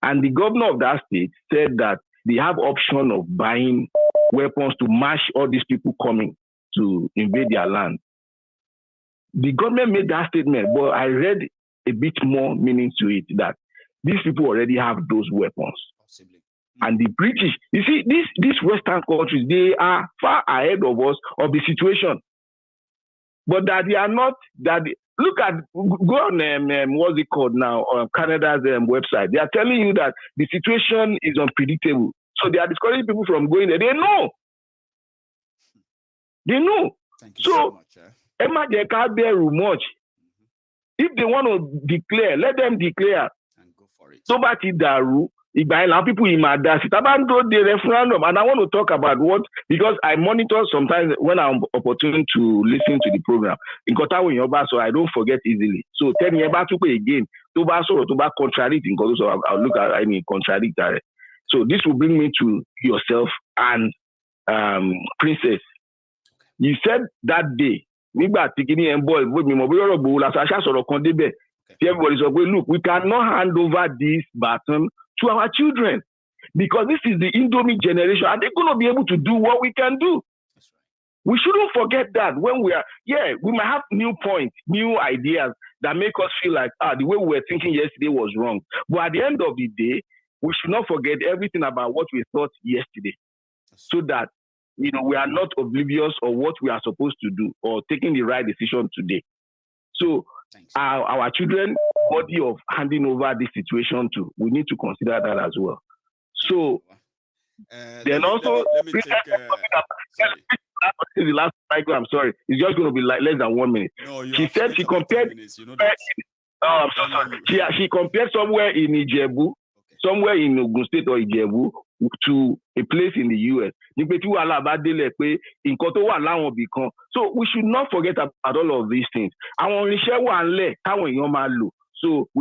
And the governor of that state said that they have option of buying weapons to mash all these people coming to invade their land. The government made that statement, but I read a bit more meaning to it, that these people already have those weapons. Possibly. And the British, you see, these Western countries, they are far ahead of us of the situation. But that they are not, look at, go on, what's it called now, Canada's website. They are telling you that the situation is unpredictable. So they are discouraging people from going there. They know. They know. Thank you so much. Emma, they can't bear much. If they want to declare, let them declare. And go for it. So about Daru, people in Madasi, the referendum, and I want to talk about what, because I monitor sometimes when I'm opportune to listen to the program. In Kotawo Yoba, so I don't forget easily. So tell me about again, to contradict in so I'll look at contradict that. So this will bring me to yourself and Princess. You said that day, everybody said, look, we cannot hand over this baton to our children because this is the Indomie generation. Are they going to be able to do what we can do? We shouldn't forget that when we are, we might have new points, new ideas that make us feel like, the way we were thinking yesterday was wrong. But at the end of the day, we should not forget everything about what we thought yesterday so that we are not oblivious of what we are supposed to do or taking the right decision today. So our children, body of handing over this situation to, we need to consider that as well. So then also, let me take, the last cycle, I'm sorry, it's just going to be like less than 1 minute. No, she said she compared, I'm so sorry. She compared somewhere in Ijebu, somewhere in Ogun State or Ijebu, to a place in the US. So we should not forget about all of these things. So we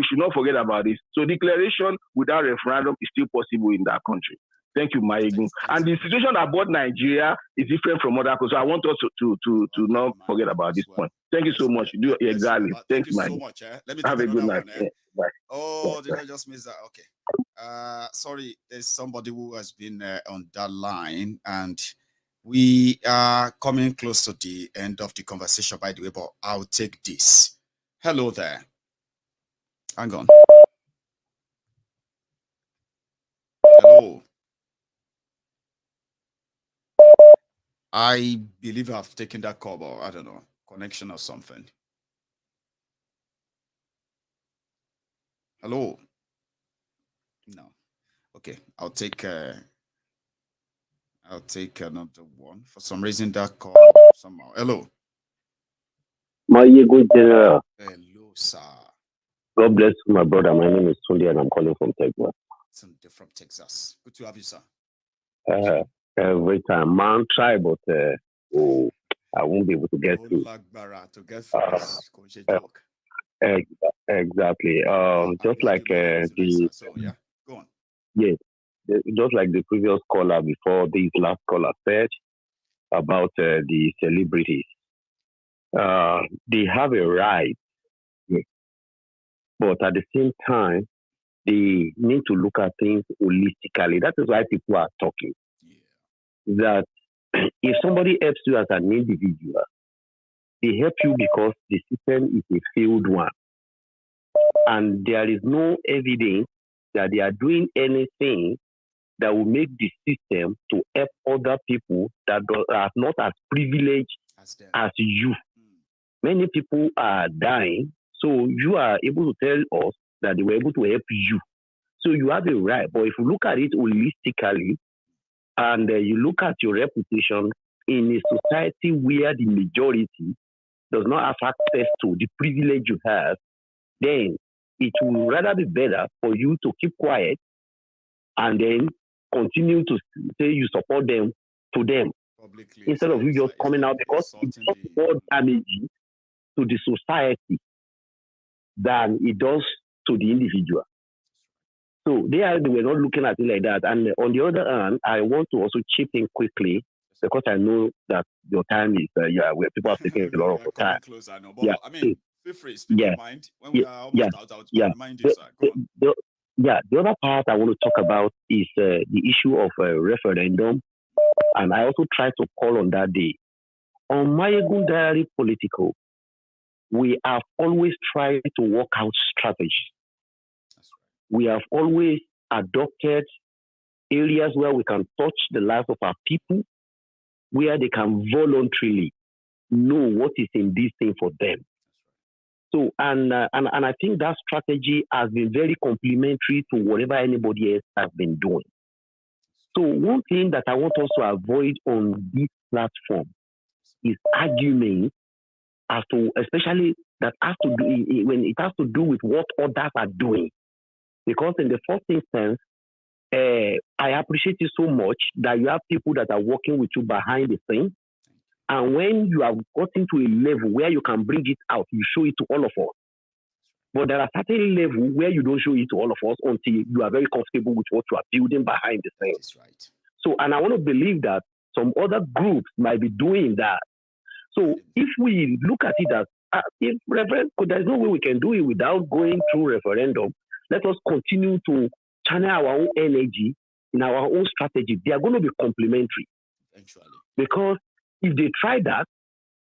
should not forget about this. So declaration without referendum is still possible in that country. Thank you, Maiyegun. And the situation about Nigeria is different from other countries. So I want us to not forget about this point. Thank you so much. You do exactly. Thank you so much. Let me have a good night. Bye. Oh, did I just miss that? Okay. Sorry, there's somebody who has been on that line, and we are coming close to the end of the conversation, by the way, but I'll take this. Hello there. Hang on. Hello. I believe I've taken that call, or I don't know, connection or something. Hello. No. Okay, I'll take another one. For some reason that call somehow. Hello. Maiyegun General. Hello, sir. God bless you, my brother. My name is Tunde and I'm calling from Texas. Tunde from Texas. Good to have you, sir. Every time, man, try, but I won't be able to get through. Exactly. Just like the so, yeah, go on. Yes, just like the previous caller before this last caller said about the celebrities, they have a right, but at the same time, they need to look at things holistically. That is why people are talking. That if somebody helps you as an individual, they help you because the system is a failed one. And there is no evidence that they are doing anything that will make the system to help other people that are not as privileged as you. Many people are dying, so you are able to tell us that they were able to help you. So you have a right. But if you look at it holistically, and you look at your reputation in a society where the majority does not have access to the privilege you have, then it will rather be better for you to keep quiet and then continue to say you support them to them. instead of you just coming out, because it does more damage to the society than it does to the individual. So they were not looking at it like that. And on the other hand, I want to also chip in quickly, because I know that your time is where people are taking a lot of time. Yeah, I mean, feel free, speak your mind. When we are almost out, remind you, sir. The other part I want to talk about is the issue of referendum, and I also tried to call on that day. On Maiyegun Diary Politico, we have always tried to work out strategies. We have always adopted areas where we can touch the lives of our people, where they can voluntarily know what is in this thing for them. So, and I think that strategy has been very complementary to whatever anybody else has been doing. So one thing that I want us to avoid on this platform is arguments as to, especially that has to do when it has to do with what others are doing. Because in the first instance, I appreciate you so much that you have people that are working with you behind the scenes. And when you have gotten to a level where you can bring it out, you show it to all of us. But there are certain levels where you don't show it to all of us until you are very comfortable with what you are building behind the scenes. That's right. So, and I want to believe that some other groups might be doing that. So if we look at it as, there's no way we can do it without going through referendum. Let us continue to channel our own energy in our own strategy. They are going to be complementary. Eventually. Because if they try that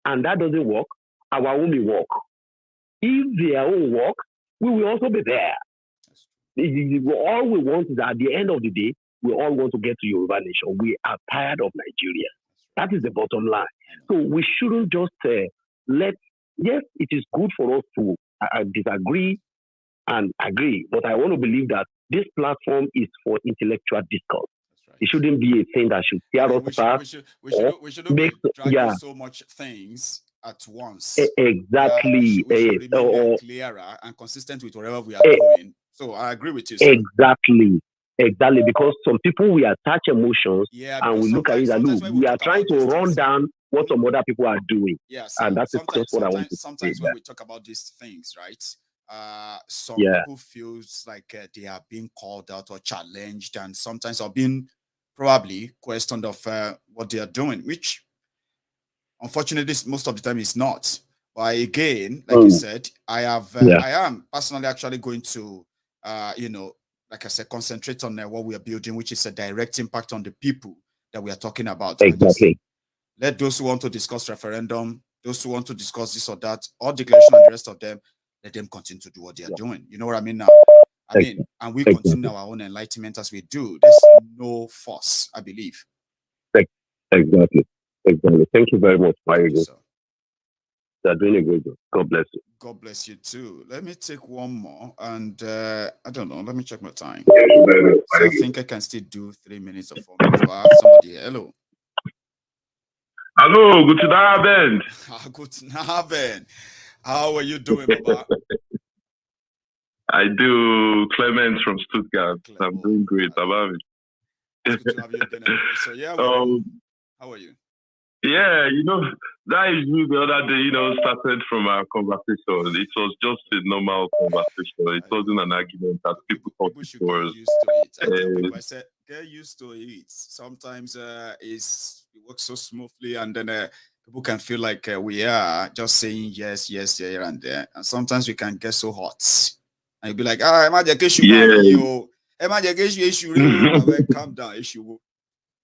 and that doesn't work, our own will work. If their own work, we will also be there. All we want is that at the end of the day, we all want to get to Yoruba nation. We are tired of Nigeria. That is the bottom line. So we shouldn't just yes, it is good for us to disagree and agree, but I want to believe that this platform is for intellectual discourse. Right. It shouldn't be a thing that should tear us apart. We shouldn't be dragging so much things at once. Exactly. We should remain clearer and consistent with whatever we are doing. So I agree with you, sir. Exactly, because some people will attach emotions and we look at it and look, we are trying to run down what some other people are doing. Yes, and that's just what I want to say. Sometimes when we talk about these things, right? Some people feel like they are being called out or challenged, and sometimes are being probably questioned of what they are doing, which unfortunately most of the time is not. But again, like you said, I am personally actually going to like I said, concentrate on what we are building, which is a direct impact on the people that we are talking about. Exactly. Let those who want to discuss referendum, those who want to discuss this or that, or declaration and the rest of them, let them continue to do what they are doing. You know what I mean now? I mean, and we continue our own enlightenment as we do. There's no force, I believe. Exactly. Thank you very much, Maiyegun. They're doing a great job. God bless you. God bless you too. Let me take one more, and I don't know. Let me check my time. So I think I can still do 3 minutes or 4 minutes. But I have somebody here. Hello. Hello. Guten Abend. Guten Abend. How are you doing, Baba? I do. Clement from Stuttgart. I'm doing great. How about it? It's good to have you again. So yeah, how are you? Yeah, that is the other day, started from our conversation. It was just a normal conversation. It wasn't an argument that people thought it was. I said, get used to it. Sometimes it works so smoothly, and then people can feel like we are just saying yes here and there. And sometimes we can get so hot. And you'll be like, am I the issue? Am I the issue? Calm down, issue.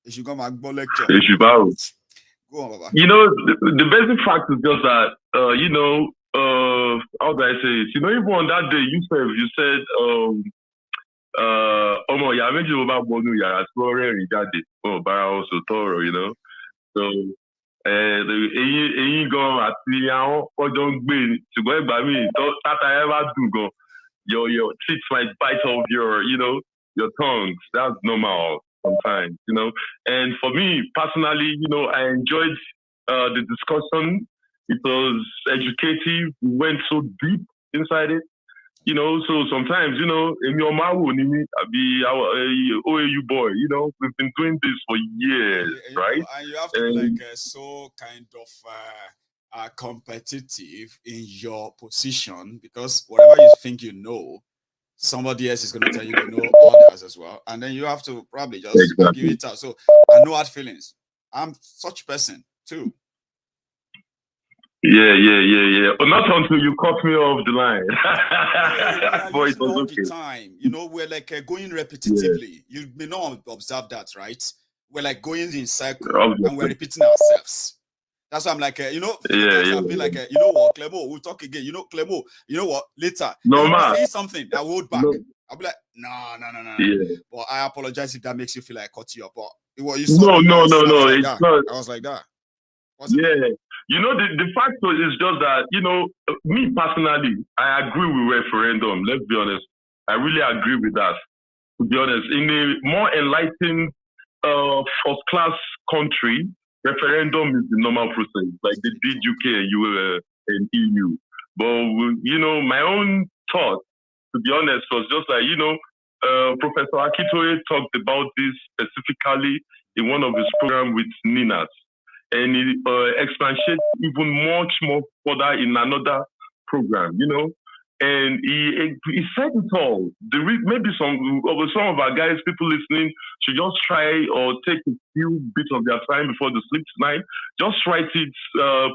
Issue come back, lecture. Issue about. Go on, Baba. The basic fact is just that, how do I say it? Even on that day, you said, I mentioned about Bonu Yara, Explorer, Bara also Toro, So, go at the or don't be to go by me. That I ever do go. Your teeth might bite off your tongues. That's normal sometimes, And for me personally, I enjoyed the discussion. It was educative. We went so deep inside it. You know, so sometimes, you know, in your I be our OAU boy, you know, we've been doing this for years, right? And you have to be like so kind of competitive in your position, because whatever you think you know, somebody else is going to tell you they know others as well. And then you have to probably just give it out. So I know hard feelings. I'm such a person too. Yeah. But not until you cut me off the line. Boy, it was all the time. You know, we're like going repetitively. You may not observe that, right? We're like going in circle and we're repeating ourselves. That's why I'm like, you know, I'll be like, you know what, Clemo, we'll talk again. You know, Clemo, you know what, later. No, man. Say something, I hold back. No. I'll be like, no. Yeah. But I apologize if that makes you feel like I cut you up. But you saw no. Like it's that. not. I was like that. Yeah. You know, the fact is just that, you know, me personally, I agree with referendum. Let's be honest. I really agree with that. To be honest, in a more enlightened, first-class country, referendum is the normal process, like they did UK and EU. But, you know, my own thought, to be honest, was just like, you know, Professor Akitoye talked about this specifically in one of his programs with Ninas. And he expatiated even much more further in another program, you know. And he said it all. Maybe some of our guys, people listening, should just try or take a few bits of their time before they sleep tonight. Just write it,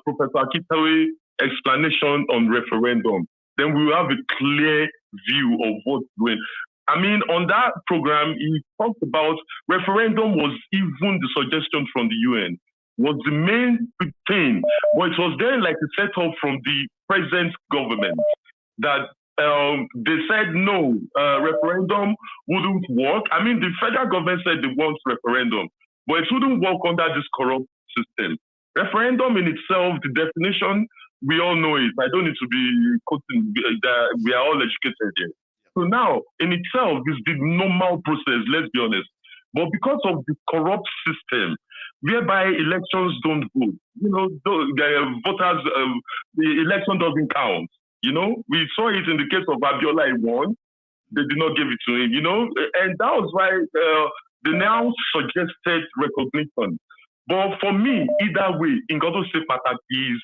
Professor Akitoye explanation on referendum. Then we will have a clear view of what's going. I mean, on that program, he talked about referendum was even the suggestion from the UN. Was the main thing, but it was then like a setup from the present government that they said no, referendum wouldn't work. I mean, the federal government said they want referendum, but it wouldn't work under this corrupt system. Referendum in itself, the definition, we all know it. I don't need to be quoting, we are all educated here. So now, in itself, it's the normal process, let's be honest. But because of the corrupt system, whereby elections don't vote, you know, the voters, the election doesn't count. You know, we saw it in the case of Abiola. He won, they did not give it to him. You know, and that was why they now suggested recognition. But for me, either way, in God's sake, is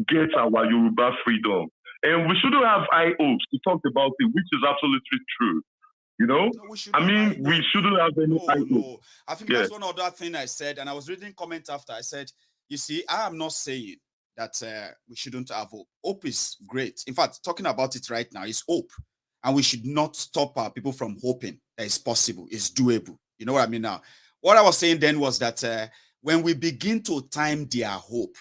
get our Yoruba freedom, and we shouldn't have high hopes to talk about it, which is absolutely true. You know, I mean, we shouldn't have any. No. I think that's one other thing I said, and I was reading comment after. I said, you see, I am not saying that we shouldn't have hope. Hope is great. In fact, talking about it right now is hope, and we should not stop our people from hoping that it's possible, it's doable. You know what I mean now? What I was saying then was that when we begin to time their hope,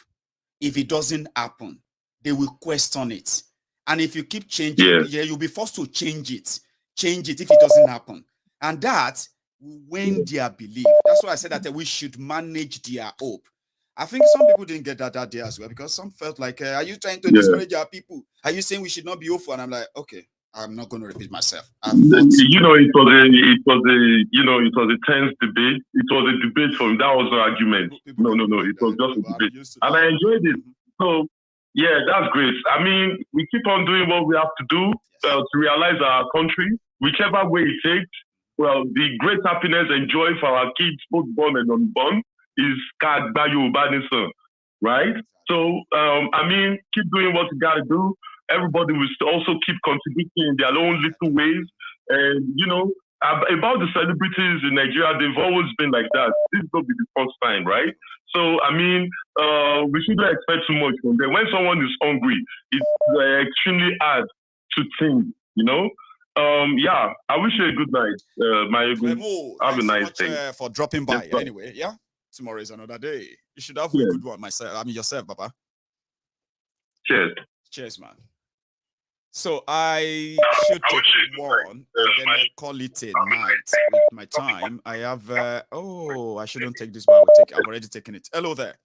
if it doesn't happen, they will question it, and if you keep changing, you'll be forced to change it if it doesn't happen, and that will wane their belief. That's why I said that we should manage their hope. I think some people didn't get that day as well, because some felt like, are you trying to discourage our people? Are you saying we should not be hopeful? And I'm like, okay, I'm not going to repeat myself. You know, it was a tense debate. It was a debate for him. That was no argument. No. It was just a debate, and I enjoyed it. So yeah, that's great. I mean, we keep on doing what we have to do to realize our country, whichever way it takes. Well, the great happiness and joy for our kids, both born and unborn, is right? So, I mean, keep doing what you gotta do. Everybody will also keep contributing in their own little ways. And, you know, about the celebrities in Nigeria, they've always been like that. This will be the first time, right? So, I mean, we shouldn't expect too much from them. When someone is hungry, it's extremely hard to think, you know? Yeah, I wish you a good night, Maiyegun. Have a nice day. For dropping by. Anyway, yeah. Tomorrow is another day. You should have a good one, yourself, Papa. Cheers, man. So I should take one and then I call it a night with my time. I have I shouldn't take this, but I've already taken it. Hello there.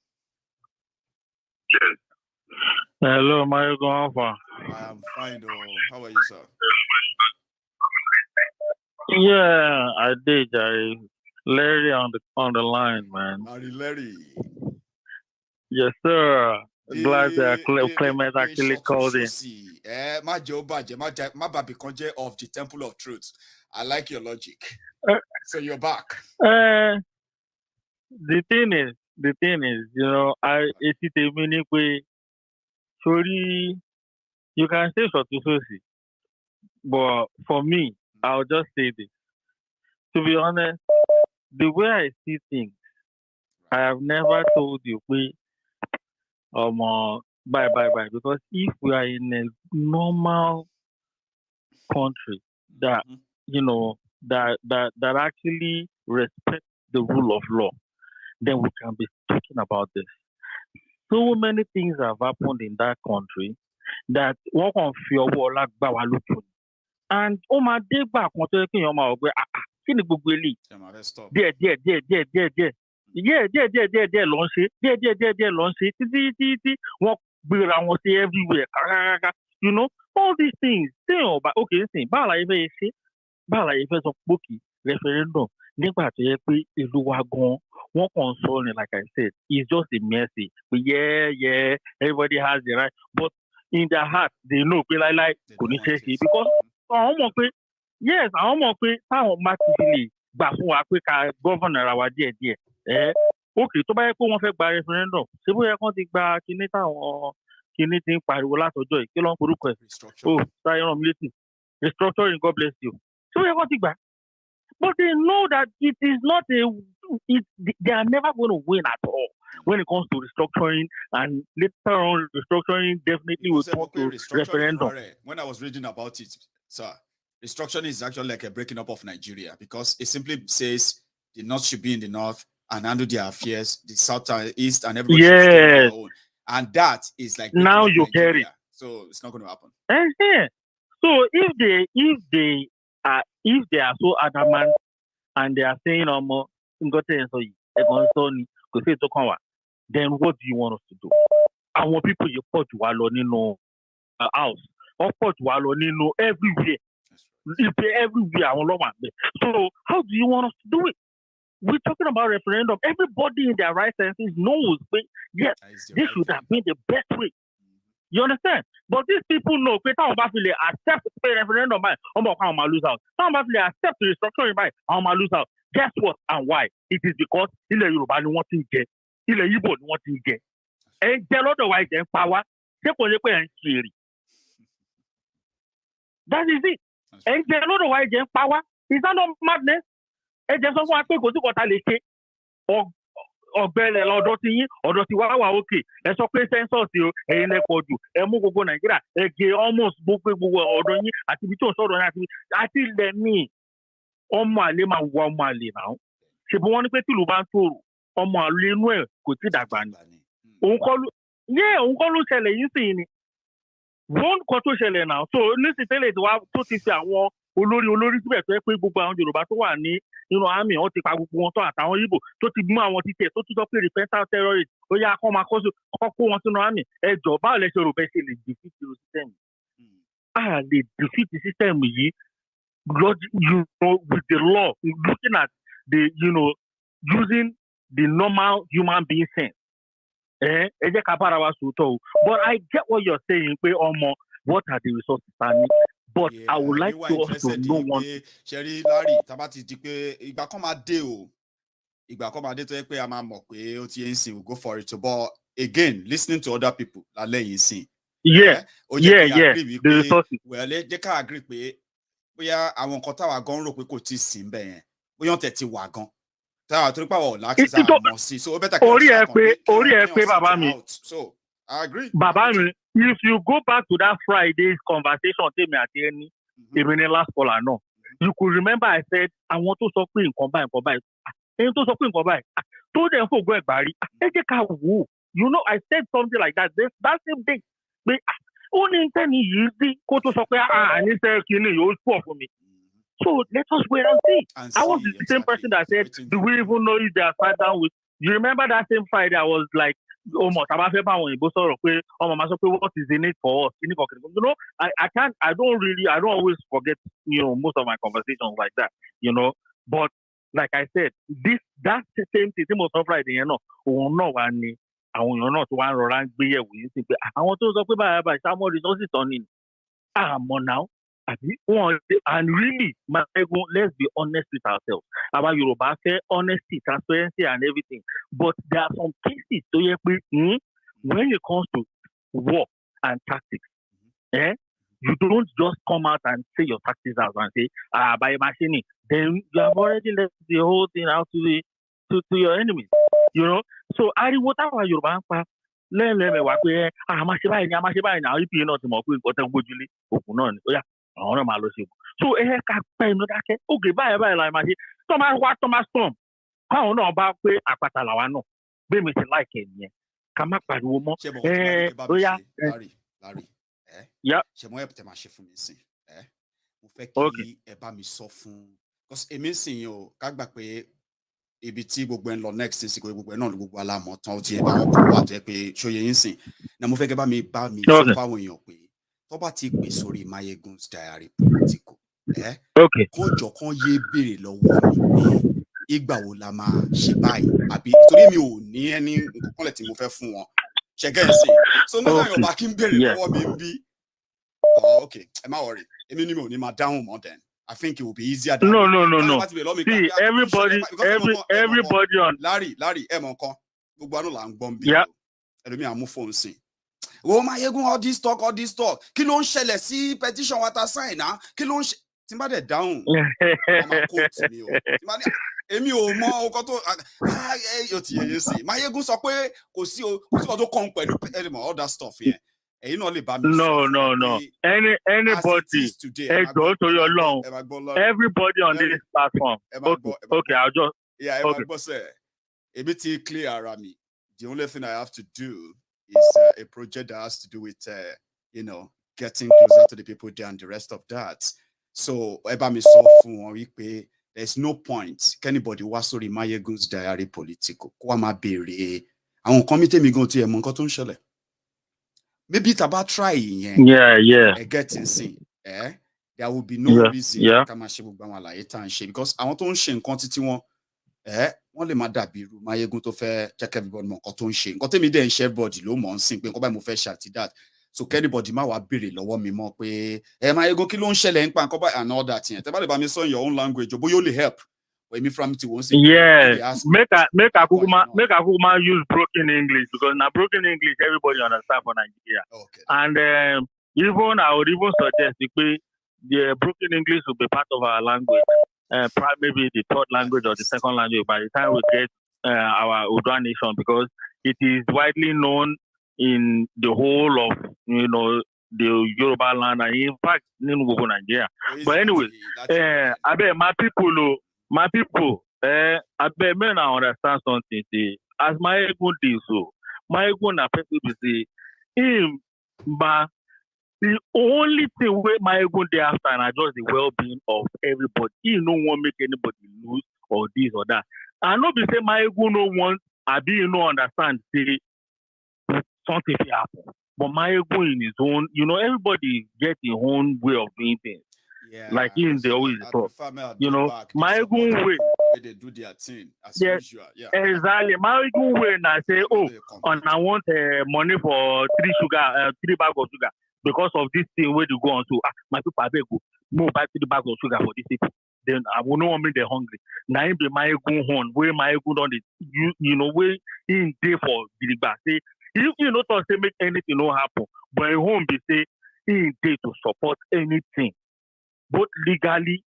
Hello, Maiyegun. I am fine. How are you, sir? Yeah, I did. Larry on the line, man. Larry. Yes, sir. glad Clement actually called in. Of the Temple of Truth. I like your logic. So you're back. The thing is, you know, it's a meaning way. Sorry, you can say so to Sosi, but for me, I'll just say this. To be honest, the way I see things, I have never told you, bye, because if we are in a normal country that you know that actually respect the rule of law, then we can be talking about this. So many things have happened in that country that one can feel like and my day back when you're my everywhere. You know, all these things. But okay, referendum. One concern, like I said, is just a message. But yeah, everybody has the right. But in their heart, they know like couldn't say it because yes, I almost how massively but who are quick governor our dear. Okay, to buy one by referendum. So we are going to back in it or anything by Wolat or Joy. Kill on request. Oh, military. Restructuring, God bless you. So we are going to back. But they know that it is not they are never going to win at all when it comes to restructuring, and later on restructuring definitely will come to referendum. When I was reading about it, sir, restructuring is actually like a breaking up of Nigeria because it simply says the North should be in the North and handle their affairs, the South and East and everybody should stay on their own. And that is like now you get it. So it's not going to happen. So if they are so adamant and they are saying then what do you want us to do? I want people you put to house or put to everywhere. Everywhere. So how do you want us to do it? We're talking about referendum. Everybody in their right senses knows, yes, this should have been the best way. You understand? But these people know they accept the referendum by lose out. Some accept the restructuring by lose out. Guess what and why? It is because Yoruba want to get, Igbo want to get. And tell otherwise then power. That is it. And tell otherwise then power. Is that not madness? And just one thing go to what I say. Ọgbẹlẹ lọ́dọ̀ tí yín ọ̀dọ̀ tí wàá wà òkè ẹ sọ pé census o ẹ̀yin lẹ pọ̀ jù ẹ mú gbogbo Nàìjíríà ẹ gé almost gbogbo ọ̀dọ̀ yín àti ibi tí ò sọ̀rọ̀ yín àti ilẹ̀ míì ọmọ àlè máa wọ ọmọ àlè náà ṣèbí wọ́n ní pé tìlú bá ń tòrò ọmọ àlè inú ẹ̀ kò tí dàgbà ni òun kọ́ ló ṣẹlẹ̀ yín sì ni wọ́n kọ́ tó ṣẹlẹ̀ náà so nísìsiyìí tẹ́lẹ̀ tí wàá tó ti fi àwọn olórí síbẹ̀ tó yẹ pé gbogbo àwọn Yorùbá tó wà ní nínú àmì wọn ti pa gbogbo wọn tó àtàwọn Ìgbò tó ti mú àwọn títẹ̀ tó tún sọ pé repentant terrorist ó yá kọ́ máa kó wọn sínú àmì ẹjọ́ báwo lẹ ṣe rò bẹ́ẹ̀ ṣe lè defeat the system a lè defeat the system yìí with the law looking at the using the normal human being sense ẹ jẹ́ ká bára wa sòótọ́ o but I get what you're saying pé what are the resources I need. But I would like to also know one. Sherry Larry, tabati di pé ìgbà kan máa dé o. Ìgbà kan máa dé tó yẹ pé a máa mọ̀ pé ó ti ń sìn, we'll go for it. But again, listening to other people lálẹ́ yìí sìn. Yeah. The resources. Well, jẹ́ ká agree pé bóyá àwọn nǹkan táwa gan rò pé kò tí ì sí ńbẹ̀ yẹn. Bóyá tẹ̀ ti wà gan. Táwa torí pàwọ̀ láti sáà mọ̀ sí. So ó bẹ́tà kí orí ẹ pé bàbá mi. So I agree. Bàbá mi. If you go back to that Friday's conversation, last caller, no, you could remember I said, I want to talk in combine. And to talk in combine. Told them for go Barry. You know, I said something like that. That same thing. Only 10 years, go to soccer and he said, you spoke for me. So let us wait and see. I was the same person that said, do we even know if they are sat down with? You remember that same Friday? I was like, what is the need for us? You know, I don't always forget, most of my conversations like that, but like I said, that's the same thing most of Friday, àwọn èèyàn náà tó wá ń rọra ń gbé yẹ̀wò yìí sí pé àwọn tó sọ pé báyà Samuel resources tán ni àmọ́ náà àbí wọn and really Maiyegun, let's be honest with ourselves àwa Yorùbá fẹ́ honesty, transparency and everything, but there are some cases tó yẹ pé when it comes to war and tactics, you don't just come out and say your tactics out and say by machine, then you have already left the whole thing out to your enemies, you know. So ariwo táwa Yorùbá ń pa lẹ́ẹ̀lẹ́mẹ̀ wá pé àmàṣe báyìí ni àwọn ìpìlẹ̀ náà ti mọ̀ pé nǹkan tẹ́ ń gbójúlé òkú náà ni ó yà àwọn náà máa lọ sí òkú. So ká pẹ́ inú dákẹ́ òkè báyìí la máa ṣe tó máa wá tó máa storm káwọn náà bá pé àpáta làwa náà bẹ́ẹ̀ mi ti láìkẹ́ nìyẹn ká má pariwo mọ́. Ó yá ṣe mọ́ ẹ̀ tẹ̀ máa ṣe fún mi sìn mo fẹ́ kí ẹ bá mi sọ fún because èmi sìn yín o ká gbà pé ibi tí gbogbo ẹ̀ ń lọ next sí gbogbo ẹ̀ náà gbogbo alámọ̀ tán ó ti ẹ̀ bá wọn kó wà tó yẹ pé ṣòye yín sìn náà mo fẹ́ kí ẹ bá mi sọ fáwọn èèyàn pé tó bá ti pè sórí Maiyegun's Diary Politico kọjọ kan yé béèrè lọ́wọ́ mi pé ìgbà wo la máa ṣe báyìí àbí torí mi ò ní ẹni nǹkan kan lẹ̀ tí mo fẹ́ fún wọn ṣẹgẹ́ ẹ̀ sìn so nígbà yóò bá kí n béèrè lọ́wọ́ mi ń bí okay ẹ má worry èmi ni mi ò ní máa dáhùn mọ́ then I think it will be easier than no. See, everybody on. Larry, ẹ mọ̀ nǹkan. Gbogbo àná là ń gbọ́n bí. Ẹlòmíì àmú fóònù sí. Wo Maiyegun all this talk. Kí ló ń ṣẹlẹ̀ sí petition wa ta sign náà? Kí ló ń ṣe? Tí n bá dẹ̀ dáhùn. Ọmọ kóòtù mi o. Èmi ò mọ ọkọ tó yóò ti yẹyẹ sí. Maiyegun sọ pé kò sí ọkọ tó kàn pẹ̀lú all that stuff yẹn. No. Anybody, everybody on this platform. Okay, I'll just. Yeah, okay. A bit clear, Arami. The only thing I have to do is a project that has to do with, getting closer to the people there and the rest of that. So, there's no point. Can anybody was sorry Maiyegun's Diary Politico? Kwama I committee me go to a monkoton. Maybe it's about trying. Yeah. I get insane. There will be no reason because I want to share quantity one. Wọ́n lè má dàbí irú Maiyegun tó fẹ́ check everybody mọ̀ nǹkan tó ń ṣe. Nǹkan tèmi dẹ̀ ń share body ló mọ̀ ń sìn pé nǹkan báyìí mo fẹ́ ṣe àti that. So anybody má wá béèrè lọ́wọ́ mi mọ́ pé Maiyegun kí ló ń ṣẹlẹ̀ nípa nǹkan báyìí and all that yẹn. Tẹ́ bá lè bá mi sọ in your own language, bóyá ó lè help. Èmi from ti wọ́n sìn. Yeah, make a kukuma use broken English because na broken English everybody understand for Nigeria. Okay. And I would even suggest the broken English will be part of our language. Maybe the third language or the second language by the time we get our Udwa nation because it is widely known in the whole of the Yoruba land and in fact in Nigeria. But anyway, I bet my people, I bet men I understand something. As Maiyegun did so, Maiyegun na person to say him, but the only thing where Maiyegun dey after and just the well-being of everybody. He no want make anybody lose or this or that. I know be say Maiyegun no want, I be understand say something fit happen. But Maiyegun in his own, everybody get his own way of doing things. Yeah, like they always talk. Maiyegun way. They do their thing as usual. Yeah. Exactly. Maiyegun way and I say, and I want money for 3 bags of sugar because of this thing where you go on to my people I go no buy 3 bags of sugar for these people. Then I will not make them hungry. Now him be Maiyegun horn where Maiyegun on the where in day for the back. Say if not say make anything no happen, but in home be say in day to support anything. Both legally,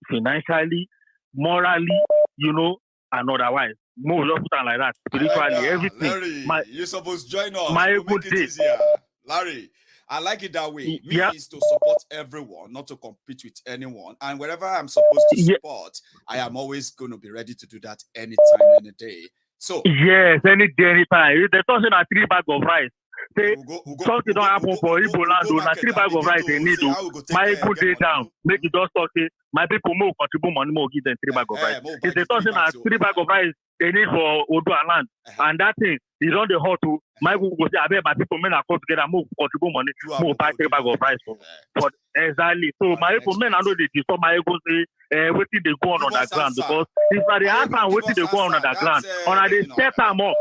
financially, morally, and otherwise. More like that. Spiritually, everything. Larry, you're supposed to join us. Maiyegun is here. Larry, I like it that way. Me is to support everyone, not to compete with anyone. And wherever I'm supposed to support, I am always going to be ready to do that anytime, any day. So yes, any day, anytime. They're talking about 3 bags of rice. Say something don't happen for Igbo land. Na 3 bags of rice they need to. Maiyegun day down. Make it just talk. Say my people more contribute money more give them 3 bags of rice. If they talking about 3 bags of rice they need for Odua land, and that thing is on the hot to Maiyegun go say I bet my people men are come together more contribute money more buy 3 bags of rice for exactly. So my people men I know they disturb Maiyegun say wetin they go on the ground because if na the answer wetin they go on the ground, they set them up.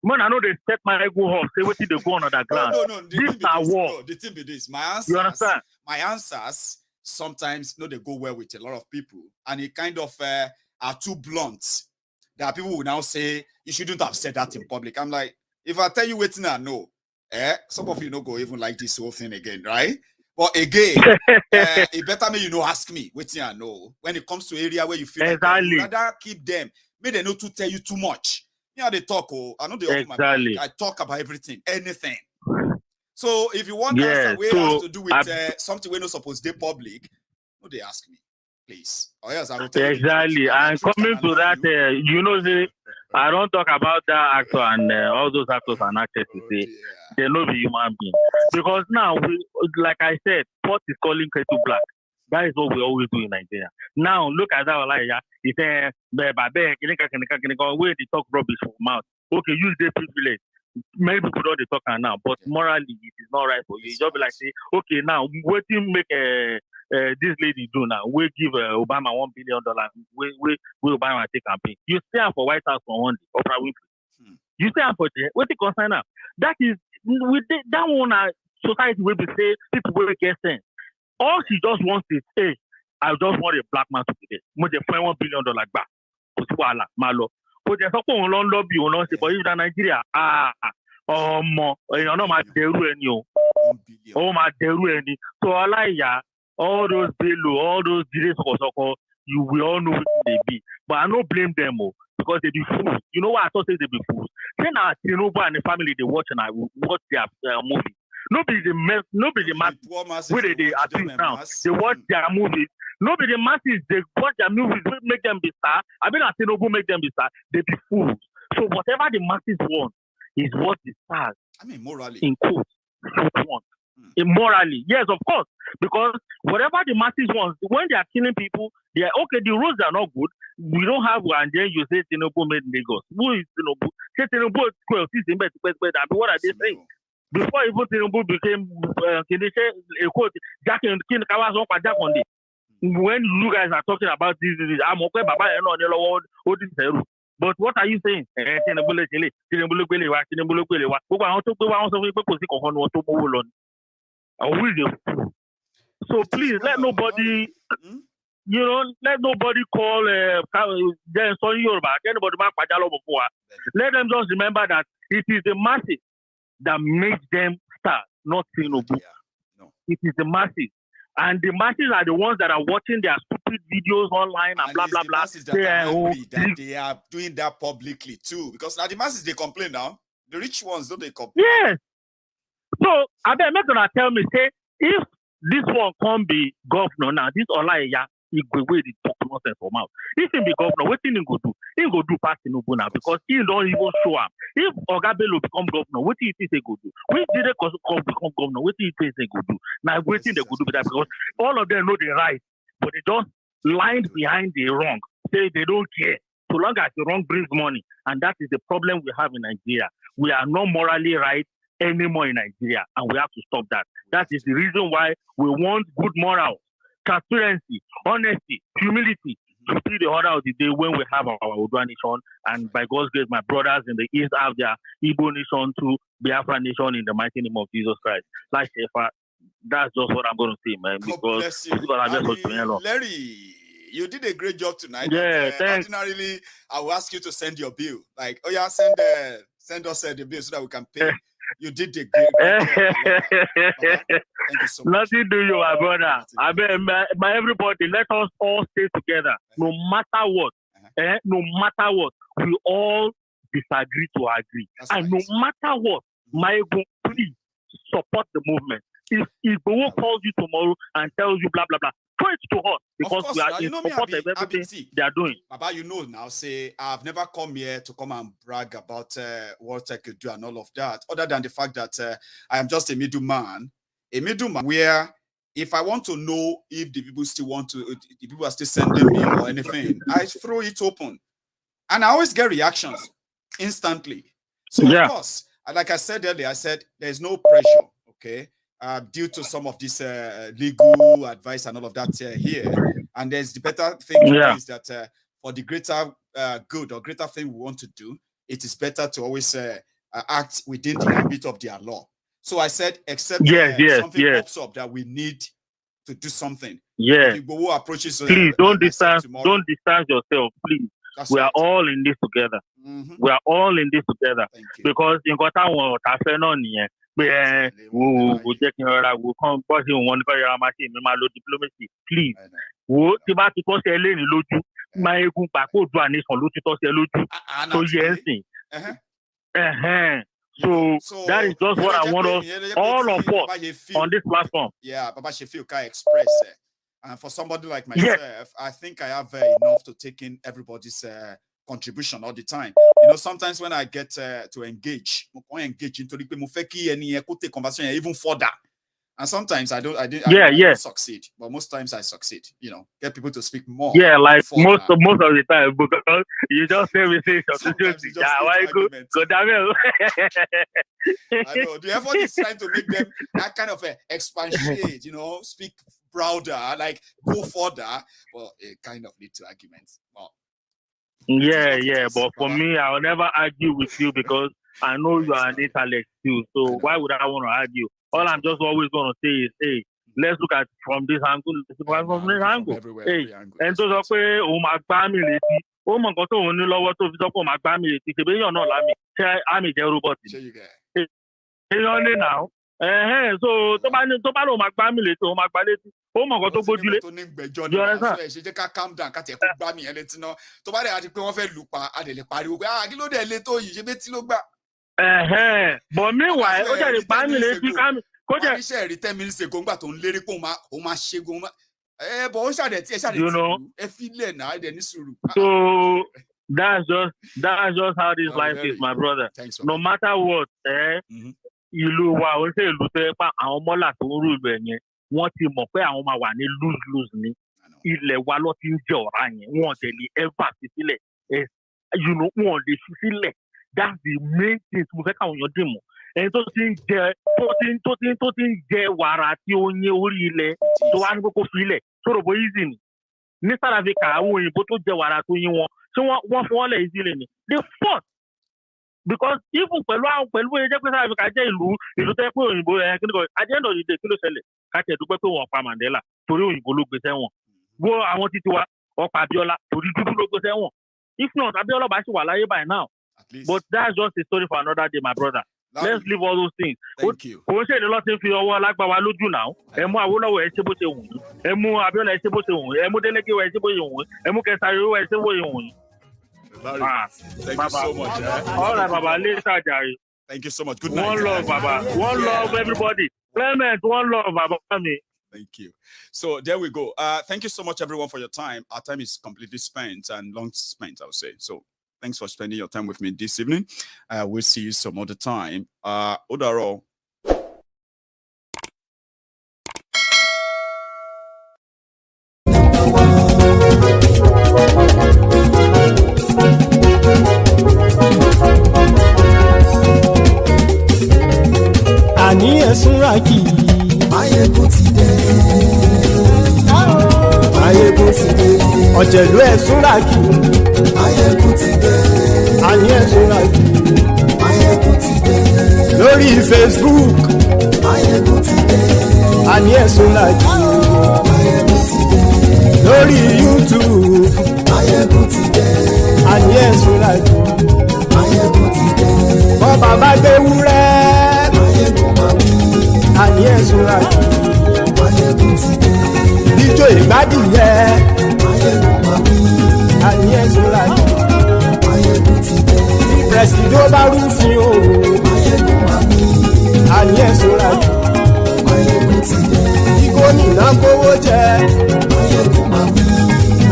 Man, I know they set my ego off. Say what did they go on the ground? No. This now war. No, the thing be this. My answers. You understand? My answers sometimes they go well with a lot of people, and it kind of are too blunt. There are people who now say you shouldn't have said that in public. I'm like, if I tell you waiting, I know. Some of you go even like this whole thing again, right? But again, it better me ask me waiting, I know. When it comes to area where you feel like you rather keep them, may they not to tell you too much. You know they talk. I know they open my mic. I talk about everything, anything. So if you want answer where it has to do with something we're not supposed to be public, no, they ask me, please. Oh yes, I will tell you. Exactly. And coming to that, I don't talk about that actor and all those actors and actresses. They know the human being. Because now, like I said, pot is calling kettle black. That is what we always do in Nigeria. Now, look at that. Like, he said, where they talk rubbish from mouth. Okay, use their privilege. Many people don't talk now, but morally, it is not right for you. You just be like, say, okay, now, what do you make this lady do now? We give Obama $1 billion. We Obama take campaign. You stay for White House for 1 day, Oprah Winfrey. You stay for there. What's the concern now? That is, with that one, society will be say, people will get sense. All she just wants is, hey, I just want a black man to be there. Mo just $1 billion back. Malo. But there's something on lobby, you know, but in Nigeria, you know, my deru any. Oh, my deru any. So, all those below, all those delays, you will all know what they be. But I don't blame them because they be fools. You know what I thought they be fools? Then Tinubu and the family they watch and I watch their movie. Nobody the mass where they attend now. They watch their movies. Nobody the masses they watch their movies make them be star. I mean Tinubu make them be star. They be fools. So whatever the masses want is what the stars. I mean morally. In quotes, want. Immorally, yes, of course, because whatever the masses want, when they are killing people, they are okay. The rules are not good. We don't have one. And then you say Tinubu made Lagos. Who is Tinubu? Say Tinubu what are they saying? Before even Tinubu became, a quote, Jack and King Kawason Jack on it. When you guys are talking about this, I'm okay, Baba, and on the world, but what are you saying? So please let nobody, let nobody call let them just remember that it is the masses that makes them start, not Tinubu. It is the masses. And the masses are the ones that are watching their stupid videos online and blah, blah, blah. That they are doing that publicly too. Because now the masses, they complain now. The rich ones, don't they complain? Yes. So, I bet I'm going to tell me, say, if this one can't be governor now, this Olaya, he go away the talk nonsense from out. If he be governor, what thing he go do? He go do past Tinubu now because he don't even show up. If Ogabelo become governor, what do you think they go do? When did they become governor? What do you think they go do? Now, what thing they go do with that? Because all of them know the right, but they just lined behind the wrong. Say they don't care. So long as the wrong brings money, and that is the problem we have in Nigeria. We are not morally right anymore in Nigeria, and we have to stop that. That is the reason why we want good morals, transparency, honesty, humility to be the order of the day when we have our Odua nation, and by God's grace, my brothers in the East have their Igbo nation to Biafra nation in the mighty name of Jesus Christ. Like that's just what I'm going to say, man. Because Larry, you did a great job tonight. Yeah, thanks. Ordinarily, I will ask you to send your bill. Like, oh yeah, send us the bill so that we can pay. You did the great job. Thank you so much. Nothing to you, my brother. I mean, by everybody, let us all stay together. No matter what, no matter what, we all disagree to agree. That's and right. No matter what, Maiyegun, please support the movement. If Igbo calls you tomorrow and tells you blah blah blah, throw it to us because we are in support of everything they are doing. Baba, you know now, say I've never come here to come and brag about what I could do and all of that, other than the fact that I am just a middleman where if I want to know if the people still want to, the people are still sending me or anything, I throw it open, and I always get reactions instantly. So of course, like I said earlier, I said there's no pressure, okay. Due to some of this legal advice and all of that here. And there's the better thing to do is that for the greater good or greater thing we want to do, it is better to always act within the ambit of their law. So I said, except something pops up that we need to do something. Yeah. Igbo approaches. Please don't distance yourself, please. We are all in this together. We are all in this together. Because in Kota we check we come diplomacy. Please. Maiyegun So that is just what I want us, all of us on this platform. Yeah, Baba Sheffield can express it. And for somebody like myself, I think I have enough to take in everybody's contribution all the time. You know, sometimes when I get to engage into the conversation even further. And sometimes I don't succeed, but most times I succeed. You know, get people to speak more. Yeah, like most of the time, because you just say we say something. I know the effort is trying to make them that kind of expatiate, you know, speak prouder, like go further, but it kind of lead to arguments. Well, but for me, I will never argue with you because I know you are an intellect too. So why would I want to argue? All I'm just always going to say is, hey, let's look at from this angle, from this angle. Hey, and so say, oh my family, oh my God, so only lower to visit my family. It's a bit not like I'm a robot. Hey, only now. So to my family, to my family. Oh my God, to go to you understand? Calm down, can't you grab me and let you know. To buy the people of a loop, I didn't party. I kilo de leto, you bet you back. But meanwhile, the family, you come. I share 10 minutes ago, but on Larry Poma, Oma Shegoma. But also that, you know, so that's just how this life is, my brother. No matter what, you will say, àwọn mọ́là tó ń rú ibẹ̀ yẹn, wọ́n ti mọ̀ pé àwọn máa wà ní lose ni. Ilẹ̀ wa ló ti ń jẹ ọ̀rá yẹn, wọ́n tẹ̀lé ever fi sílẹ̀. You know, wọ́n lè fi sílẹ̀. That's the main thing mo fẹ́ káwọn èèyàn dì mọ̀. Ẹni tó ti ń jẹ wàrà tí ó yẹ orí ilẹ̀ tó wá ní kókó fi ilẹ̀ tó rò bó easy ni. Ní South Africa, àwọn òyìnbó tó jẹ wàrà tó yẹ wọn, ṣé wọ́n fún wọn lẹ̀ easy lẹ̀ ni. They fought. Because even pẹ̀lú ẹjẹ́ pé South Africa jẹ́ ìlú tó yẹ pé òyìnbó at the end of the day kí ló ṣẹlẹ̀ káṣẹ̀ dúpẹ́ pé wọ́n pa Mandela torí òyìnbó ló gbé sẹ́wọ̀n. Wo àwọn títí wa ọ̀pá Abiola torí dúdú ló gbé sẹ́wọ̀n. If not, Abiola bá ṣì wà láyé by now. But that's just a story for another day, my brother. Let's leave all those things. Thank you. Kò ṣe ìdílọ́ ti ń fi ọwọ́ alágbàwá lójú náà. Ẹ mú Awólọ́wọ̀ ẹ ṣe bó ṣe wù yín. Ẹ mú Abiola ẹ ṣe bó ṣe wù yín. Ẹ mú Délékè ẹ ṣe bó ṣe wù yín. Ẹ mú Kẹsàrí ẹ ṣe bó ṣe wù yín. Thank you so much. All right, Baba. Later, Jerry. Thank you so much. Good night. One love, Baba. One love, everybody. Clement, one love, Baba. Thank you. So there we go. Thank you so much, everyone, for your time. Our time is completely spent and long spent, I would say. So thanks for spending your time with me this evening. We'll see you some other time. Odaro. Àní ẹ̀sùnra kì í. Maiyegun ti dé. Maiyegun ti dé. Ọ̀jẹ̀lú ẹ̀sùnra kì í. Maiyegun ti dé. Àní ẹ̀sùnra kì í. Maiyegun ti dé. Lórí Facebook. Maiyegun ti dé. Àní ẹ̀sùnra kì í. Maiyegun ti dé. Lórí YouTube. Maiyegun ti dé. Àní ẹ̀sùnra kì í. Maiyegun ti dé. Wọ́n bàbá gbé wúrẹ́. Àní ẹ̀sùn ra jù. Ijó ìgbádùn yẹ. Àní ẹ̀sùn ra jù. Pẹ̀sìdó bá rúfin o. Àní ẹ̀sùn ra jù. Igbó nìna kówó jẹ.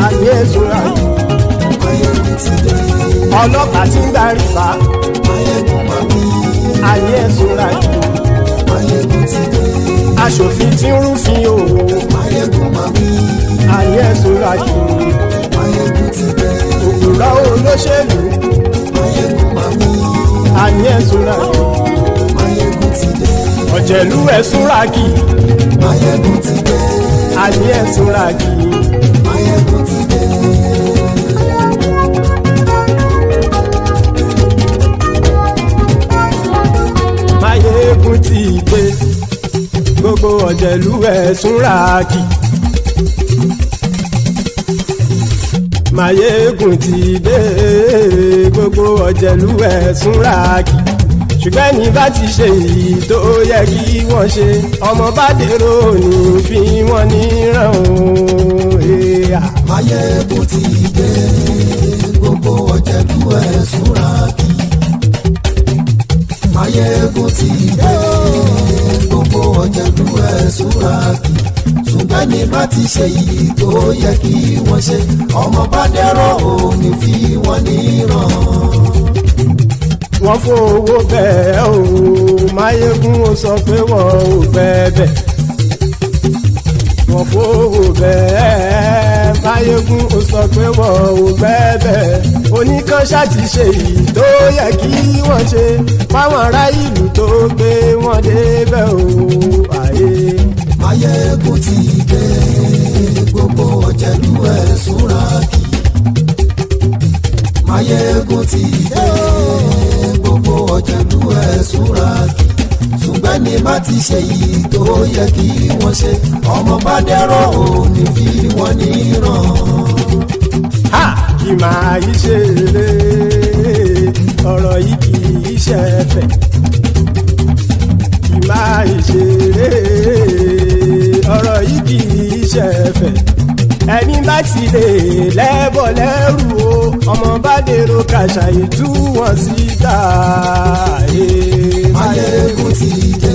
Àní ẹ̀sùn ra jù. Ọlọ́pàá tí ń darí bá. Àní ẹ̀sùn ra jù. Aṣòfin tí ń rúfin o. Àní ẹ̀sùn ra jù. Òpùrọ́ olóṣèlú. Àní ẹ̀sùn ra jù. Ọ̀jẹ̀lú ẹ̀sùn ra kì. Àní ẹ̀sùn ra kì. ọ̀jẹ̀lú ẹ̀ súnra kì. Maiyegun ti dé gbogbo ọ̀jẹ̀lú ẹ̀ súnra kì. Ṣùgbọ́n ní bá ti ṣe èyí tó yẹ kí wọ́n ṣe ọmọ bá dèrò ní fi wọ́n níran o. Maiyegun ti dé gbogbo ọ̀jẹ̀lú ẹ̀ súnra kì. Maiyegun ti dé gbogbo ọ̀jẹ̀lú ẹ̀ súnra kì. Ṣùgbọ́n ní bá ti ṣe èyí tó yẹ kí wọ́n ṣe ọmọ bá dèrò ní fi wọ́n níran. Wọ́n fowó bẹ́ẹ̀ o Maiyegun ó sọ pé wọ́n ò bẹ́ẹ̀. Wọ́n fowó bẹ́ẹ̀ Maiyegun ó sọ pé wọ́n ò bẹ́ẹ̀. Oníkanṣá ti ṣe èyí tó yẹ kí wọ́n ṣe fáwọn ará ìlú tó gbé wọn débẹ̀ o. Maiyegun ti dé gbogbo ọ̀jẹ̀lú ẹ̀ súnra kì. Maiyegun ti dé gbogbo ọ̀jẹ̀lú ẹ̀ súnra kì. Ṣùgbọ́n ní bá ti ṣe yìí tó yẹ kí wọ́n ṣe ọmọ bá dẹ́rọ̀ ò ní fi wọ́n níran. Kì máa yí ṣe eré ọ̀rọ̀ yìí kì í ṣe ẹ̀fẹ̀. Kì máa yí ṣe eré ọ̀rọ̀ yìí kì í ṣe ẹ̀fẹ̀. Ẹni bá ti lè lẹ́bọ̀ lẹ́rù o ọmọ bá dèrò kàṣà ìtú wọn síta. Maiyegun ti dé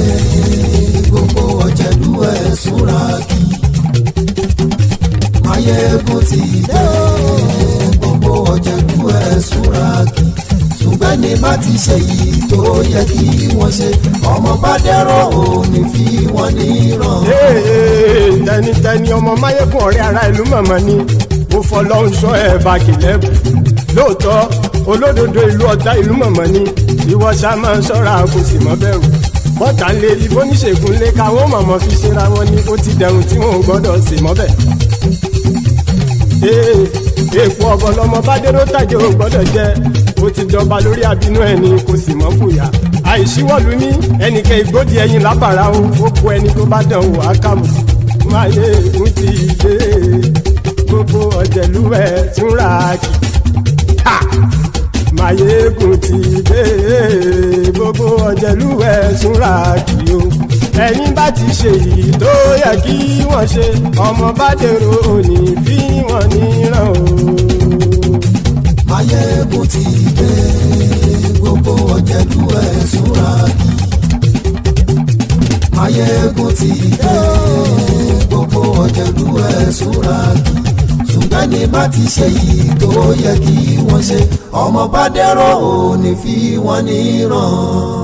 gbogbo ọ̀jẹ̀lú ẹ̀ súnra kì. Maiyegun ti dé gbogbo ọ̀jẹ̀lú ẹ̀ súnra kì. Ṣùgbọ́n ní bá ti ṣe yìí tó yẹ kí wọ́n ṣe ọmọ bá dẹ́rọ̀ ò ní fi wọ́n níran. Tẹnitẹni ọmọ Maiyegun ọ̀rẹ́ ara ìlú mọ̀mọ́ ni mo fọlọ́run sọ ẹ̀ bá kìlẹ́bù. Lóòótọ́ olódodo ìlú ọ̀tá ìlú mọ̀mọ́ ni ìwọ ṣá máa ń ṣọ́ra kò sì mọ́ bẹ̀rù. Bọ́tà ń lé ibo níṣègùn lé káwọn mọ̀mọ́ fi ṣera wọn ni ó ti dẹrùn tí wọn ò gbọ́dọ̀ sì mọ́ bẹ̀. Èèpo ọ̀bọ lọmọ bá dérò tàjẹ́ ò gbọ́dọ̀ jẹ́ ó ti jọba lórí abínú ẹni kò sì mọ́ fòyà. Àìsíwọ́lu ní ẹnìkẹ́ ìgbódì ẹyin lábàrá o ó kó ẹni tó bá dán o àkàmù. Maiyegun ti dé gbogbo ọ̀jẹ̀lú ẹ̀ túnra kì. Maiyegun ti dé gbogbo ọ̀jẹ̀lú ẹ̀ túnra kì o. Ẹni bá ti ṣe èyí tó yẹ kí wọ́n ṣe ọmọ bá dèrò òní fi wọ́n níran o. Maiyegun ti dé gbogbo ọ̀jẹ̀lú ẹ̀ súnra kì. Maiyegun ti dé gbogbo ọ̀jẹ̀lú ẹ̀ súnra kì. Ṣùgbọ́n ní bá ti ṣe yìí tó yẹ kí wọ́n ṣe ọmọ bá dẹ́rọ̀ ò ní fi wọ́n níran.